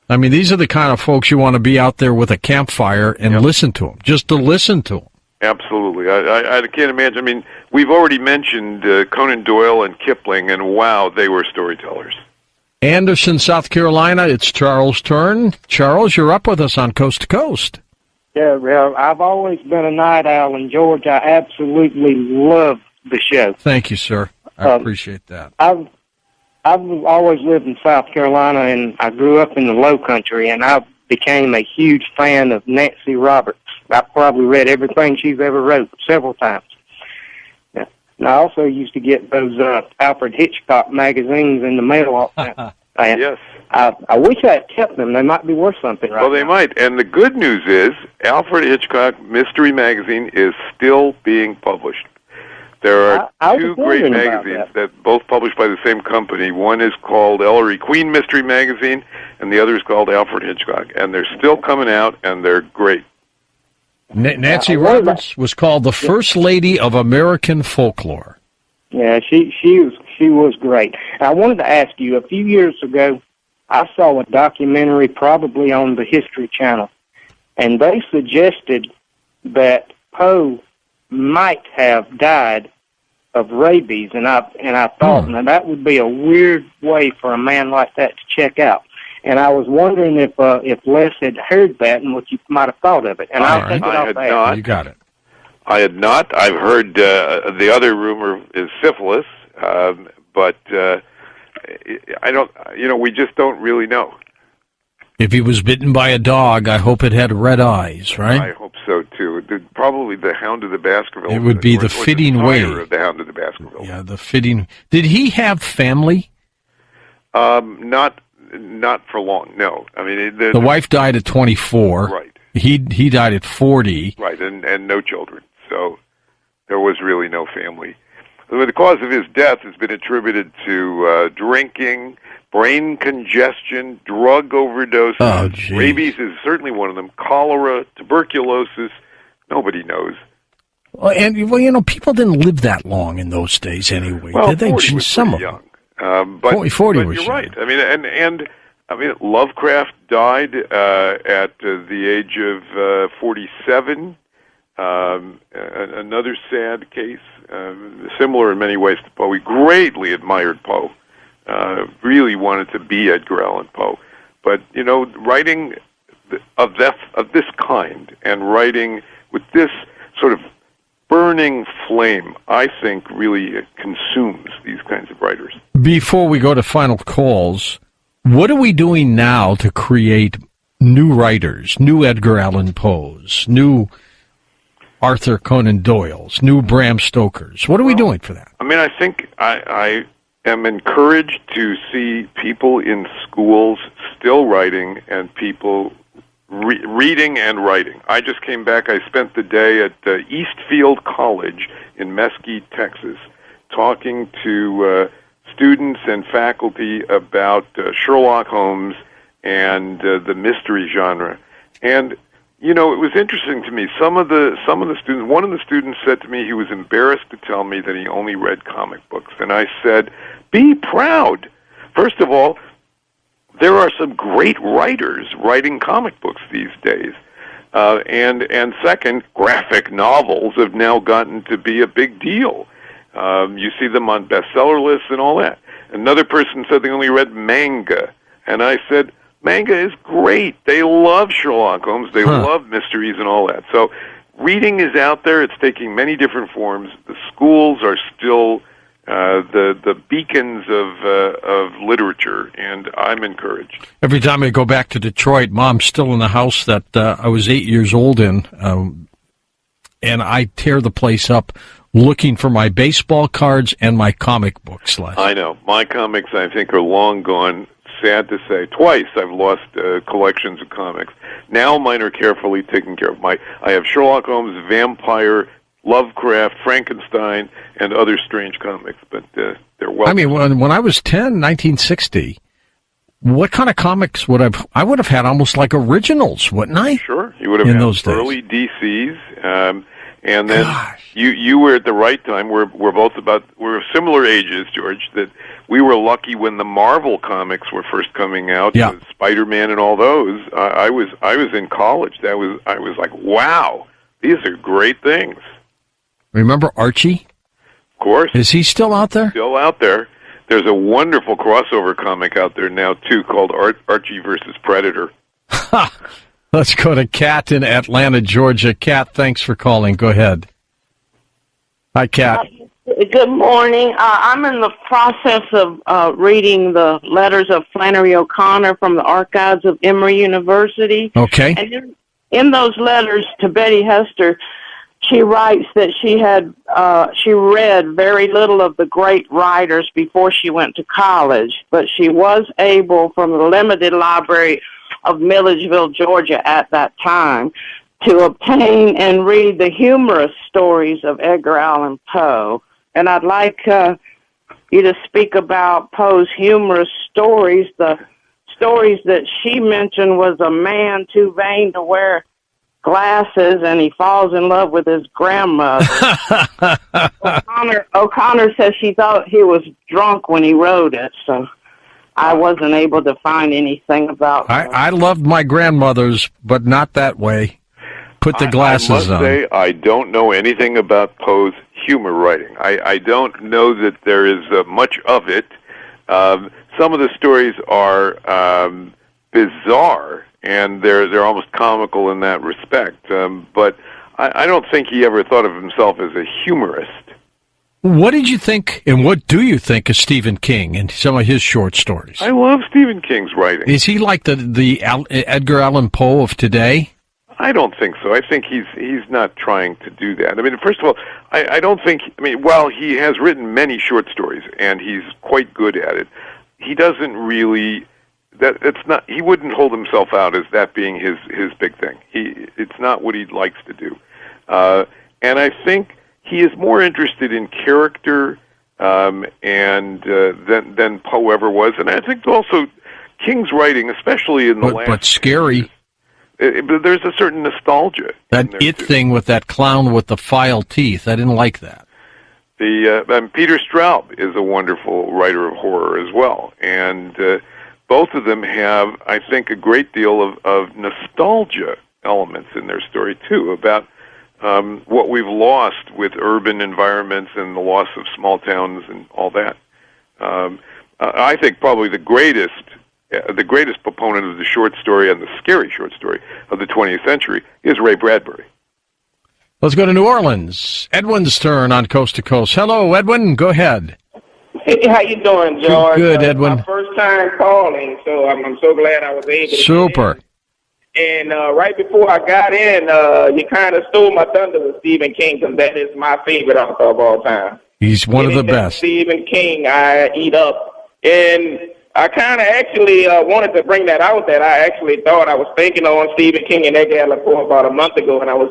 I mean, these are the kind of folks you want to be out there with a campfire and listen to them, just to listen to them. Absolutely. I can't imagine. I mean, we've already mentioned Conan Doyle and Kipling, and wow, they were storytellers. Anderson, South Carolina, it's Charles' turn. Charles, you're up with us on Coast to Coast. Yeah, well, I've always been a night owl, and George, I absolutely love the show. Thank you, sir. I appreciate that. I've always lived in South Carolina, and I grew up in the Low Country, and I became a huge fan of Nancy Roberts. I've probably read everything she's ever wrote several times. And I also used to get those Alfred Hitchcock magazines in the mail all the time. Yes. I wish I had kept them. They might be worth something right now. Well, they might. And the good news is Alfred Hitchcock Mystery Magazine is still being published. There are two great magazines that both published by the same company. One is called Ellery Queen Mystery Magazine, and the other is called Alfred Hitchcock. And they're still coming out, and they're great. Nancy Roberts was called the First Lady of American Folklore. Yeah, she was great. I wanted to ask you, a few years ago, I saw a documentary probably on the History Channel, and they suggested that Poe might have died of rabies, and I thought, now that would be a weird way for a man like that to check out. And I was wondering if Les had heard that and what you might have thought of it. And I'll take it off there. Not. You got it. I had not. I've heard the other rumor is syphilis, but I don't. We just don't really know. If he was bitten by a dog, I hope it had red eyes, right? I hope so too. Probably the Hound of the Baskervilles. It would be the fitting way. Of the Hound of the Baskervilles. Yeah, the fitting. Did he have family? Not for long. No, I mean the wife died at 24. Right. He died at 40. Right, and no children. So there was really no family. The cause of his death has been attributed to drinking, brain congestion, drug overdoses. Oh, rabies is certainly one of them. Cholera, tuberculosis. Nobody knows. Well, and people didn't live that long in those days anyway, well, did they? 40 was Some pretty of young. But 40 but was you're right. I mean, and Lovecraft died at the age of 47. Another sad case, similar in many ways to Poe. He greatly admired Poe. Really wanted to be Edgar Allan Poe. But writing of this kind and writing with this sort of burning flame, I think, really consumes these kinds of writers. Before we go to final calls, what are we doing now to create new writers, new Edgar Allan Poes, new Arthur Conan Doyles, new Bram Stokers? What are we doing for that? I mean, I think I am encouraged to see people in schools still writing and people reading and writing. I just came back. I spent the day at Eastfield College in Mesquite, Texas, talking to students and faculty about Sherlock Holmes and the mystery genre. And it was interesting to me. Some of the students, one of the students said to me he was embarrassed to tell me that he only read comic books. And I said, be proud. First of all, there are some great writers writing comic books these days. And second, graphic novels have now gotten to be a big deal. You see them on bestseller lists and all that. Another person said they only read manga. And I said, manga is great. They love Sherlock Holmes. They love mysteries and all that. So reading is out there. It's taking many different forms. The schools are still the beacons of literature, and I'm encouraged. Every time I go back to Detroit, Mom's still in the house that I was 8 years old in, and I tear the place up looking for my baseball cards and my comic books. I know. My comics, I think, are long gone. Sad to say. Twice I've lost collections of comics. Now mine are carefully taken care of. I have Sherlock Holmes, Vampire, Lovecraft, Frankenstein, and other strange comics, but they're well. I mean, when I was 10, 1960, what kind of comics I would have had almost like originals, wouldn't I? Sure, you would have in had those days. Early DCs, and then you were at the right time. We're similar ages, George. That we were lucky when the Marvel comics were first coming out. Yeah. Spider-Man and all those. I was in college. I was like, wow, these are great things. Remember Archie? Of course. Is he still out there? Still out there. There's a wonderful crossover comic out there now, too, called Archie versus Predator. Let's go to Kat in Atlanta, Georgia. Kat, thanks for calling. Go ahead. Hi, Kat. Good morning. I'm in the process of reading the letters of Flannery O'Connor from the archives of Emory University. Okay. And in those letters to Betty Hester, she writes that she read very little of the great writers before she went to college, but she was able, from the limited library of Milledgeville, Georgia at that time, to obtain and read the humorous stories of Edgar Allan Poe. And I'd like you to speak about Poe's humorous stories. The stories that she mentioned was a man too vain to wear glasses, and he falls in love with his grandmother. O'Connor says she thought he was drunk when he wrote it, so I wasn't able to find anything about that. I loved my grandmother's, but not that way. Put the glasses on. I must say, I don't know anything about Poe's humor writing. I don't know that there is much of it. Some of the stories are bizarre, and they're almost comical in that respect. But I don't think he ever thought of himself as a humorist. What did you think, and what do you think of Stephen King and some of his short stories? I love Stephen King's writing. Is he like the Edgar Allan Poe of today? I don't think so. I think he's not trying to do that. I mean, first of all, I don't think. I mean, while he has written many short stories and he's quite good at it, he doesn't really. It's not. He wouldn't hold himself out as that being his big thing. It's not what he likes to do, and I think he is more interested in character than Poe ever was. And I think also King's writing, especially in the last. But scary. But there's a certain nostalgia. That It thing with that clown with the file teeth, I didn't like that. Peter Straub is a wonderful writer of horror as well, and both of them have, I think, a great deal of nostalgia elements in their story too, about what we've lost with urban environments and the loss of small towns and all that. I think probably the greatest proponent of the short story and the scary short story of the 20th century is Ray Bradbury. Let's go to New Orleans. Edwin's turn on Coast to Coast. Hello, Edwin. Go ahead. Hey, how you doing, George? Good, Edwin. My first time calling, so I'm so glad I was able to. Super. And right before I got in, you kind of stole my thunder with Stephen King, because that is my favorite author of all time. He's one of the best. Stephen King, I eat up. And I kind of actually wanted to bring that out, that I actually thought I was thinking on Stephen King and Edgar Allan Poe about a month ago, and I was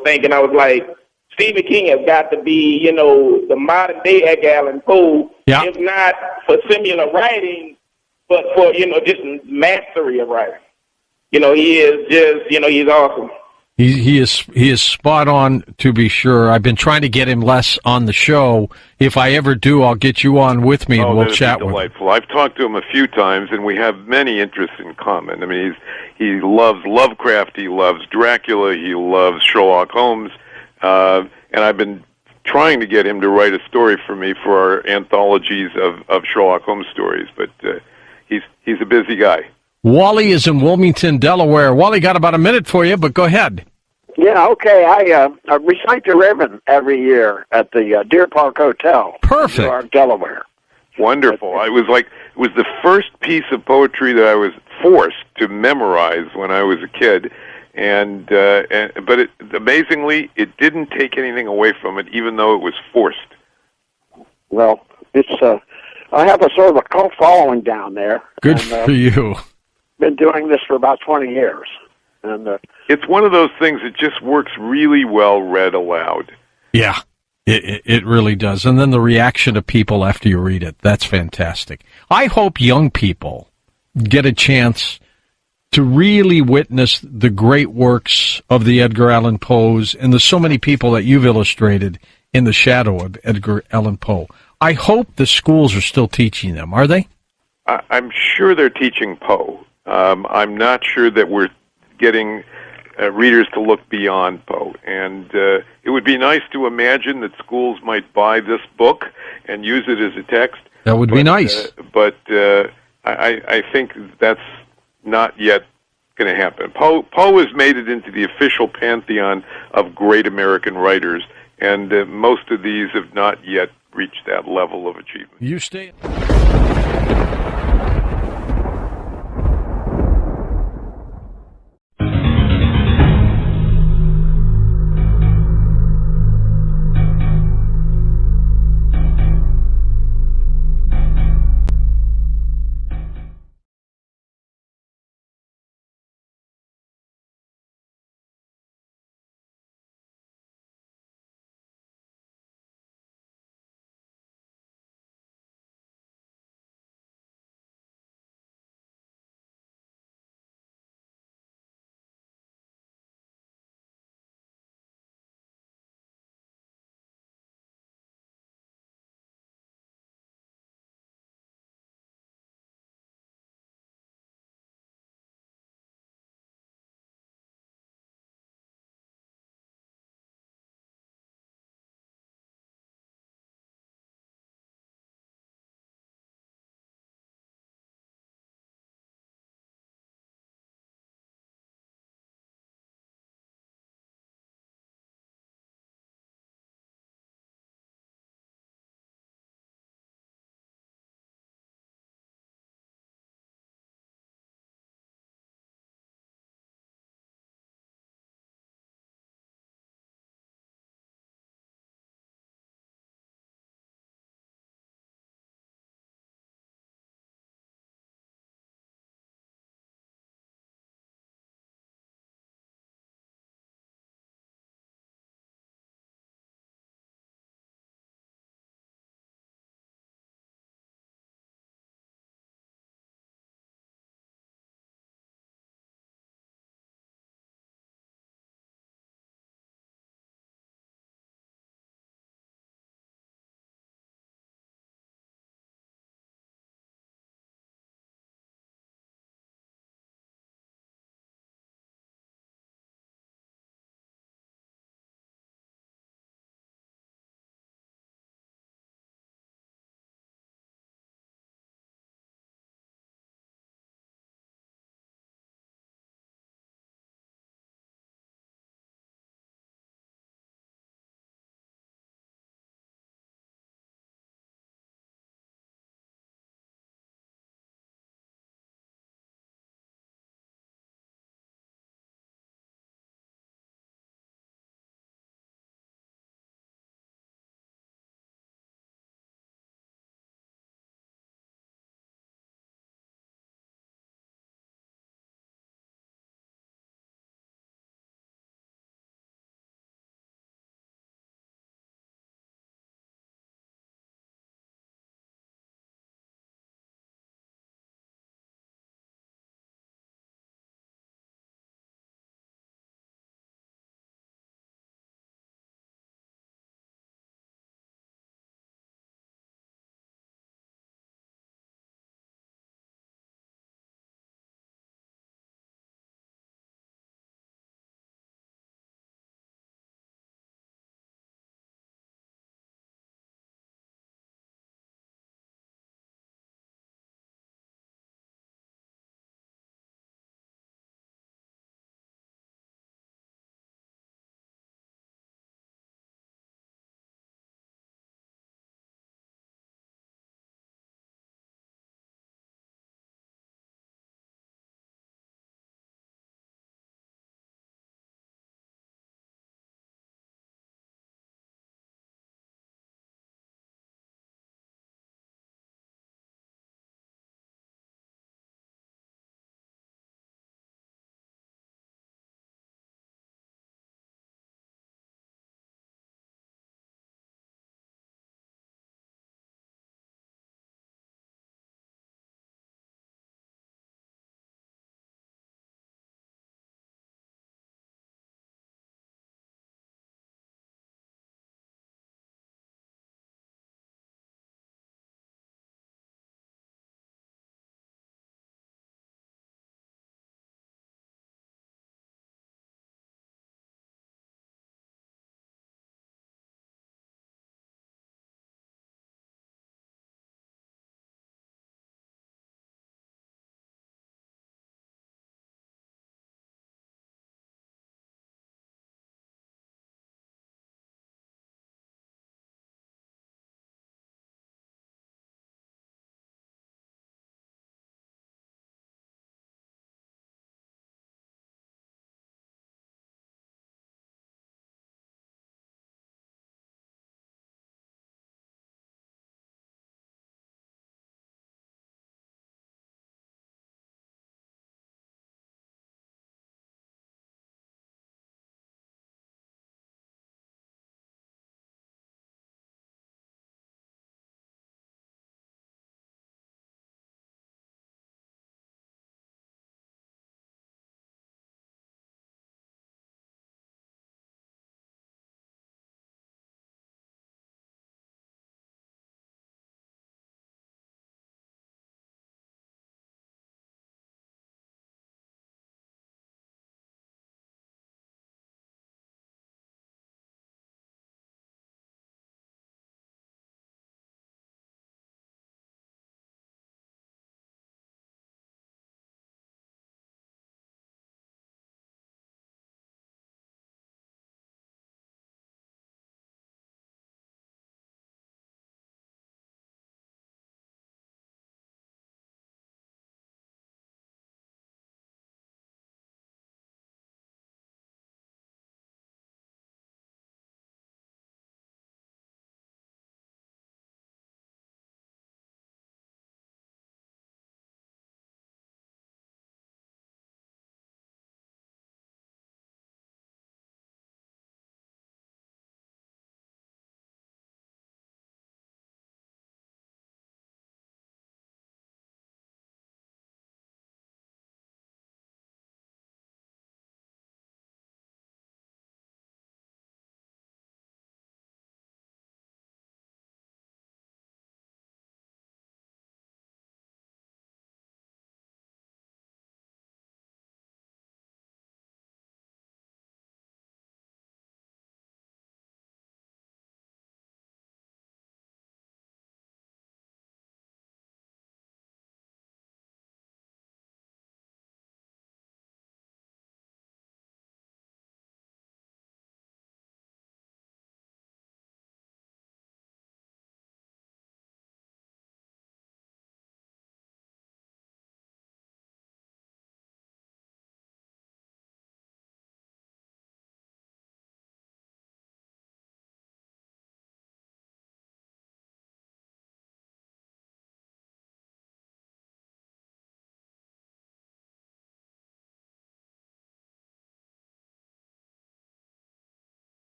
like, Stephen King has got to be, the modern-day Edgar Allan Poe, if not for similar writing, but for, just mastery of writing. He is just, he's awesome. He is spot on, to be sure. I've been trying to get him less on the show. If I ever do, I'll get you on with me and we'll chat with him. Delightful. I've talked to him a few times, and we have many interests in common. I mean, he loves Lovecraft, he loves Dracula, he loves Sherlock Holmes, and I've been trying to get him to write a story for me for our anthologies of Sherlock Holmes stories, but he's a busy guy. Wally is in Wilmington, Delaware. Wally, got about a minute for you, but go ahead. Yeah, okay. I recite the Reverend every year at the Deer Park Hotel. Perfect. In Newark, Delaware. Wonderful. It was the first piece of poetry that I was forced to memorize when I was a kid, but amazingly, it didn't take anything away from it, even though it was forced. Well, it's I have a sort of a cult following down there. Good for you. Been doing this for about 20 years. And it's one of those things that just works really well read aloud. Yeah, it really does. And then the reaction of people after you read it, that's fantastic. I hope young people get a chance to really witness the great works of the Edgar Allan Poes and the so many people that you've illustrated in the shadow of Edgar Allan Poe. I hope the schools are still teaching them, are they? I'm sure they're teaching Poe. I'm not sure that we're getting readers to look beyond Poe. And it would be nice to imagine that schools might buy this book and use it as a text. That would be nice. But I think that's not yet going to happen. Poe has made it into the official pantheon of great American writers, and most of these have not yet reached that level of achievement. You stay.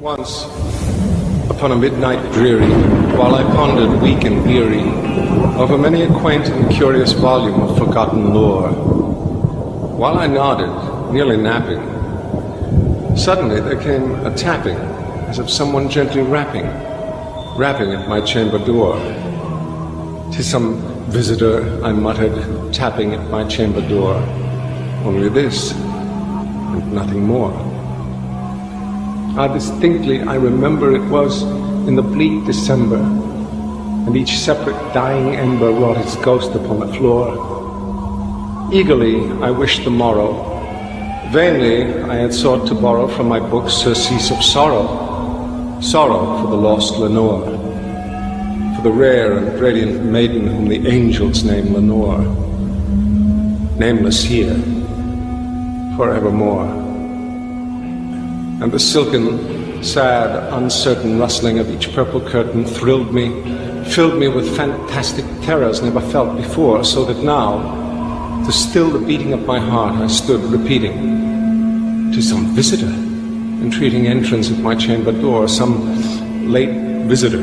Once, upon a midnight dreary, while I pondered weak and weary over many a quaint and curious volume of forgotten lore, while I nodded, nearly napping, suddenly there came a tapping, as of someone gently rapping at my chamber door. "'Tis some visitor," I muttered, tapping at my chamber door. Only this, and nothing more. Distinctly I remember it was in the bleak December, and each separate dying ember wrought its ghost upon the floor. Eagerly I wished the morrow. Vainly I had sought to borrow from my books surcease of sorrow, sorrow for the lost Lenore, for the rare and radiant maiden whom the angels name Lenore, nameless here, forevermore. And the silken, sad, uncertain rustling of each purple curtain thrilled me, filled me with fantastic terrors never felt before, so that now, to still the beating of my heart, I stood repeating, "'Tis some visitor, entreating entrance at my chamber door, some late visitor,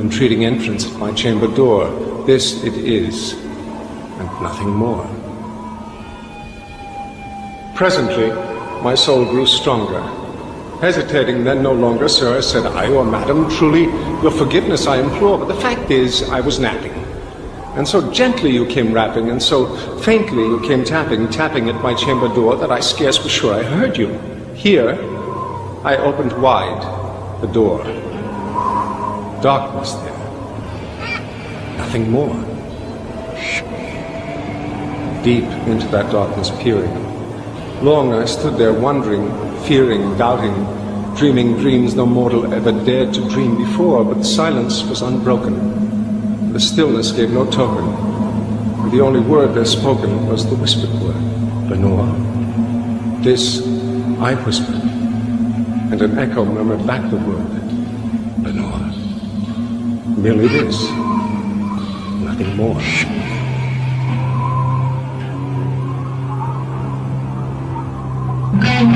entreating entrance at my chamber door. This it is, and nothing more." Presently, my soul grew stronger. Hesitating then no longer, "Sir," said I, "or madam, truly your forgiveness I implore, but the fact is I was napping. And so gently you came rapping, and so faintly you came tapping at my chamber door, that I scarce was sure I heard you. Here, I opened wide the door. Darkness there. Nothing more. Deep into that darkness peering. Long I stood there wondering, fearing, doubting, dreaming dreams no mortal ever dared to dream before, but the silence was unbroken. The stillness gave no token, and the only word there spoken was the whispered word, "Lenore." This I whispered, and an echo murmured back the word, "Lenore." Merely this, nothing more.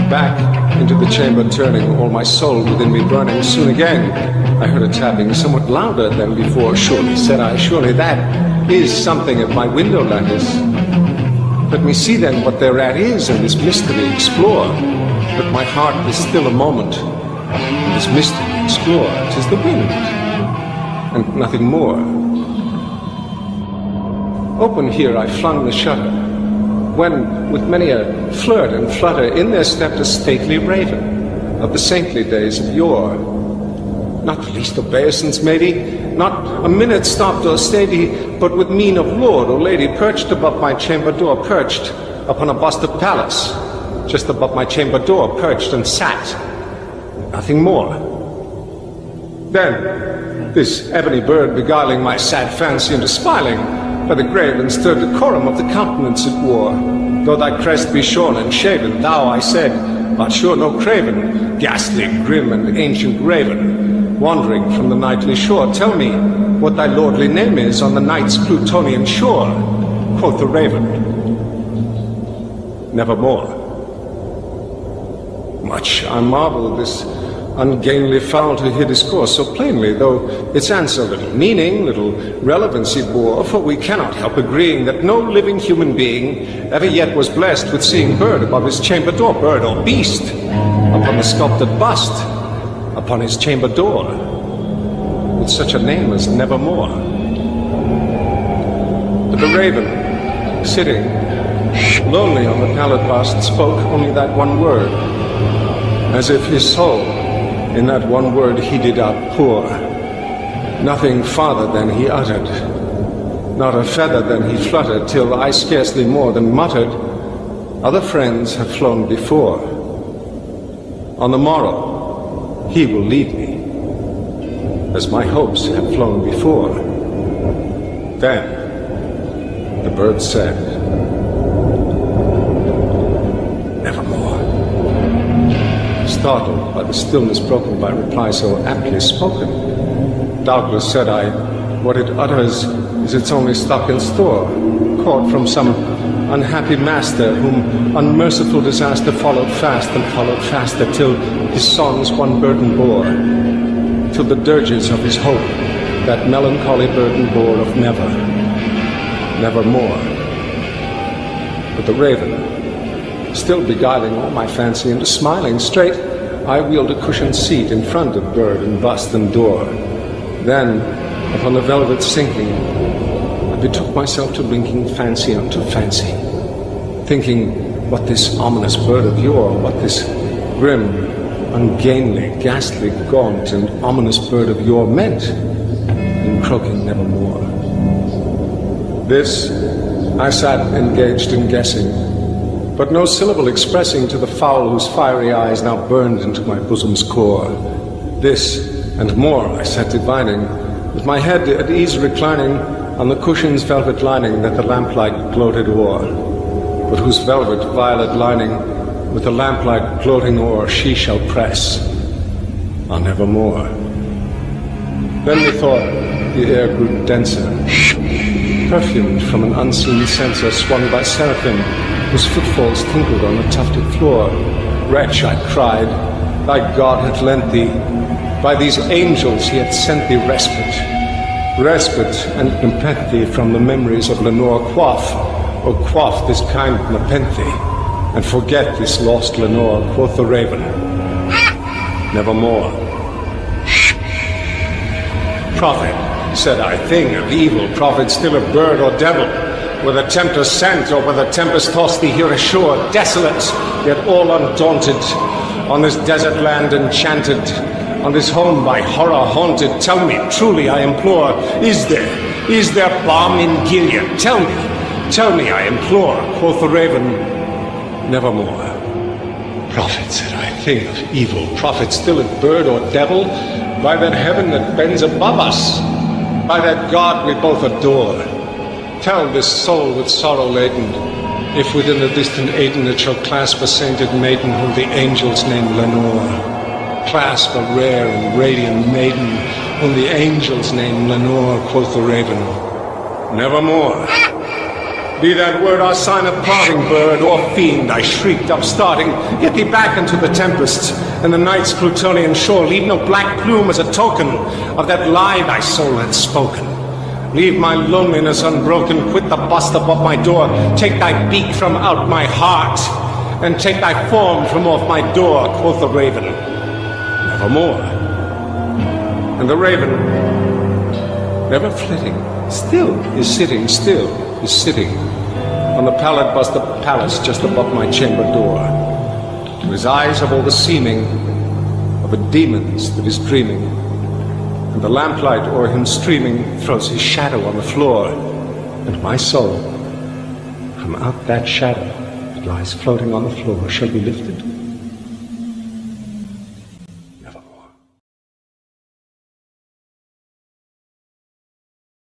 Back into the chamber turning, all my soul within me burning. Soon again I heard a tapping, somewhat louder than before. "Surely," said I, "surely that is something at my window lattice. Let me see then what thereat is, and this mystery explore. Let my heart be still a moment, and this mystery explore. 'Tis the wind, and nothing more." Open here I flung the shutter, when, with many a flirt and flutter, in there stepped a stately raven of the saintly days of yore. Not the least obeisance made he, not a minute stopped or stayed he, but with mien of lord or lady perched above my chamber door, perched upon a bust of Pallas, just above my chamber door, perched and sat. Nothing more. Then, this ebony bird beguiling my sad fancy into smiling, by the grave and stirred decorum of the countenance it wore. "Though thy crest be shorn and shaven, thou," I said, "art sure no craven, ghastly, grim, and ancient raven, wandering from the nightly shore. Tell me what thy lordly name is on the night's Plutonian shore." Quoth the raven, "Nevermore." Much I marvel this ungainly fowl to hear discourse so plainly, though its answer little meaning, little relevancy bore, for we cannot help agreeing that no living human being ever yet was blessed with seeing bird above his chamber door, bird or beast, upon the sculptured bust, upon his chamber door, with such a name as Nevermore. But the raven, sitting lonely on the pallid bust, spoke only that one word, as if his soul in that one word he did outpour. Nothing farther than he uttered, not a feather than he fluttered, till I scarcely more than muttered, "Other friends have flown before. On the morrow he will lead me, as my hopes have flown before." Then the bird said, "Nevermore." Startled by the stillness broken by reply so aptly spoken, "Doubtless," said I, "what it utters is its only stock and store, caught from some unhappy master, whom unmerciful disaster followed fast and followed faster, till his songs one burden bore, till the dirges of his hope that melancholy burden bore of never, nevermore. But the raven, still beguiling all my fancy into smiling straight, I wheeled a cushioned seat in front of bird and bust and door. Then, upon the velvet sinking, I betook myself to linking fancy unto fancy, thinking what this ominous bird of yore, what this grim, ungainly, ghastly, gaunt, and ominous bird of yore meant in croaking nevermore. This I sat engaged in guessing, but no syllable expressing to the fowl whose fiery eyes now burned into my bosom's core. This and more I sat divining, with my head at ease reclining on the cushion's velvet lining that the lamplight gloated o'er, but whose velvet violet lining with the lamplight gloating o'er she shall press on evermore. Then methought the air grew denser, perfumed from an unseen censer swung by seraphim, whose footfalls tinkled on the tufted floor. Wretch, I cried, thy God hath lent thee, by these angels he hath sent thee respite. Respite and nepenthe from the memories of Lenore. Quaff, O quaff this kind nepenthe, and forget this lost Lenore, quoth the raven, nevermore. Prophet, said I, thing of evil, prophet, still a bird or devil, were the tempter sent, or were the tempest tossed thee here ashore, desolate, yet all undaunted, on this desert land enchanted, on this home by horror haunted. Tell me, truly I implore, is there balm in Gilead? Tell me, I implore, quoth the raven, nevermore. Prophet, said I, thing of evil, prophet, still a bird or devil, by that heaven that bends above us, by that God we both adore. Tell this soul with sorrow laden, if within the distant Aden it shall clasp a sainted maiden whom the angels name Lenore. Clasp a rare and radiant maiden whom the angels name Lenore, quoth the raven, nevermore. Be that word our sign of parting, bird or fiend, I shrieked, upstarting, get thee back into the tempest, and the night's Plutonian shore. Leave no black plume as a token of that lie thy soul had spoken. Leave my loneliness unbroken, quit the bust above my door, take thy beak from out my heart, and take thy form from off my door, quoth the raven, nevermore. And the raven, never flitting, still is sitting, on the pallid bust of palace just above my chamber door. To his eyes have all the seeming of a demon's that is dreaming, and the lamplight o'er him streaming throws his shadow on the floor, and my soul, from out that shadow that lies floating on the floor, shall be lifted